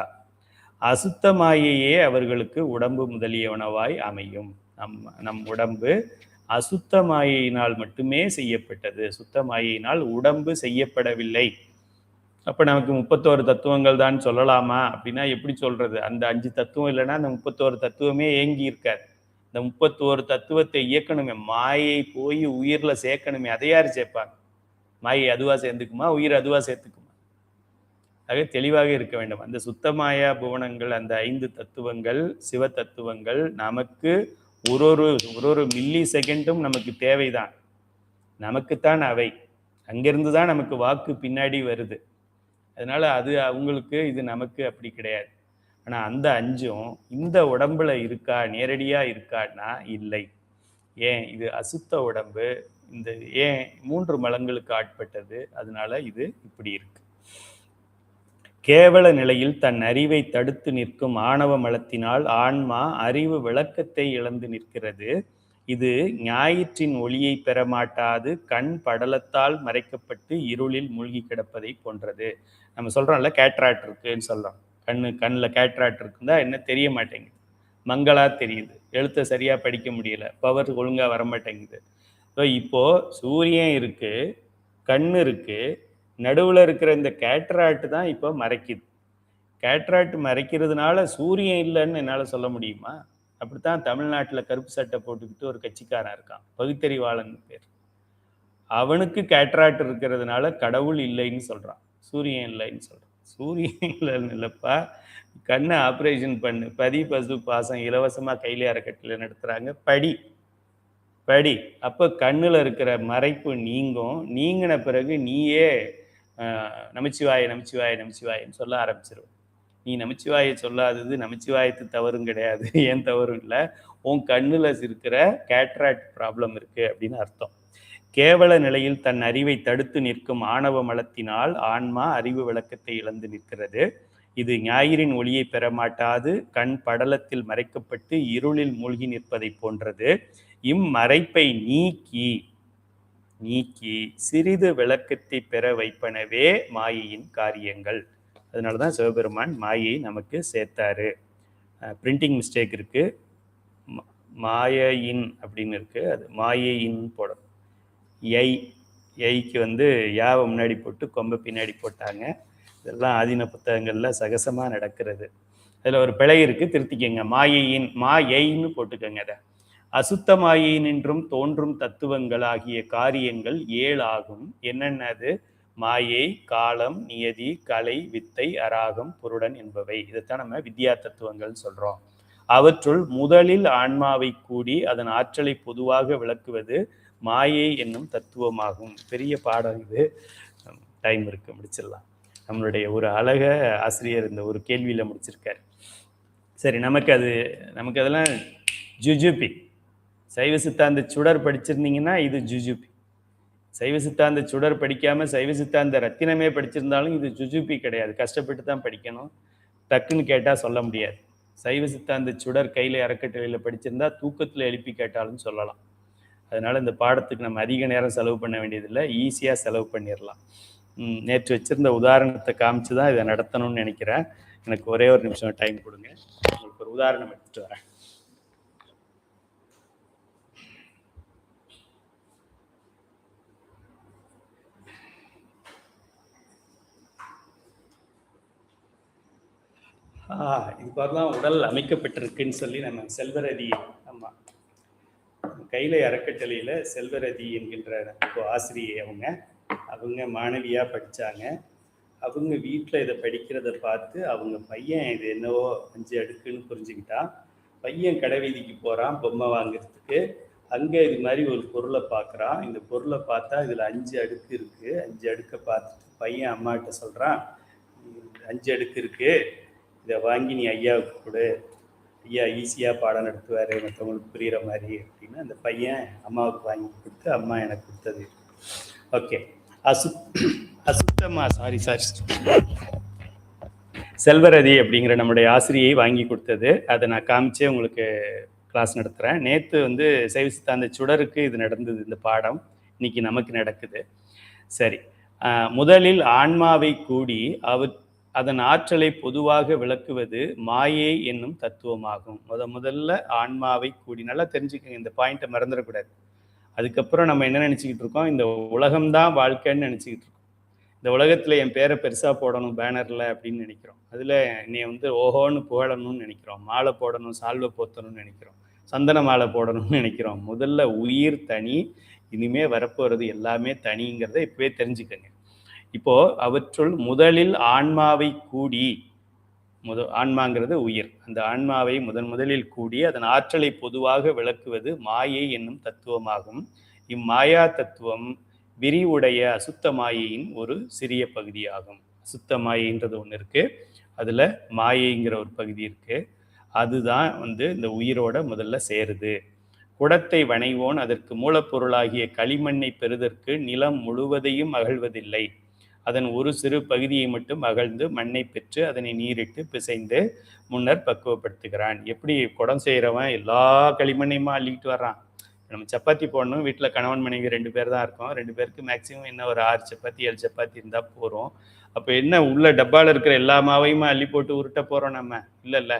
அசுத்த மாயையே அவர்களுக்கு உடம்பு முதலியவனவாய் அமையும். நம் உடம்பு அசுத்த மாயையினால் மட்டுமே செய்யப்பட்டது. சுத்த மாயையினால் உடம்பு செய்யப்படவில்லை. அப்ப நமக்கு 31 தத்துவங்கள் தான் சொல்லலாமா அப்படின்னா எப்படி சொல்றது? அந்த 5 தத்துவம் இல்லைன்னா அந்த 31 தத்துவமே ஏங்கி இருக்காது. இந்த 31 தத்துவத்தை இயக்கணுமே, மாயை போய் உயிர்ல சேர்க்கணுமே, அதை யார் சேர்ப்பாங்க? மாயை அதுவா சேர்ந்துக்குமா? உயிர் அதுவா சேர்த்துக்குமா? ஆக தெளிவாக இருக்க வேண்டும். அந்த சுத்தமாயா புவனங்கள், அந்த 5 தத்துவங்கள், சிவ தத்துவங்கள் நமக்கு ஒரு மில்லி செகண்டும் நமக்கு தேவைதான். நமக்குத்தான் அவை. அங்கிருந்து தான் நமக்கு வாக்கு பின்னாடி வருது. அதனால அது அவங்களுக்கு, இது நமக்கு அப்படி கிடையாது. ஆனா அந்த 5ம் இந்த உடம்புல இருக்கா, நேரடியா இருக்கான்னா இல்லை. ஏன்? இது அசுத்த உடம்பு. இந்த ஏன் 3 மலங்களுக்கு ஆட்பட்டது. அதனால இது இப்படி இருக்கு. கேவல நிலையில் தன் அறிவை தடுத்து நிற்கும் ஆணவ மலத்தினால் ஆன்மா அறிவு விளக்கத்தை இழந்து நிற்கிறது. இது ஞாயிற்றின் ஒளியை பெறமாட்டாது கண் படலத்தால் மறைக்கப்பட்டு இருளில் மூழ்கி கிடப்பதை போன்றது. நம்ம சொல்றோம்ல, கேட்ராக்ட் இருக்குன்னு சொல்றோம். கண்ணில் கேட்ராக்ட் இருக்குன்னா என்ன தெரிய மாட்டேங்குது, மங்களா தெரியுது, எழுத்தை சரியா படிக்க முடியல, பவர் ஒழுங்கா வரமாட்டேங்குது. இப்போ சூரியன் இருக்கு, கண்ணு இருக்கு, நடுவில் இருக்கிற இந்த கேட்ராக்ட் தான் இப்போ மறைக்குது. கேட்ராக்ட் மறைக்கிறதுனால சூரியன் இல்லைன்னு என்னால் சொல்ல முடியுமா? அப்படித்தான் தமிழ்நாட்டில் கருப்பு சட்டை போட்டுக்கிட்டு ஒரு கட்சிக்காரன் இருக்கான், பகுத்தறிவாளன் பேர். அவனுக்கு கேட்ராக்ட் இருக்கிறதுனால கடவுள் இல்லைன்னு சொல்றான், சூரியன் இல்லைன்னு சொல்றான். சூரியன் இல்லைன்னு இல்லைப்பா, கண்ணை ஆப்ரேஷன் பண்ணு, பதி பசு பாசம் இலவசமாக கையில அறக்கட்டளை நடத்துகிறாங்க, படி. அப்போ கண்ணில் இருக்கிற மறைப்பு நீங்கும். நீங்கின பிறகு நீயே நமச்சிவாயன்னு சொல்ல ஆரம்பிச்சிருவோம். நீ நமச்சிவாயை சொல்லாதது நமச்சிவாயத்து தவறும் கிடையாது, ஏன் தவறும் இல்லை, உன் கண்ணில் இருக்கிற கேட்ராக்ட் ப்ராப்ளம் இருக்கு அப்படின்னு அர்த்தம். கேவல நிலையில் தன் அறிவை தடுத்து நிற்கும் ஆணவ மலத்தினால் ஆன்மா அறிவு விளக்கத்தை இழந்து நிற்கிறது. இது ஞாயிறின் ஒளியை பெறமாட்டாது கண் படலத்தில் மறைக்கப்பட்டு இருளில் மூழ்கி நிற்பதை போன்றது. இம்மறைப்பை நீக்கி சிறிது விளக்கத்தை பெற வைப்பனவே மாயையின் காரியங்கள். அதனாலதான் சிவபெருமான் மாயை நமக்கு சேர்த்தாரு. பிரிண்டிங் மிஸ்டேக் இருக்கு, மாயையின் அப்படின்னு இருக்கு, அது மாயையின் போடும். ஐக்கு யாவை முன்னாடி போட்டு கொம்பை பின்னாடி போட்டாங்க. இதெல்லாம் ஆதீன புத்தகங்கள்ல சகசமா நடக்கிறது. அதுல ஒரு பிழை இருக்கு, திருத்திக்கங்க. மாயைன்னு போட்டுக்கோங்க. அதை அசுத்த மாயையினின்றும் தோன்றும் தத்துவங்கள் ஆகிய காரியங்கள் 7 ஆகும். என்னென்னது? மாயை, காலம், நியதி, கலை, வித்தை, அராகம், புருடன் என்பவை. இதைத்தான் நம்ம வித்யா தத்துவங்கள் சொல்றோம். அவற்றுள் முதலில் ஆன்மாவை கூடி அதன் ஆற்றலை பொதுவாக விளக்குவது மாயை என்னும் தத்துவமாகும். பெரிய பாடம் இது, டைம் இருக்கு, முடிச்சிடலாம். நம்மளுடைய ஒரு அழக ஆசிரியர் இந்த ஒரு கேள்வியில முடிச்சிருக்காரு. சரி, நமக்கு அதெல்லாம் ஜுஜுபி. சைவ சித்தாந்த சுடர் படிச்சிருந்தீங்கன்னா இது ஜுஜுபி. சைவ சித்தாந்த சுடர் படிக்காம சைவ சித்தாந்த ரத்தினமே படிச்சிருந்தாலும் இது ஜுஜுபி கிடையாது, கஷ்டப்பட்டு தான் படிக்கணும். டக்குன்னு கேட்டா சொல்ல முடியாது. சைவ சித்தாந்த சுடர் கையில அறக்கட்டளையில படிச்சிருந்தா தூக்கத்துல எழுப்பி கேட்டாலும் சொல்லலாம். அதனால இந்த பாடத்துக்கு நம்ம அதிக நேரம் செலவு பண்ண வேண்டியதில்லை, ஈஸியா செலவு பண்ணிடலாம். நேற்று வச்சிருந்த உதாரணத்தை காமிச்சுதான் இதை நடத்தணும்னு நினைக்கிறேன். எனக்கு ஒரே ஒரு நிமிஷம் டைம் கொடுங்க, உங்களுக்கு ஒரு உதாரணம் எடுத்துட்டு வரேன். இது மாதிரிலாம் உடல் அமைக்கப்பட்டிருக்குன்னு சொல்லி நம்ம செல்வரதி, ஆமா, கைலை அறக்கட்டளையில செல்வரதி என்கின்ற ஆசிரியை அவங்க மாணவியா படிச்சாங்க. அவங்க வீட்டில் இதை படிக்கிறத பார்த்து அவங்க பையன் இது என்னவோ 5 அடுக்குன்னு புரிஞ்சுக்கிட்டான். பையன் கடை வீதிக்கு போறான் பொம்மை வாங்குறதுக்கு. அங்கே இது மாதிரி ஒரு பொருளை பார்க்குறான். இந்த பொருளை பார்த்தா இதில் 5 அடுக்கு இருக்கு. 5 அடுக்கை பார்த்துட்டு பையன் அம்மாட்ட சொல்றான், 5 அடுக்கு இருக்கு, இதை வாங்கி நீ ஐயாவுக்கு கொடு, ஐயா ஈஸியாக பாடம் நடத்துவார், மற்றவங்களுக்கு புரிகிற மாதிரி அப்படின்னு அந்த பையன் அம்மாவுக்கு வாங்கி கொடுத்து அம்மா எனக்கு கொடுத்தது. ஓகே. அசுத்தமா சாரி செல்வரதி அப்படிங்கிற நம்முடைய ஆசிரியை வாங்கி கொடுத்தது. அதை நான் காமிச்சே உங்களுக்கு கிளாஸ் நடத்துகிறேன். நேற்று வந்து சைவ சித்தாந்த சுடருக்கு இது நடந்தது, இந்த பாடம் இன்னைக்கு நமக்கு நடக்குது. சரி, முதலில் ஆன்மாவை கூடி அதன் ஆற்றலை பொதுவாக விளக்குவது மாயை என்னும் தத்துவமாகும். முதல்ல ஆன்மாவை கூடி, நல்லா தெரிஞ்சுக்கங்க, இந்த பாயிண்ட்டை மறந்துடக்கூடாது. அதுக்கப்புறம் நம்ம என்ன நினச்சிக்கிட்டு இருக்கோம், இந்த உலகம்தான் வாழ்க்கைன்னு நினச்சிக்கிட்டு இருக்கோம். இந்த உலகத்தில் என் பேரை பெருசாக போடணும் பேனரில் அப்படின்னு நினைக்கிறோம். அதில் என்னை வந்து ஓஹோன்னு புகழணும்னு நினைக்கிறோம், மாலை போடணும், சால்வை போத்தணும்னு நினைக்கிறோம், சந்தன மாலை போடணும்னு நினைக்கிறோம். முதல்ல உயிர் தனி, இனிமே வரப்போகிறது எல்லாமே தனிங்கிறத இப்பவே தெரிஞ்சுக்கங்க. இப்போ அவற்றுள் முதலில் ஆன்மாவை கூடி, ஆன்மாங்கிறது உயிர், அந்த ஆன்மாவை முதலில் கூடி அதன் ஆற்றலை பொதுவாக விளக்குவது மாயை என்னும் தத்துவமாகும். இம்மாயா தத்துவம் விரிவுடைய அசுத்த மாயையின் ஒரு சிறிய பகுதியாகும். அசுத்த மாயைன்றது ஒன்று இருக்கு, அதுல மாயைங்கிற ஒரு பகுதி இருக்கு. அதுதான் வந்து இந்த உயிரோட முதல்ல சேருது. குடத்தை வணைவோன் அதற்கு மூலப்பொருளாகிய களிமண்ணை பெறுதற்கு நிலம் முழுவதையும் அகழ்வதில்லை, அதன் ஒரு சிறு பகுதியை மட்டும் அகழ்ந்து மண்ணை பெற்று அதனை நீரிட்டு பிசைந்து முன்னர் பக்குவப்படுத்துகிறான். எப்படி குடம் செய்கிறவன் எல்லா களிமண்ணையுமா அள்ளிக்கிட்டு வர்றான்? நம்ம சப்பாத்தி போடணும், வீட்டில் கணவன் மனைவி 2 பேர் தான் இருக்கோம், 2 பேருக்கு மேக்சிமம் என்ன ஒரு 6 சப்பாத்தி 7 சப்பாத்தி இருந்தால் போகிறோம். அப்போ என்ன உள்ள டப்பாவில் இருக்கிற எல்லா மாவையுமா அள்ளி போட்டு உருட்ட போகிறோம்? நம்ம இல்லைல்ல.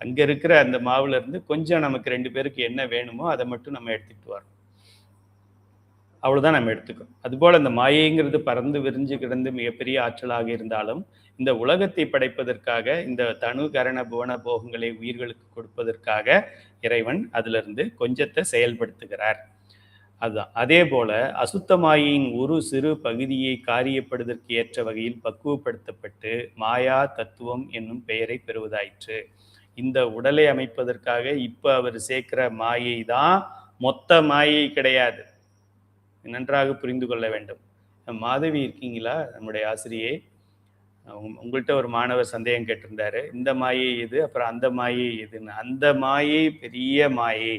அங்கே இருக்கிற அந்த மாவுல இருந்து கொஞ்சம் நமக்கு 2 பேருக்கு என்ன வேணுமோ அதை மட்டும் நம்ம எடுத்துக்கிட்டு வரோம், அவ்வளவுதான் நம்ம எடுத்துக்கிறோம். அதுபோல இந்த மாயைங்கிறது பறந்து விரிஞ்சு கிடந்து மிகப்பெரிய ஆற்றலாக இருந்தாலும் இந்த உலகத்தை படைப்பதற்காக, இந்த தனு கரண புவன போகங்களை உயிர்களுக்கு கொடுப்பதற்காக இறைவன் அதுல இருந்து கொஞ்சத்தை செயல்படுத்துகிறார். அதுதான். அதே போல அசுத்த மாயையின் ஒரு சிறு பகுதியை காரியப்படுவதற்கு ஏற்ற வகையில் பக்குவப்படுத்தப்பட்டு மாயா தத்துவம் என்னும் பெயரை பெறுவதாயிற்று. இந்த உடலை அமைப்பதற்காக இப்ப அவர் சேர்க்கிற மாயை தான் மொத்த மாயை கிடையாது, நன்றாக புரிந்து கொள்ள வேண்டும். மாதவி இருக்கீங்களா? நம்முடைய ஆசிரியை, உங்கள்கிட்ட ஒரு மாணவர் சந்தேகம் கேட்டிருந்தாரு, இந்த மாயை எது, அப்புறம் அந்த மாயை எதுன்னு. அந்த மாயை பெரிய மாயை,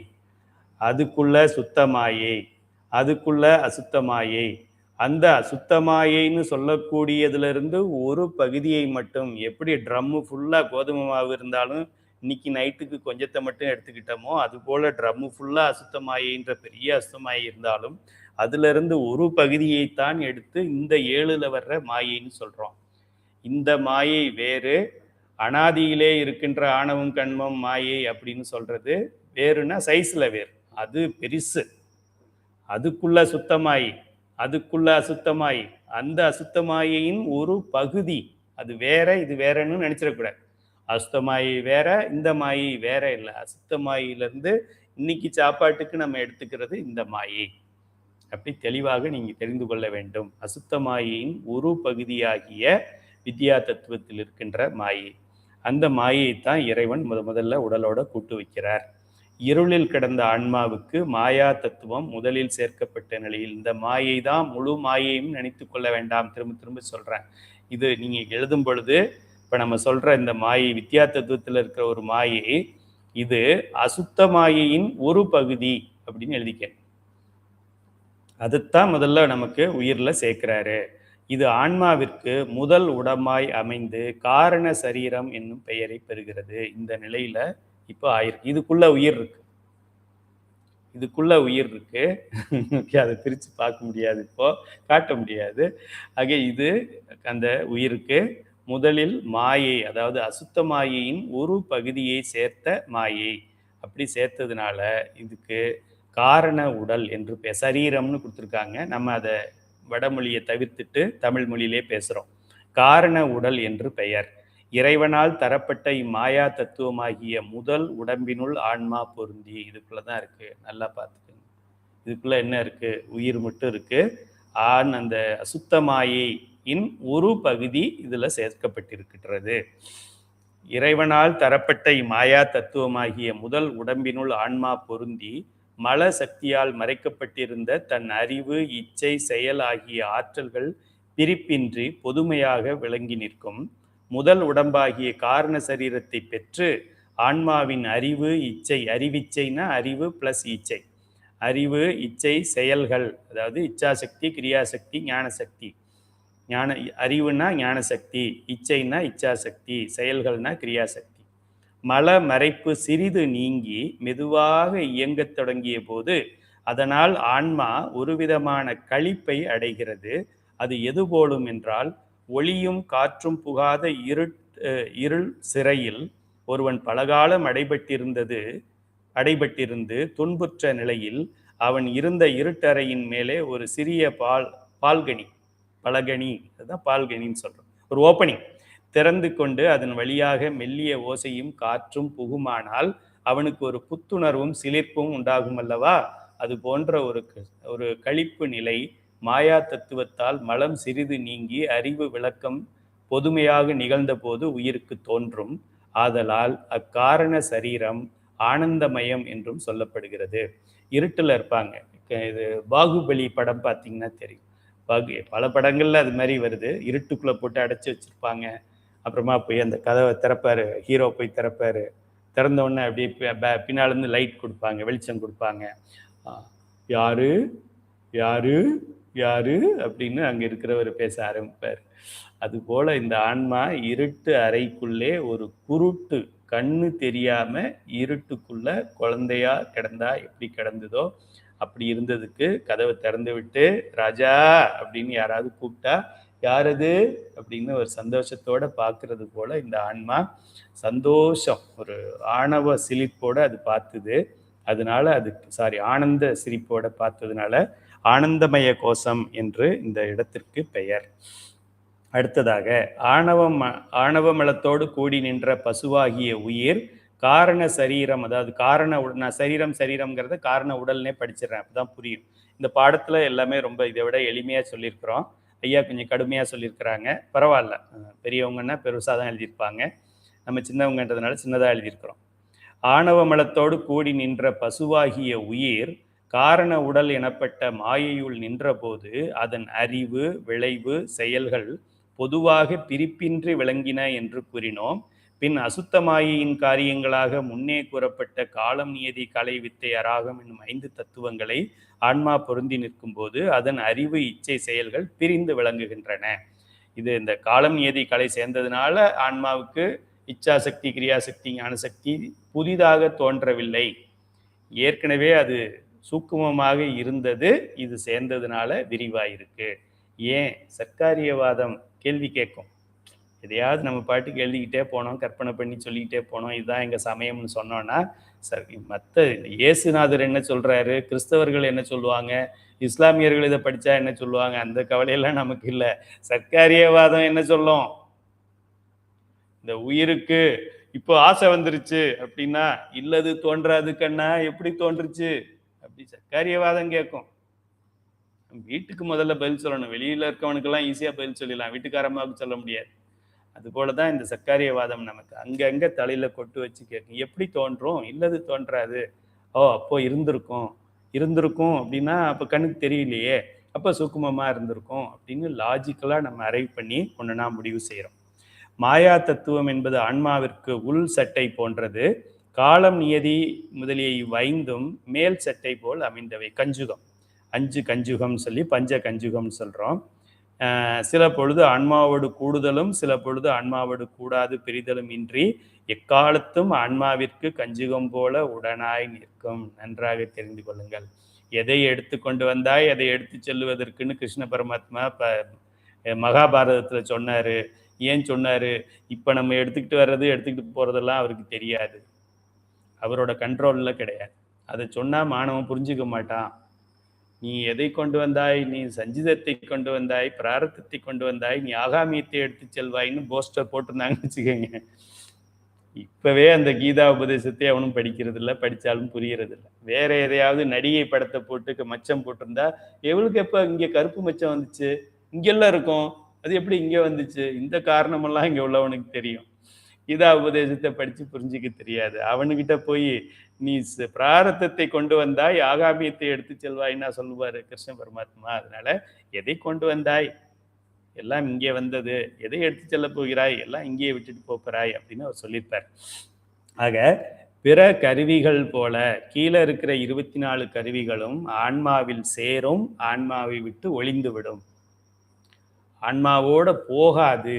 அதுக்குள்ள சுத்த மாயை, அதுக்குள்ள அசுத்த மாயை. அந்த அசுத்த மாயைன்னு சொல்லக்கூடியதுல இருந்து ஒரு பகுதியை மட்டும், எப்படி ட்ரம்மு ஃபுல்லா கோதுமை மாவு இருந்தாலும் இன்னைக்கு நைட்டுக்கு கொஞ்சத்தை மட்டும் எடுத்துக்கிட்டோமோ, அது போல ட்ரம்மு ஃபுல்லா அசுத்த மாயைன்ற பெரிய அசுத்த மாயை இருந்தாலும் அதுல இருந்து ஒரு பகுதியைத்தான் எடுத்து இந்த 7ல் வர்ற மாயைன்னு சொல்றோம். இந்த மாயை வேறு, அனாதியிலே இருக்கின்ற ஆணவம் கண்மம் மாயை அப்படின்னு சொல்றது வேறுனா சைஸ்ல வேறு, அது பெருசு. அதுக்குள்ள சுத்தமாயி, அதுக்குள்ள அசுத்தமாயி, அந்த அசுத்தமாயின் ஒரு பகுதி, அது வேற இது வேறன்னு நினைச்சிடக்கூடாது. அசுத்தமாயி வேற, இந்த மாயை வேற இல்லை. அசுத்தமாயிலிருந்து இன்னைக்கு சாப்பாட்டுக்கு நம்ம எடுத்துக்கிறது இந்த மாயை, அப்படி தெளிவாக நீங்க தெரிந்து கொள்ள வேண்டும். அசுத்தமாயின் ஒரு பகுதியாகிய வித்யா தத்துவத்தில் இருக்கின்ற மாயை, அந்த மாயைத்தான் இறைவன் முதல்ல உடலோட கூட்டு வைக்கிறார். இருளில் கிடந்த ஆன்மாவுக்கு மாயா தத்துவம் முதலில் சேர்க்கப்பட்ட நிலையில், இந்த மாயை தான் முழு மாயையும் நினைத்து கொள்ள வேண்டாம், திரும்ப திரும்ப சொல்றேன். இது நீங்க எழுதும் பொழுது இப்ப நம்ம சொல்ற இந்த மாயை வித்யா தத்துவத்தில் இருக்கிற ஒரு மாயை, இது அசுத்த மாயையின் ஒரு பகுதி அப்படின்னு எழுதிக்க. அதுதான் முதல்ல நமக்கு உயிர்ல சேர்க்கிறாரு. இது ஆன்மாவிற்கு முதல் உடமாய் அமைந்து காரண சரீரம் என்னும் பெயரை பெறுகிறது. இந்த நிலையில இப்போ ஆயிருக்கு. இதுக்குள்ள உயிர் இருக்கு, இதுக்குள்ள உயிர் இருக்கு. அதை பிரிச்சு பார்க்க முடியாது, இப்போ காட்ட முடியாது. ஆக இது அந்த உயிருக்கு முதலில் மாயை, அதாவது அசுத்த மாயையின் ஒரு பகுதியை சேர்த்த மாயை. அப்படி சேர்த்ததுனால இதுக்கு காரண உடல் என்று சரீரம்னு கொடுத்துருக்காங்க. நம்ம அதை வடமொழியை தவிர்த்துட்டு தமிழ் மொழியிலே பேசுறோம். காரண உடல் என்று பெயர். இறைவனால் தரப்பட்ட இம்மாயா தத்துவமாகிய முதல் உடம்பினுள் ஆன்மா பொருந்தி. இதுக்குள்ளதான் இருக்கு, நல்லா பார்த்துக்கோங்க. இதுக்குள்ள என்ன இருக்கு? உயிர் மட்டும் இருக்கு. அந்த அசுத்த மாயையின் ஒரு பகுதி இதுல சேர்க்கப்பட்டிருக்கிறது. இறைவனால் தரப்பட்ட இம்மாயா தத்துவமாகிய முதல் உடம்பினுள் ஆன்மா பொருந்தி மல சக்தியால் மறைக்கப்பட்டிருந்த தன் அறிவு, இச்சை, செயல் ஆகிய ஆற்றல்கள் பிரிப்பின்றி பொதுமையாக விளங்கி நிற்கும் முதல் உடம்பாகிய காரண சரீரத்தை பெற்று ஆன்மாவின் அறிவு இச்சை, அறிவிச்சைன்னா அறிவு பிளஸ் இச்சை, அறிவு இச்சை செயல்கள், அதாவது இச்சாசக்தி கிரியாசக்தி ஞானசக்தி. அறிவுனா ஞானசக்தி, இச்சைனா இச்சாசக்தி, செயல்கள்னா கிரியாசக்தி. மல மறைப்பு சிறிது நீங்கி மெதுவாக இயங்கத் தொடங்கிய போது அதனால் ஆன்மா ஒரு விதமான களிப்பை அடைகிறது. அது எது போலும் என்றால், ஒளியும் காற்றும் புகாத இருள் சிறையில் ஒருவன் பலகாலம் அடைபட்டிருந்து துன்புற்ற நிலையில் அவன் இருந்த இருட்டறையின் மேலே ஒரு சிறிய பால்கனி, பலகனி, அதுதான் பால்கனின்னு சொல்றோம், ஒரு ஓப்பனிங் திறந்து கொண்டு அதன் வழியாக மெல்லிய ஓசையும் காற்றும் புகுமானால் அவனுக்கு ஒரு புத்துணர்வும் சிலிர்ப்பும் உண்டாகும் அல்லவா? அது போன்ற ஒரு களிப்பு நிலை மாயா தத்துவத்தால் மலம் சிறிது நீங்கி அறிவு விளக்கம் பொதுமையாக நிகழ்ந்த போது உயிருக்கு தோன்றும். ஆதலால் அக்காரண சரீரம் ஆனந்தமயம் என்றும் சொல்லப்படுகிறது. இருட்டில் இருப்பாங்க. இது பாகுபலி படம் பார்த்தீங்கன்னா தெரியும். பல படங்கள்ல அது மாதிரி வருது. இருட்டுக்குள்ள போட்டு அடைச்சி வச்சிருப்பாங்க. அப்புறமா போய் அந்த கதவை திறப்பாரு, ஹீரோ போய் திறப்பாரு. திறந்த உடனே அப்படியே பின்னாலேருந்து லைட் கொடுப்பாங்க, வெளிச்சம் கொடுப்பாங்க. யாரு யாரு யாரு அப்படின்னு அங்க இருக்கிறவர் பேச ஆரம்பிப்பார். அது போல இந்த ஆன்மா இருட்டு அறைக்குள்ளே ஒரு குருட்டு, கண்ணு தெரியாம இருட்டுக்குள்ள குழந்தையா கிடந்தா எப்படி கிடந்ததோ அப்படி இருந்ததுக்கு கதவை திறந்து விட்டு ராஜா அப்படின்னு யாராவது கூப்பிட்டா யாரது அப்படின்னு ஒரு சந்தோஷத்தோட பார்க்கறது போல இந்த ஆன்மா சந்தோஷம், ஒரு ஆணவ சிலிப்போட அது பார்த்தது. அதனால ஆனந்த சிரிப்போட பார்த்ததுனால ஆனந்தமய கோஷம் என்று இந்த இடத்திற்கு பெயர். அடுத்ததாக ஆணவமலத்தோடு கூடி நின்ற பசுவாகிய உயிர் காரண சரீரம், அதாவது நான் சரீரம்ங்கிறத காரண உடல்னே படிச்சிடறேன், அப்பதான் புரியும். இந்த பாடத்துல எல்லாமே ரொம்ப இதை விட எளிமையா சொல்லியிருக்கிறோம். ஐயா கொஞ்சம் கடுமையா சொல்லியிருக்கிறாங்க, பரவாயில்ல. பெரியவங்கன்னா பெருசாக தான் எழுதியிருப்பாங்க, நம்ம சின்னவங்கன்றதுனால சின்னதாக எழுதியிருக்கிறோம். ஆணவமலத்தோடு கூடி நின்ற பசுவாகிய உயிர் காரண உடல் எனப்பட்ட மாயையுள் நின்ற போது அதன் அறிவு விளைவு செயல்கள் பொதுவாக பிரிப்பின்றி விளங்கின என்று கூறினோம். பின் அசுத்த மாயையின் காரியங்களாக முன்னே கூறப்பட்ட காலம் நியதி கலை வித்தை அராகம் என்னும் 5 தத்துவங்களை ஆன்மா பொருந்தி நிற்கும் போது அதன் அறிவு இச்சை செயல்கள் பிரிந்து விளங்குகின்றன. இது இந்த காலம் நியதி கலை சேர்ந்ததுனால ஆன்மாவுக்கு இச்சாசக்தி கிரியாசக்தி ஞானசக்தி புதிதாக தோன்றவில்லை, ஏற்கனவே அது சூக்குமமாக இருந்தது, இது சேர்ந்ததுனால விரிவாயிருக்கு. ஏன் சர்க்காரியவாதம் கேள்வி கேட்கும், எதையாவது நம்ம பாட்டுக்கு எழுதிக்கிட்டே போனோம், கற்பனை பண்ணி சொல்லிக்கிட்டே போனோம், இதுதான் எங்கள் சமயம்னு சொன்னோன்னா மற்ற இயேசுநாதர் என்ன சொல்றாரு, கிறிஸ்தவர்கள் என்ன சொல்லுவாங்க, இஸ்லாமியர்கள் இதை படித்தா என்ன சொல்லுவாங்க, அந்த கவலையெல்லாம் நமக்கு இல்லை. சர்க்காரியவாதம் என்ன சொல்லும், இந்த உயிருக்கு இப்போ ஆசை வந்துருச்சு அப்படின்னா இல்லது தோன்றாது கண்ணா, எப்படி தோன்றுச்சு அப்படி சர்க்காரியவாதம் கேட்கும். வீட்டுக்கு முதல்ல பதில் சொல்லணும், வெளியில இருக்கவனுக்கெல்லாம் ஈஸியா பதில் சொல்லிடலாம், வீட்டுக்காரமாவுக்கு சொல்ல முடியாது. அது போலதான் இந்த சர்க்காரியவாதம் நமக்கு அங்கங்க தலையில கொட்டு வச்சு கேட்கும். எப்படி தோன்றும், இல்லது தோன்றாது. அப்போ இருந்திருக்கும் அப்படின்னா அப்ப கண்ணுக்கு தெரியலையே, அப்ப சூக்குமமா இருந்திருக்கும் அப்படின்னு லாஜிக்கலா நம்ம அரைவ் பண்ணி ஒண்ணுனா முடிவு செய்யறோம். மாயா தத்துவம் என்பது ஆன்மாவிற்கு உள் சட்டை போன்றது. காலம் நியதி முதலிய இவ்வைந்தும் மேல் சட்டை போல் அமைந்தவை. கஞ்சுகம், 5 கஞ்சுகம் சொல்லி பஞ்ச கஞ்சுகம் சொல்றோம். சில பொழுது ஆன்மாவோடு கூடுதலும் சில பொழுது ஆன்மாவோடு கூடாது பிரிதலும் இன்றி எக்காலத்தும் ஆன்மாவிற்கு கஞ்சுகம் போல உடனாய் நிற்கும். நன்றாக தெரிந்து கொள்ளுங்கள். எதை எடுத்து கொண்டு வந்தாய் அதை எடுத்து செல்லுவதற்குன்னு கிருஷ்ண பரமாத்மா மகாபாரதத்துல சொன்னாரு. ஏன் சொன்னாரு, இப்ப நம்ம எடுத்துக்கிட்டு போறதெல்லாம் அவருக்கு தெரியாது, அவரோட கண்ட்ரோல்ல கிடையாது. அதை சொன்னா மாணவன் புரிஞ்சுக்க மாட்டான். நீ எதை கொண்டு வந்தாய், நீ சஞ்சிதத்தை கொண்டு வந்தாய், பிராரத்தத்தை கொண்டு வந்தாய், நீ ஆகாமியத்தை எடுத்து செல்வாயின்னு போஸ்டர் போட்டிருந்தாங்கன்னு வச்சுக்கோங்க. இப்பவே அந்த கீதா உபதேசத்தை அவனும் படிக்கிறது இல்லை, படித்தாலும் புரியறது இல்லை. வேற எதையாவது நடிகை படத்தை போட்டு மச்சம் போட்டிருந்தா எவளுக்கு எப்போ இங்கே கருப்பு மச்சம் வந்துச்சு, இங்கெல்லாம் இருக்கும், அது எப்படி இங்கே வந்துச்சு, இந்த காரணமெல்லாம் இங்கே உள்ளவனுக்கு தெரியும். கீதா உபதேசத்தை படித்து புரிஞ்சிக்க தெரியாது. அவனுக்கிட்ட போய் நீ பிராரத்தத்தை கொண்டு வந்தாய் ஆகாமியத்தை எடுத்து செல்வாய்னா சொல்லுவாரு கிருஷ்ண பரமாத்மா. அதனால எதை கொண்டு வந்தாய், எல்லாம் இங்கே வந்தது, எதை எடுத்து செல்ல போகிறாய், எல்லாம் இங்கே விட்டுட்டு போகிறாய் அப்படின்னு அவர் சொல்லியிருப்பார். ஆக பிற கருவிகள் போல கீழே இருக்கிற 24 கருவிகளும் ஆன்மாவில் சேரும், ஆன்மாவை விட்டு ஒளிந்துவிடும். ஆன்மாவோட போகாது.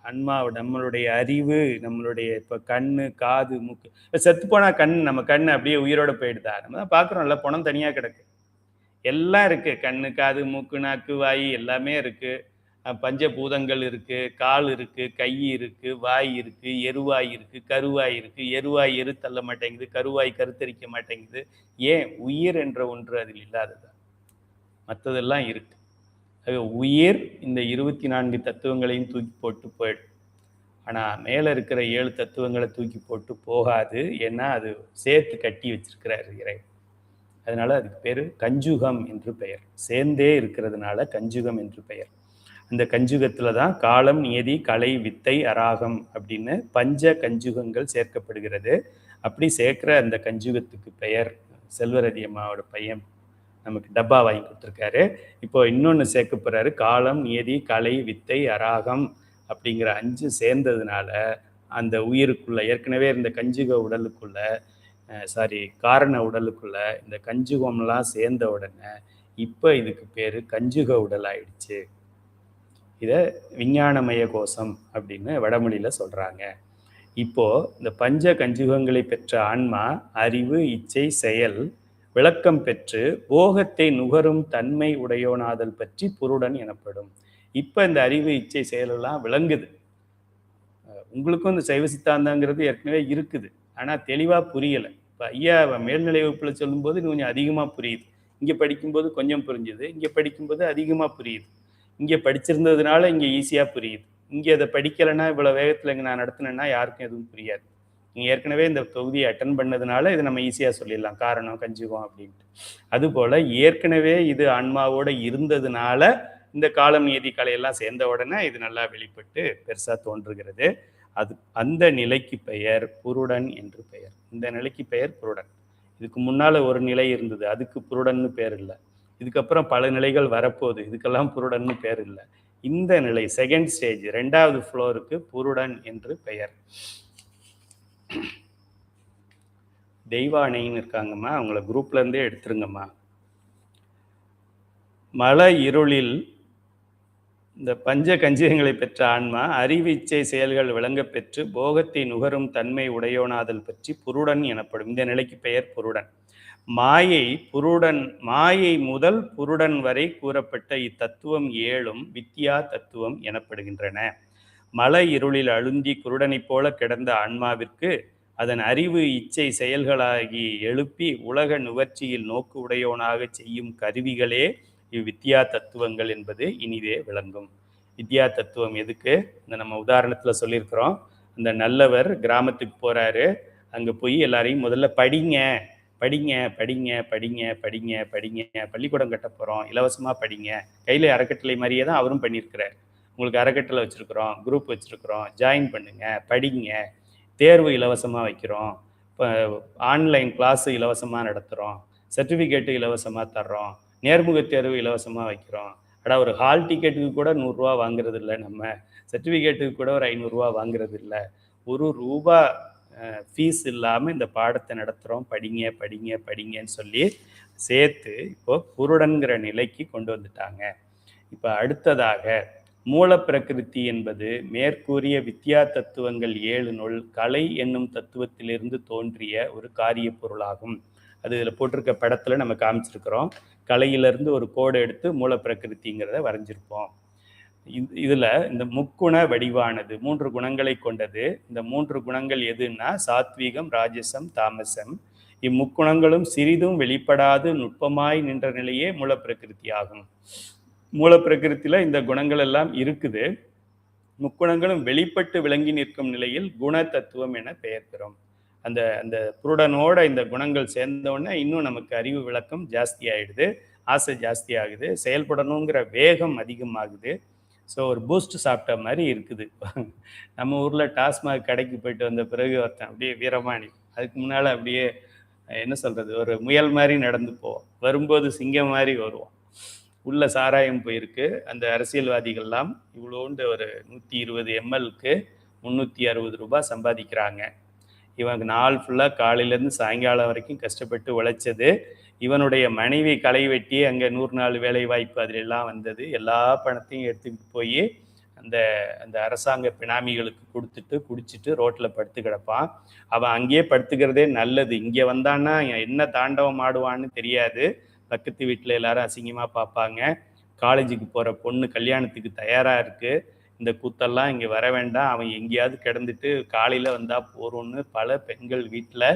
ஆன்மா நம்மளுடைய அறிவு, நம்மளுடைய இப்போ கண்ணு, காது, மூக்கு, இப்போ செத்து போனா நம்ம கண் அப்படியே உயிரோட போயிடுதா? நம்ம தான் பார்க்குறோம்ல, பணம் தனியாக கிடக்கு. எல்லாம் இருக்கு, கண்ணு, காது, மூக்கு, நாக்கு, வாய் எல்லாமே இருக்கு. பஞ்சபூதங்கள் இருக்கு, கால் இருக்கு, கை இருக்கு, வாய் இருக்கு, எருவாய் இருக்கு, கருவாய் இருக்கு. எருவாய் எரு தள்ள மாட்டேங்குது, கருவாய் கருத்தரிக்க மாட்டேங்குது. ஏன்? உயிர் என்ற ஒன்று அதில் இல்லாதது. மற்றதெல்லாம் இருக்கு. உயிர் இந்த 24 தத்துவங்களையும் தூக்கி போட்டு போயிடும். ஆனால் மேலே இருக்கிற 7 தத்துவங்களை தூக்கி போட்டு போகாது. ஏன்னா அது சேர்த்து கட்டி வச்சிருக்கிறார் இறை. அதனால அதுக்கு பேர் கஞ்சுகம் என்று பெயர். சேர்ந்தே இருக்கிறதுனால கஞ்சுகம் என்று பெயர். அந்த கஞ்சுகத்தில் தான் காலம், நியதி, கலை, வித்தை, அராகம் அப்படின்னு பஞ்ச கஞ்சுகங்கள் சேர்க்கப்படுகிறது. அப்படி சேர்க்கிற அந்த கஞ்சுகத்துக்கு பெயர் செல்வரதி அம்மாவோட பையன் நமக்கு டப்பா வாங்கி கொடுத்துருக்காரு. இப்போ இன்னொன்று சேர்க்க போகிறாரு. காலம், நியதி, கலை, வித்தை, அராகம் அப்படிங்கிற 5 சேர்ந்ததுனால அந்த உயிருக்குள்ள ஏற்கனவே இருந்த கஞ்சுக உடலுக்குள்ள காரண உடலுக்குள்ள இந்த கஞ்சுகம்லாம் சேர்ந்த உடனே இப்போ இதுக்கு பேர் கஞ்சுக உடல் ஆயிடுச்சு. இதை விஞ்ஞானமய கோஷம் அப்படின்னு வடமொழியில் சொல்கிறாங்க. இப்போது இந்த பஞ்ச கஞ்சுகங்களை பெற்ற ஆன்மா அறிவு, இச்சை, செயல் விளக்கம் பெற்று போகத்தை நுகரும் தன்மை உடையோனாதல் பற்றி புருடன் எனப்படும். இப்போ இந்த அறிவு, இச்சை, செயலெல்லாம் விளங்குது. உங்களுக்கும் இந்த சைவ சித்தாந்தங்கிறது ஏற்கனவே இருக்குது, ஆனால் தெளிவாக புரியலை. இப்போ ஐயா மேல்நிலை வகுப்பில் சொல்லும்போது கொஞ்சம் அதிகமாக புரியுது, இங்கே படிக்கும்போது கொஞ்சம் புரிஞ்சுது, இங்கே படிக்கும்போது அதிகமாக புரியுது. இங்கே படிச்சிருந்ததுனால இங்கே ஈஸியாக புரியுது. இங்கே அதை படிக்கலைன்னா இவ்வளோ வேகத்தில் இங்கே நான் நடத்தினேன்னா யாருக்கும் எதுவும் புரியாது. நீங்கள் ஏற்கனவே இந்த தொகுதியை அட்டன் பண்ணதுனால இதை நம்ம ஈஸியாக சொல்லிடலாம், காரணம் கஞ்சுகம் அப்படின்ட்டு. அதுபோல் ஏற்கனவே இது ஆன்மாவோடு இருந்ததுனால இந்த காலம், நியதி, கலையெல்லாம் சேர்ந்த உடனே இது நல்லா வெளிப்பட்டு பெருசாக தோன்றுகிறது. அது அந்த நிலைக்கு பெயர் புருடன் என்று பெயர். இந்த நிலைக்கு பெயர் புருடன். இதுக்கு முன்னால் ஒரு நிலை இருந்தது, அதுக்கு புருடன்னு பேர் இல்லை. இதுக்கப்புறம் பல நிலைகள் வரப்போகுது, இதுக்கெல்லாம் புருடன்னு பேர் இல்லை. இந்த நிலை செகண்ட் ஸ்டேஜ், 2வது ஃப்ளோருக்கு புருடன் என்று பெயர். தெய்வானைன்னு இருக்காங்கம்மா, அவங்கள குரூப்லேருந்தே எடுத்துருங்கம்மா. மழை இருளில் இந்த பஞ்ச கஞ்சியங்களை பெற்ற ஆன்மா அறிவு, இச்சை, செயல்கள் விளங்க பெற்று போகத்தை நுகரும் தன்மை உடையோனாதல் பற்றி புருடன் எனப்படும். இந்த நிலைக்கு பெயர் புருடன். மாயை முதல் புருடன் வரை கூறப்பட்ட இத்தத்துவம் 7ம் வித்யா தத்துவம் எனப்படுகின்றன. மலை இருளில் அழுந்தி குருடனைப் போல கிடந்த ஆன்மாவிற்கு அதன் அறிவு, இச்சை, செயல்களாகி எழுப்பி உலக நுகர்ச்சியில் நோக்கு உடையோனாக செய்யும் கருவிகளே இவ்வித்யா தத்துவங்கள் என்பது இனிதே விளங்கும். வித்யா தத்துவம் எதுக்கு? இந்த நம்ம உதாரணத்தில் சொல்லியிருக்கிறோம். அந்த நல்லவர் கிராமத்துக்கு போகிறாரு, அங்கே போய் எல்லாரையும் முதல்ல படிங்க படிங்க படிங்க படிங்க படிங்க படிங்க, பள்ளிக்கூடம் கட்ட போகிறோம், இலவசமாக படிங்க, கையில் அறக்கட்டளை மாதிரியே தான் அவரும் பண்ணியிருக்கிறார். உங்களுக்கு அறக்கட்டளை வச்சுருக்குறோம், குரூப் வச்சுருக்குறோம், ஜாயின் பண்ணுங்க, படிங்க, தேர்வு இலவசமாக வைக்கிறோம், இப்போ ஆன்லைன் கிளாஸு இலவசமாக நடத்துகிறோம், சர்டிஃபிகேட்டு இலவசமாக தர்றோம், நேர்முக தேர்வு இலவசமாக வைக்கிறோம். ஆனால் ஒரு ஹால் டிக்கெட்டுக்கு கூட 100 ரூபா வாங்குறது இல்லை, நம்ம சர்டிஃபிகேட்டுக்கு கூட ஒரு 500 ரூபா வாங்குறது இல்லை. ₹1 ஃபீஸ் இல்லாமல் இந்த பாடத்தை நடத்துகிறோம், படிங்க படிங்க படிங்கன்னு சொல்லி சேர்த்து இப்போ புருடன்கிற நிலைக்கு கொண்டு வந்துட்டாங்க. இப்போ அடுத்ததாக மூல பிரகிருதி என்பது மேற்கூறிய வித்யா தத்துவங்கள் 7னுள் கலை என்னும் தத்துவத்திலிருந்து தோன்றிய ஒரு காரிய பொருளாகும். அது இதில் போட்டிருக்க படத்தில் நம்ம காமிச்சிருக்கிறோம். கலையிலிருந்து ஒரு கோடு எடுத்து மூல பிரகிருதிங்கிறத வரைஞ்சிருப்போம். இதில் இந்த முக்குண வடிவானது 3 குணங்களை கொண்டது. இந்த 3 குணங்கள் எதுன்னா சாத்வீகம், ராஜசம், தாமசம். இம்முக்குணங்களும் சிறிதும் வெளிப்படாது நுட்பமாய் நின்ற நிலையே மூல பிரகிருதி ஆகும். மூல பிரகிருத்தில இந்த குணங்கள் எல்லாம் இருக்குது. முக்குணங்களும் வெளிப்பட்டு விளங்கி நிற்கும் நிலையில் குண தத்துவம் என பெயர் பெறும். அந்த அந்த புருடனோட இந்த குணங்கள் சேர்ந்தோடனே இன்னும் நமக்கு அறிவு விளக்கம் ஜாஸ்தி ஆகிடுது, ஆசை ஜாஸ்தி ஆகுது, செயல்படணுங்கிற வேகம் அதிகமாகுது. ஸோ ஒரு பூஸ்ட் சாப்பிட்ட மாதிரி இருக்குது. நம்ம ஊரில் டாஸ்மாக் கடைக்கு போயிட்டு வந்த பிறகு ஒருத்தன் அப்படியே வீரமானி, அதுக்கு முன்னால் அப்படியே என்ன சொல்கிறது, ஒரு முயல் மாதிரி நடந்து போவோம், வரும்போது சிங்கம் மாதிரி வருவோம். உள்ள சாராயம் போயிருக்கு. அந்த அரசியல்வாதிகள்லாம் இவ்வளோண்டு ஒரு 120 mlக்கு 360 ரூபாய் சம்பாதிக்கிறாங்க. இவன் நாள் ஃபுல்லாக காலையிலேருந்து சாயங்காலம் வரைக்கும் கஷ்டப்பட்டு உழைச்சது. இவனுடைய மனைவி களை வெட்டி அங்கே 100 நாள் வேலை வாய்ப்பு அதிலெல்லாம் வந்தது. எல்லா பணத்தையும் எடுத்துக்கிட்டு போய் அந்த அந்த அரசாங்க பினாமிகளுக்கு கொடுத்துட்டு குடிச்சிட்டு ரோட்டில் படுத்து கிடப்பான். அவன் அங்கேயே படுத்துக்கிறதே நல்லது. இங்கே வந்தான்னா என்ன தாண்டவம் ஆடுவான்னு தெரியாது. பக்கத்து வீட்டில் எல்லாரும் அசிங்கமாக பார்ப்பாங்க. காலேஜுக்கு போகிற பொண்ணு கல்யாணத்துக்கு தயாராக இருக்குது, இந்த கூத்தெல்லாம் இங்கே வர வேண்டாம், அவன் எங்கேயாவது கிடந்துட்டு காலையில் வந்தால் போகிறோன்னு பல பெண்கள் வீட்டில்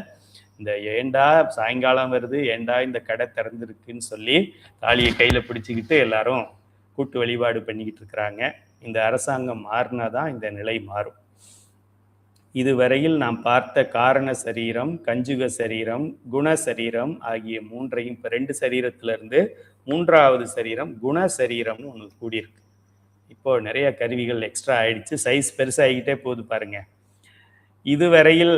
இந்த ஏண்டா சாயங்காலம் வருது, ஏண்டா இந்த கடை திறந்துருக்குன்னு சொல்லி தாலியை கையில் பிடிச்சிக்கிட்டு எல்லாரும் கூட்டு வழிபாடு பண்ணிக்கிட்டு இருக்கிறாங்க. இந்த அரசாங்கம் மாறினா தான் இந்த நிலை மாறும். இதுவரையில் நாம் பார்த்த காரண சரீரம், கஞ்சுக சரீரம், குண சரீரம் ஆகிய மூன்றையும், இப்போ 2 சரீரத்திலிருந்து 3வது சரீரம் குண சரீரம்னு ஒன்று கூடியிருக்கு. இப்போ நிறைய கருவிகள் எக்ஸ்ட்ரா ஆயிடுச்சு, சைஸ் பெருசாகிக்கிட்டே போகுது பாருங்க. இதுவரையில்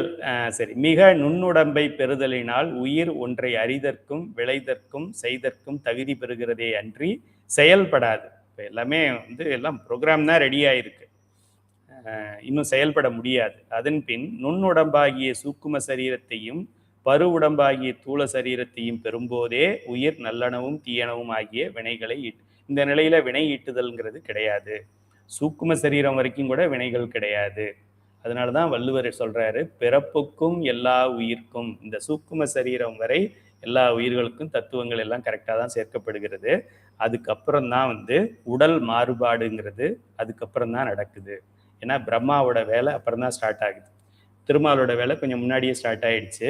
சரி, மிக நுண்ணுடம்பை பெறுதலினால் உயிர் ஒன்றை அறிதற்கும் விளைதற்கும் செய்தற்கும் தகுதி பெறுகிறதே அன்றி செயல்படாது. இப்போ எல்லாமே எல்லாம் ப்ரோக்ராம் தான் ரெடி ஆயிருக்கு, இன்னும் செயல்பட முடியாது. அதன் பின் நுண்ணுடம்பாகிய சூக்கும சரீரத்தையும் பரு உடம்பாகிய தூள சரீரத்தையும் பெறும்போதே உயிர் நல்லனவும் தீயனவும் ஆகிய வினைகளை இந்த நிலையில வினை ஈட்டுதல்ங்கிறது கிடையாது. சூக்கும சரீரம் வரைக்கும் கூட வினைகள் கிடையாது. அதனாலதான் வள்ளுவர் சொல்றாரு, பிறப்புக்கும் எல்லா உயிர்க்கும். இந்த சூக்கும சரீரம் வரை எல்லா உயிர்களுக்கும் தத்துவங்கள் எல்லாம் கரெக்டாக தான் சேர்க்கப்படுகிறது. அதுக்கப்புறம் தான் உடல் மாறுபாடுங்கிறது அதுக்கப்புறம் தான் நடக்குது. ஏன்னா பிரம்மாவோட வேலை அப்புறம் தான் ஸ்டார்ட் ஆகுது. திருமாலோட வேலை கொஞ்சம் முன்னாடியே ஸ்டார்ட் ஆயிடுச்சு.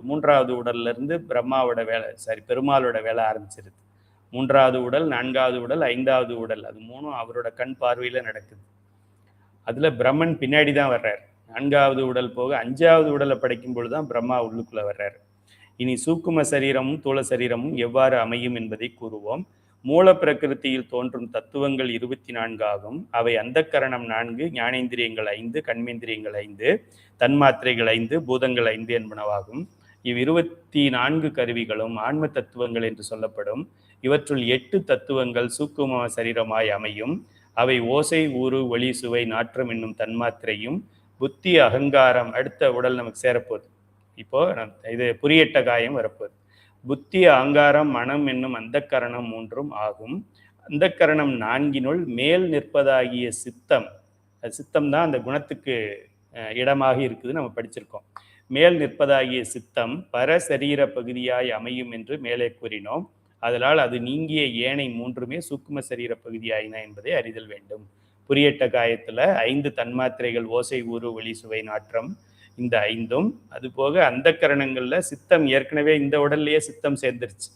3வது உடல்ல இருந்து பிரம்மாவோட வேலை, பெருமாளோட வேலை ஆரம்பிச்சிருது. 3வது உடல், 4வது உடல், 5வது உடல், அது 3ம் அவரோட கண் பார்வையில நடக்குது. அதுல பிரம்மன் பின்னாடி தான் வர்றாரு. 4வது உடல் போக 5வது உடலை படைக்கும் பொழுதுதான் பிரம்மா உள்ளுக்குள்ள வர்றாரு. இனி சூக்கும சரீரமும் தூள சரீரமும் எவ்வாறு அமையும் என்பதை கூறுவோம். மூல பிரகிருத்தியில் தோன்றும் தத்துவங்கள் 24 ஆகும். அவை அந்தக்கரணம் 4, ஞானேந்திரியங்கள் 5, கண்மேந்திரியங்கள் 5, தன்மாத்திரைகள் 5, பூதங்கள் 5 என்பனவாகும். இவ் 24 கருவிகளும் ஆன்ம தத்துவங்கள் என்று சொல்லப்படும். இவற்றுள் 8 தத்துவங்கள் சூக்கும சரீரமாய் அமையும். அவை ஓசை, ஊறு, ஒளி, சுவை, நாற்றம் என்னும் தன்மாத்திரையும் புத்தி, அகங்காரம். அடுத்த உடல் நமக்கு சேரப்போகுது. இப்போ இது புரியட்ட காயம் வரப்போகுது. புத்தி, அகங்காரம், மனம் என்னும் அந்தக்கரணம் 3 ஆகும். அந்தக்கரணம் 4னுள் மேல் நிற்பதாகிய சித்தம், சித்தம் தான் அந்த குணத்துக்கு இடமாக இருக்குது, நம்ம படிச்சிருக்கோம். மேல் நிற்பதாகிய சித்தம் பரசரீர பகுதியாய் அமையும் என்று மேலே கூறினோம். அதனால் அது நீங்கிய ஏனை 3மே சூக்கும சரீர பகுதியாயின என்பதை அறிதல் வேண்டும். புரியட்ட காயத்துல 5 தன்மாத்திரைகள், ஓசை, ஊறு, ஒளி, சுவை, நாற்றம், இந்த 5ம். அது போக அந்த கரணங்கள்ல சித்தம் ஏற்கனவே இந்த உடல்லையே சித்தம் சேர்ந்துருச்சு.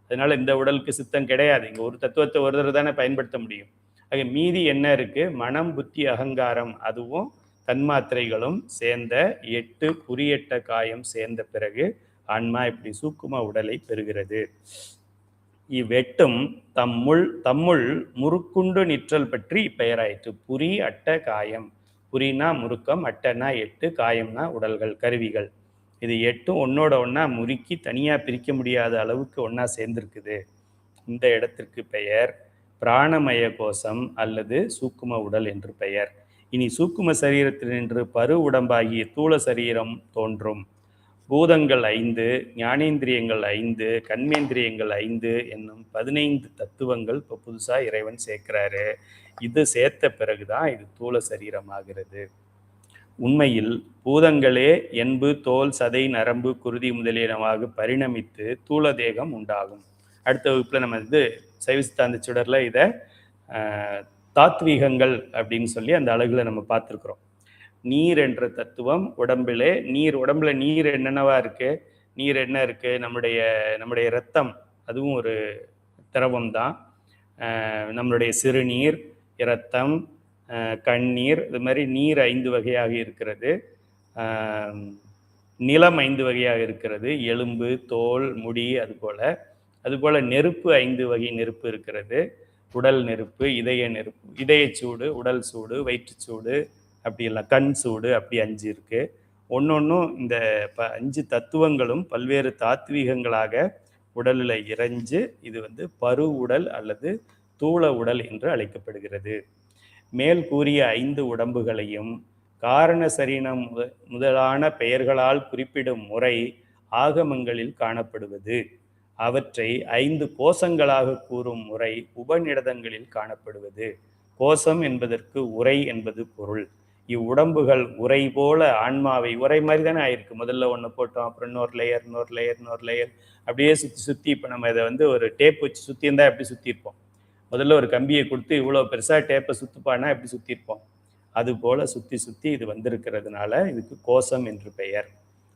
அதனால இந்த உடலுக்கு சித்தம் கிடையாது. இங்க ஒரு தத்துவத்தை ஒரு தடவை தானே பயன்படுத்த முடியும். ஆக மீதி என்ன இருக்கு? மனம், புத்தி, அகங்காரம், அதுவும் தன்மாத்திரைகளும் சேர்ந்த 8 புரியட்ட காயம் சேர்ந்த பிறகு ஆன்மா இப்படி சூக்கும உடலை பெறுகிறது. இவ்வெட்டும் தம்முள் முறுக்குண்டு நிற்றல் பற்றி பெயராயிற்று. புரி, அட்ட, காயம். புரினா முறுக்கம், அட்டனா 8, காயம்னா உடல்கள், கருவிகள். இது 8ம் ஒன்னோட ஒன்னா முறுக்கி தனியா பிரிக்க முடியாத அளவுக்கு ஒன்னா சேர்ந்திருக்குது. இந்த இடத்திற்கு பெயர் பிராணமய கோஷம் அல்லது சூக்கும உடல் என்று பெயர். இனி சூக்கும சரீரத்தில் நின்று பரு உடம்பாகிய தூள சரீரம் தோன்றும். பூதங்கள் 5, ஞானேந்திரியங்கள் 5, கண்மேந்திரியங்கள் 5 என்னும் 15 தத்துவங்கள் இப்போ புதுசா இறைவன் சேர்க்கிறாரு. இது சேர்த்த பிறகுதான் இது தூள சரீரமாகிறது. உண்மையில் பூதங்களே என்பு, தோல், சதை, நரம்பு, குருதி முதலியனவாக பரிணமித்து தூள தேகம் உண்டாகும். அடுத்த வகுப்புல நம்ம சைவ சித்தாந்த சுடர்ல இதை தாத்வீகங்கள் அப்படின்னு சொல்லி அந்த அழகுல நம்ம பார்த்துருக்குறோம். நீர் என்ற தத்துவம் உடம்புல நீர் என்னென்னவா இருக்கு? நீர் என்ன இருக்கு? நம்முடைய இரத்தம், அதுவும் ஒரு திரவம் தான். நம்மளுடைய சிறுநீர், இரத்தம், கண்ணீர், இது மாதிரி நீர் 5 வகையாக இருக்கிறது. நிலம் 5 வகையாக இருக்கிறது. எலும்பு, தோல், முடி, அதுபோல நெருப்பு 5 வகை நெருப்பு இருக்கிறது. உடல் நெருப்பு, இதய நெருப்பு, இதயச்சூடு, உடல் சூடு, வயிற்றுச்சூடு, அப்படி எல்லாம் கண் சூடு, அப்படி 5 இருக்கு. ஒன்னொன்னும் இந்த 5 தத்துவங்களும் பல்வேறு தாத்வீகங்களாக உடலில் இறைஞ்சு இது பரு உடல் அல்லது தூள உடல் என்று அழைக்கப்படுகிறது. மேல் கூறிய 5 உடம்புகளையும் காரண சரீரம் முதலான பெயர்களால் குறிப்பிடும் முறை ஆகமங்களில் காணப்படுவது. அவற்றை 5 கோஷங்களாக கூறும் முறை உபநிடதங்களில் காணப்படுவது. கோஷம் என்பதற்கு உரை என்பது பொருள். இவ்வுடம்புகள் உரை போல ஆன்மாவை உரை மாதிரி தானே ஆயிருக்கு. முதல்ல ஒன்று போட்டோம், அப்புறம் இன்னொரு லேயர் அப்படியே சுற்றி இப்போ நம்ம இதை ஒரு டேப் வச்சு சுற்றி இருந்தால் எப்படி சுற்றிருப்போம். முதல்ல ஒரு கம்பியை கொடுத்து இவ்வளோ பெருசாக டேப்பை சுற்றுப்பானா எப்படி சுற்றிருப்போம். அது போல சுற்றி இது வந்திருக்கிறதுனால இதுக்கு கோஷம் என்று பெயர்.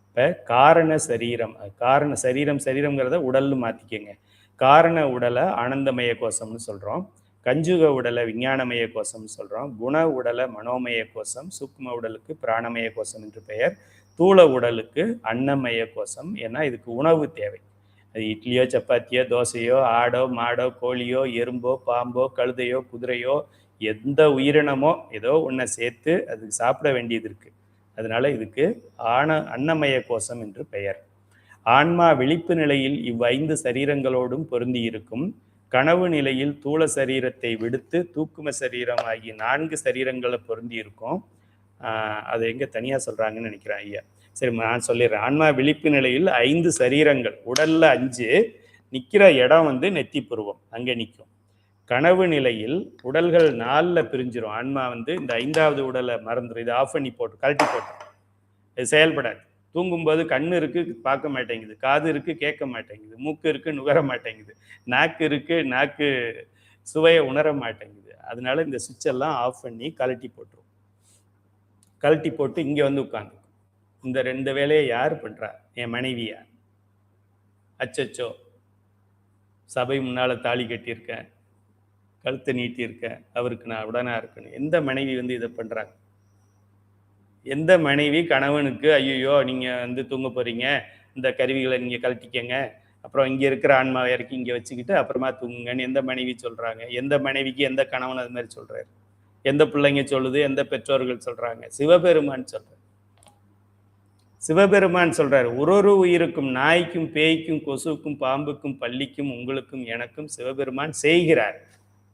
இப்போ காரண சரீரம்ங்கிறத உடல்னு மாற்றிக்கங்க. காரண உடலை ஆனந்தமய கோஷம்னு சொல்கிறோம். கஞ்சுக உடலை விஞ்ஞானமய கோஷம்னு சொல்கிறோம். குண உடலை மனோமய கோஷம். சூக்ம உடலுக்கு பிராணமய கோஷம் என்று பெயர். தூள உடலுக்கு அன்னமய கோஷம். ஏன்னா இதுக்கு உணவு தேவை. அது இட்லியோ சப்பாத்தியோ தோசையோ ஆடோ மாடோ கோழியோ எறும்போ பாம்போ கழுதையோ குதிரையோ எந்த உயிரினமோ ஏதோ ஒன்றை சேர்த்து அதுக்கு சாப்பிட வேண்டியது இருக்கு. அதனால இதுக்கு அன்னமய கோஷம் என்று பெயர். ஆன்மா விழிப்பு நிலையில் இவ்5 சரீரங்களோடும் பொருந்தி இருக்கும். கனவு நிலையில் தூள சரீரத்தை விடுத்து தூக்கும சரீரம் ஆகிய 4 சரீரங்களை பொருந்தி இருக்கும். அதை எங்க தனியா சொல்றாங்கன்னு நினைக்கிறேன் ஐயா. சரி, நான் சொல்லிடுறேன். ஆன்மா விழிப்பு நிலையில் 5 சரீரங்கள், உடல்ல 5, நிக்கிற இடம் நெத்தி புருவம், அங்க நிற்கும். கனவு நிலையில் உடல்கள் 4ல பிரிஞ்சிரும். ஆன்மா இந்த 5வது உடலை மறந்துடும். இது ஆஃப் பண்ணி போட்டு கழட்டி போட்டு இது செயல்படாது. தூங்கும்போது கண்ணு இருக்கு, பார்க்க மாட்டேங்குது. காது இருக்கு, கேட்க மாட்டேங்குது. மூக்கு இருக்கு, நுகர மாட்டேங்குது. நாக்கு இருக்கு, நாக்கு சுவையை உணர மாட்டேங்குது. அதனால இந்த சுவிட்ச் எல்லாம் ஆஃப் பண்ணி கழட்டி போட்டுரும். கழட்டி போட்டு இங்க உட்காந்து இந்த 2 வேலையை யார் பண்றா? என் மனைவியா? அச்சச்சோ, சபை முன்னால தாலி கட்டியிருக்கேன், கழுத்தை நீட்டியிருக்கேன், அவருக்கு நான் உடனா இருக்கணும். எந்த மனைவி இதை பண்றாங்க? எந்த மனைவி கணவனுக்கு ஐயோ நீங்க தூங்க போறீங்க, இந்த கருவிகளை நீங்க கழட்டிக்கங்க, அப்புறம் இங்க இருக்கிற ஆன்மாவை இறக்கி இங்க வச்சுக்கிட்டு அப்புறமா தூங்குங்கன்னு எந்த மனைவி சொல்றாங்க? எந்த மனைவிக்கு எந்த கணவன் அது மாதிரி சொல்றாரு? எந்த பிள்ளைங்க சொல்லுது? எந்த பெற்றோர்கள் சொல்றாங்க? சிவபெருமான் சொல்றாரு. சிவபெருமான் சொல்றாரு, ஒரு உயிருக்கும், நாய்க்கும் பேய்க்கும் கொசுக்கும் பாம்புக்கும் பள்ளிக்கும் உங்களுக்கும் எனக்கும் சிவபெருமான் செய்கிறார்.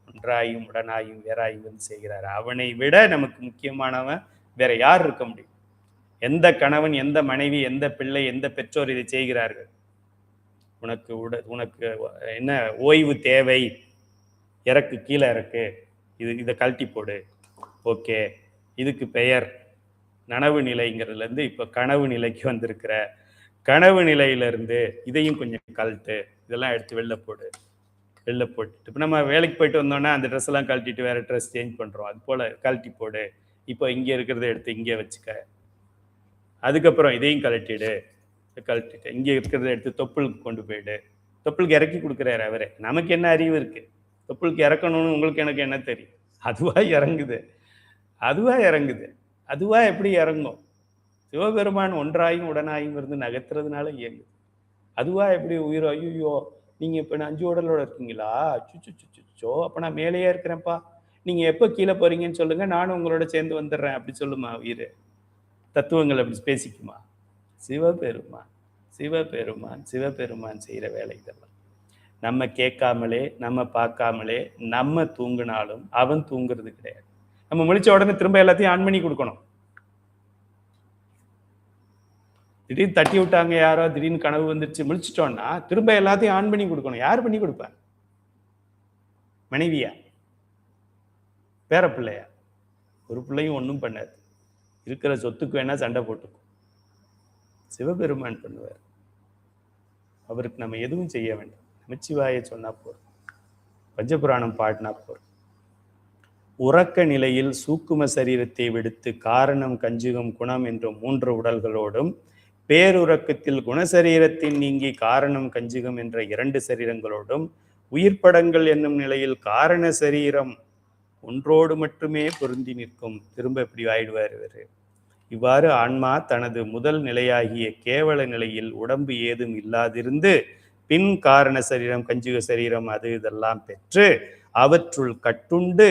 ஒன்றாயும் உடனாயும் வேறாயும் செய்கிறார். அவனை விட நமக்கு முக்கியமானவன் வேற யார் இருக்க முடியும்? எந்த கணவன், எந்த மனைவி, எந்த பிள்ளை, எந்த பெற்றோர் இதை செய்கிறார்கள்? உனக்கு என்ன ஓய்வு தேவை? இறக்கு, கீழே இறக்கு, இதை கழட்டி போடு. ஓகே, இதுக்கு பெயர் நனவு நிலைங்கிறதுல இருந்து இப்ப கனவு நிலைக்கு வந்திருக்கிற. கனவு நிலையிலிருந்து இதையும் கொஞ்சம் கழட்டு, இதெல்லாம் எடுத்து வெளில போட்டுட்டு இப்போ நம்ம வேலைக்கு போயிட்டு வந்தோம்னா அந்த ட்ரெஸ் எல்லாம் கழட்டிட்டு வேற ட்ரெஸ் சேஞ்ச் பண்றோம். அது போல கழட்டி போடு. இப்போ இங்க இருக்கிறத எடுத்து இங்கே வச்சுக்க. அதுக்கப்புறம் இதையும் கழட்டிட்டு இங்க இருக்கிறத எடுத்து தொப்புளுக்கு கொண்டு போயிடு. தொப்புளுக்கு இறக்கி கொடுக்குறாரு அவரே. நமக்கு என்ன அறிவு இருக்கு? தொப்புளுக்கு இறக்கணும்னு உங்களுக்கு எனக்கு என்ன தெரியும்? அதுவா இறங்குது. அதுவா எப்படி இறங்கும்? சிவபெருமான் ஒன்றாயும் உடனாயும் இருந்து நகர்த்துறதுனால இயங்குது. அதுவா எப்படி உயிர்? ஐயோ, நீங்க இப்ப 5 உடலோட இருக்கீங்களா? சுச்சோ, அப்ப நான் மேலேயே இருக்கிறேன்ப்பா, நீங்க எப்ப கீழே போறீங்கன்னு சொல்லுங்க, நானும் உங்களோட சேர்ந்து வந்துடுறேன் அப்படி சொல்லுமா உயிர்? தத்துவங்கள் அப்படி பேசிக்குமா? சிவபெருமான் செய்யற வேலை இதெல்லாம். நம்ம கேட்காமலே, நம்ம பார்க்காமலே, நம்ம தூங்கினாலும் அவன் தூங்குறது கிடையாது. நம்ம முழிச்ச உடனே திரும்ப எல்லாத்தையும் ஆன் பண்ணி கொடுக்கணும். திடீர்னு தட்டி விட்டாங்க யாரோ, திடீர்னு கனவு வந்துருச்சு, முழிச்சிட்டோம்னா திரும்ப எல்லாத்தையும் ஆன் பண்ணி கொடுக்கணும். யார் பண்ணி கொடுப்பாங்க? மனைவியா? பேர பிள்ளையா? ஒரு பிள்ளையும் ஒன்றும் பண்ணாது. இருக்கிற சொத்துக்கு வேணா சண்டை போட்டுக்கும். சிவபெருமான் பண்ணுவார். அவருக்கு நம்ம எதுவும் செய்ய வேண்டாம். நமச்சிவாய சொன்னா போறோம், பஞ்சபுராணம் பாடினா போறோம். உறக்க நிலையில் சூக்கும சரீரத்தை விடுத்து காரணம், கஞ்சுகம், குணம் என்ற 3 உடல்களோடும், பேருறக்கத்தில் குணசரீரத்தின் நீங்கி காரணம், கஞ்சுகம் என்ற 2 சரீரங்களோடும், உயிர்ப்படங்கள் என்னும் நிலையில் காரண சரீரம் ஒன்றோடு மட்டுமே பொருந்தி நிற்கும். திரும்ப இப்படி ஆயிடுவார் இவர். இவ்வாறு ஆன்மா தனது முதல் நிலையாகிய கேவல நிலையில் உடம்பு ஏதும் இல்லாதிருந்து பின் காரண சரீரம், கஞ்சுக சரீரம், அது இதெல்லாம் பெற்று அவற்றுள் கட்டுண்டு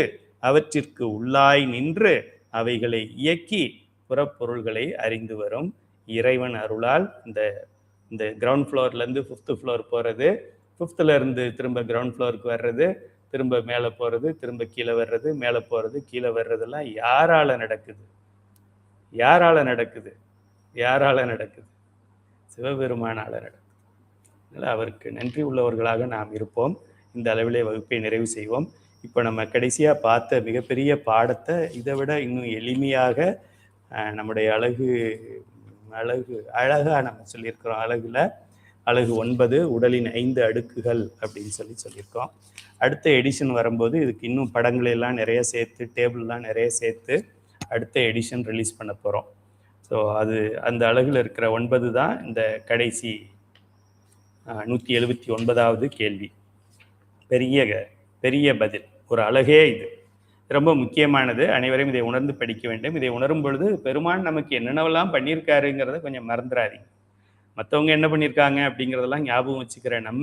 அவற்றிற்கு உள்ளாய் நின்று அவைகளை இயக்கி புறப்பொருள்களை அறிந்து வரும் இறைவன் அருளால் இந்த கிரவுண்ட் ஃப்ளோர்ல இருந்து 5th ஃப்ளோர் போறது, 5th இருந்து திரும்ப கிரவுண்ட் ஃப்ளோருக்கு வர்றது, திரும்ப மேலே போறது, திரும்ப கீழே வர்றது, மேலே போறது, கீழே வர்றதெல்லாம் யாரால நடக்குது? யாரால நடக்குது? யாரால நடக்குது? சிவபெருமானால நடக்குது. அதனால் அவருக்கு நன்றி உள்ளவர்களாக நாம் இருப்போம். இந்த அளவிலே வகுப்பை நிறைவு செய்வோம். இப்போ நம்ம கடைசியாக பார்த்த மிகப்பெரிய பாடத்தை இதை விட இன்னும் எளிமையாக நம்முடைய அழகாக நம்ம சொல்லியிருக்கிறோம். அழகு 9 உடலின் 5 அடுக்குகள் அப்படின்னு சொல்லியிருக்கோம். அடுத்த எடிஷன் வரும்போது இதுக்கு இன்னும் படங்களை எல்லாம் நிறைய சேர்த்து, டேபிள்லாம் நிறைய சேர்த்து அடுத்த எடிஷன் ரிலீஸ் பண்ண போகிறோம். ஸோ அது அந்த அழகில் இருக்கிற 9 தான் இந்த கடைசி 179வது கேள்வி. பெரிய பதில். ஒரு அழகே இது. ரொம்ப முக்கியமானது. அனைவரும் இதை உணர்ந்து படிக்க வேண்டும். இதை உணரும் பொழுது பெருமான் நமக்கு என்னென்னவெல்லாம் பண்ணியிருக்காருங்கிறத கொஞ்சம் மறந்துடாதீங்க. மற்றவங்க என்ன பண்ணியிருக்காங்க அப்படிங்கிறதெல்லாம் ஞாபகம் வச்சுக்கிற நம்ம